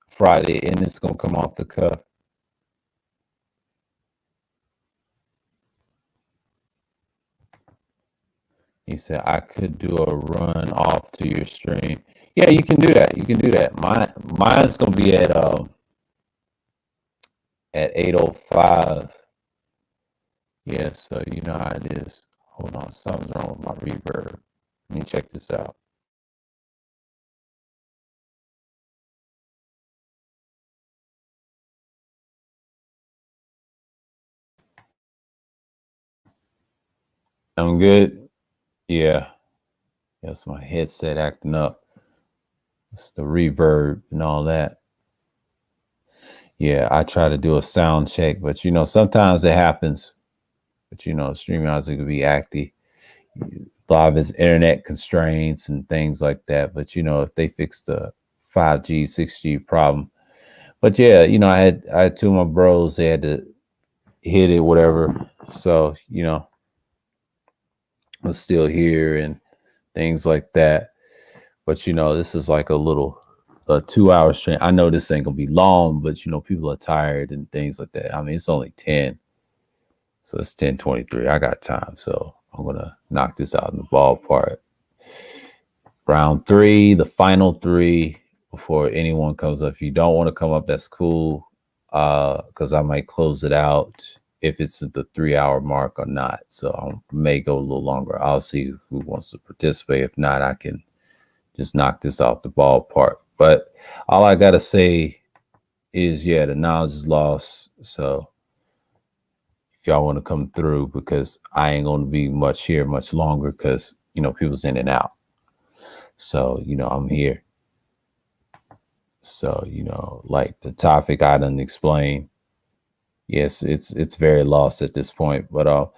Friday and it's gonna come off the cuff. He said I could do a run off to your stream. Yeah, you can do that. You can do that. Mine's gonna be at 8:05. Yeah, so you know how it is. Hold on, something's wrong with my reverb. Let me check this out. I'm good. Yeah. That's my headset acting up. It's the reverb and all that. Yeah, I try to do a sound check, but sometimes it happens. But StreamYards it could be active. A lot of it's internet constraints and things like that. But if they fix the 5G, 6G problem. But yeah, I had two of my bros, they had to hit it, whatever. So, I'm still here and things like that. But this is like a 2 hour stream. I know this ain't gonna be long, but people are tired and things like that. I mean, it's only 10. So it's 10:23. I got time. So I'm gonna knock this out in the ballpark. Round three, the final three before anyone comes up. If you don't want to come up, that's cool. Because I might close it out if it's at the 3 hour mark or not. So I may go a little longer. I'll see who wants to participate. If not, I can just knock this off the ballpark. But all I gotta say is, yeah, the knowledge is lost. So if y'all want to come through, because I ain't gonna be much here much longer, because people's in and out. So I'm here. So like the topic I didn't explain. Yes, it's very lost at this point, but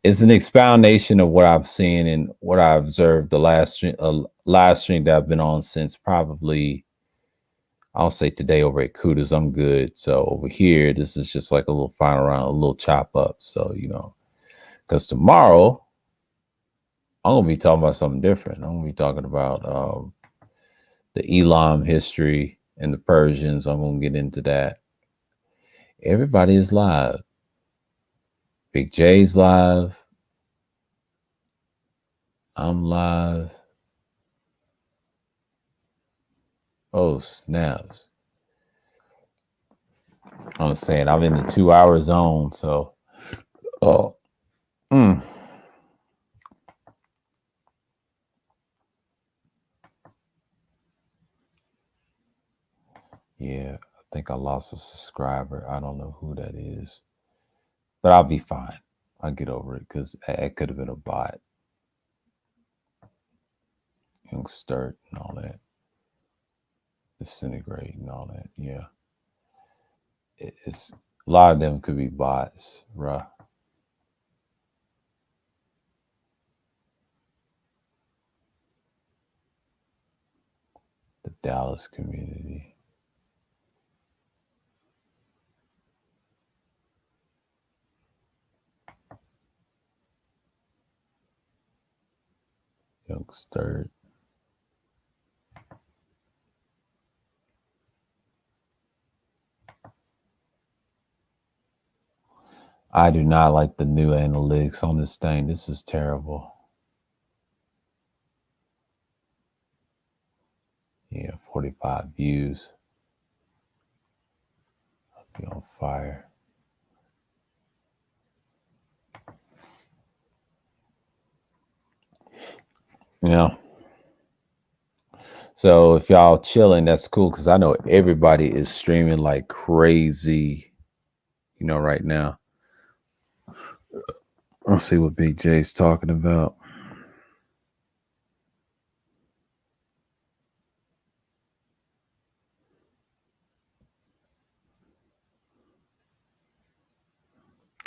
it's an expoundation of what I've seen and what I observed the live stream that I've been on since probably I'll say today over at Kudas. I'm good. So over here, this is just like a little final round, a little chop up. So because tomorrow I'm gonna be talking about something different. I'm gonna be talking about the Elam history and the Persians. I'm gonna get into that. Everybody is live. Big J's live. I'm live. Oh, snaps. I was saying I'm in the 2 hour zone. So, oh, mm. Yeah, I think I lost a subscriber. I don't know who that is, but I'll be fine. I'll get over it because it could have been a bot. Young Sturt and all that. Disintegrate and all that. Yeah. It's A lot of them could be bots, bruh. The Dallas community. Young Sturd. I do not like the new analytics on this thing. This is terrible. Yeah, 45 views. I'll be on fire. Yeah. So if y'all chilling, that's cool because I know everybody is streaming like crazy, you know, right now. Let's see what Big J's talking about.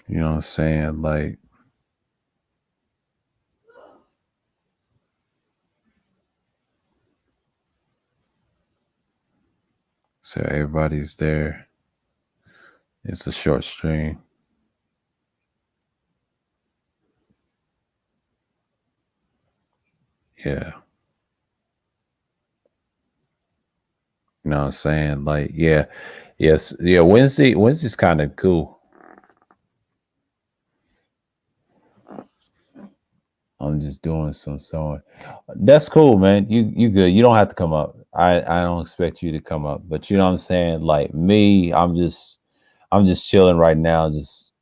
You know what I'm saying? Like, so everybody's there. It's a short stream. Yeah. You know what I'm saying? Like, yeah. Yes. Yeah. Wednesday's kind of cool. I'm just doing some sewing. That's cool, man. You good. You don't have to come up. I don't expect you to come up. But you know what I'm saying? Like me, I'm just chilling right now, just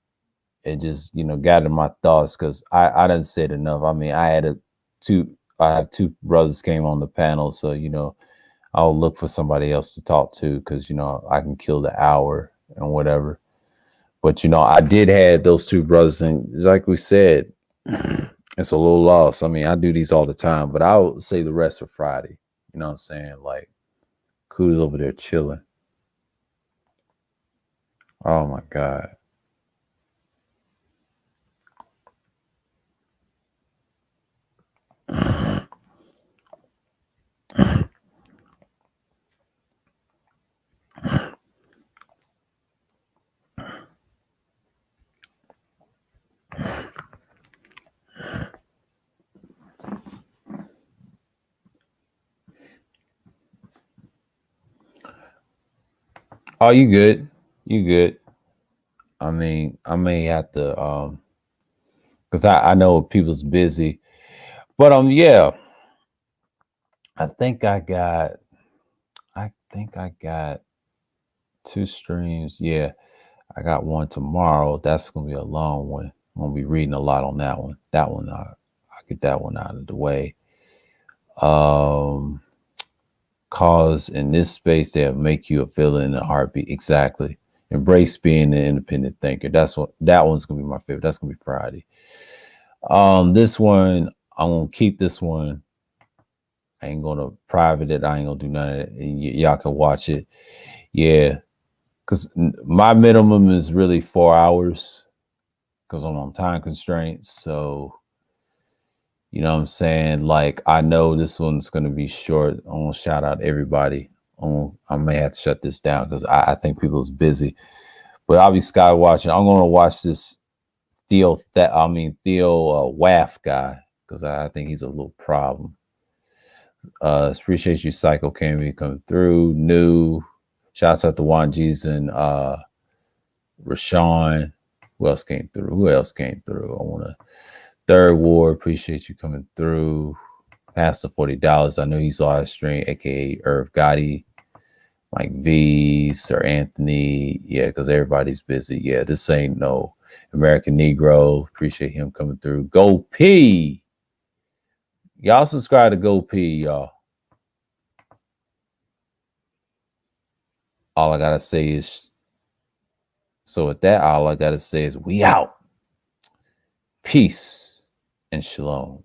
you know, gathering my thoughts because I didn't say it enough. I mean, I have two brothers came on the panel, so you know, I'll look for somebody else to talk to because you know I can kill the hour and whatever. But you know, I did have those two brothers, and like we said, it's a little loss. I mean, I do these all the time, but I'll say the rest for Friday. You know what I'm saying? Like, Kuda's over there chilling. Oh my God. Oh, you good? You good? I mean, I may have to because I know people's busy. But yeah. I think I got two streams. Yeah. I got one tomorrow. That's gonna be a long one. I'm gonna be reading a lot on that one. That one I'll get that one out of the way. Cause in this space they'll make you a villain in a heartbeat. Exactly. Embrace being an independent thinker. That one's gonna be my favorite. That's gonna be Friday. This one, I'm gonna keep this one. I ain't gonna private it. I ain't gonna do none of it. Y'all can watch it. Yeah, because my minimum is really 4 hours because I'm on time constraints. So, you know what I'm saying? Like, I know this one's gonna be short. I'm gonna shout out everybody. I may have to shut this down because I think people's busy. But I'll be sky watching. I'm gonna watch this Theo Waff guy because I think he's a little problem. Appreciate you, Psycho Cammy, coming through. New shouts out to Juan G's and Rashawn. Who else came through? I want to Third Ward. Appreciate you coming through. Pastor $40. I know he's live stream, aka Irv Gotti, Mike V, Sir Anthony. Yeah, because everybody's busy. Yeah, this ain't no American Negro. Appreciate him coming through. Go P. Y'all subscribe to Go P, y'all. All I gotta say is, so with that, all I gotta say is we out. Peace and shalom.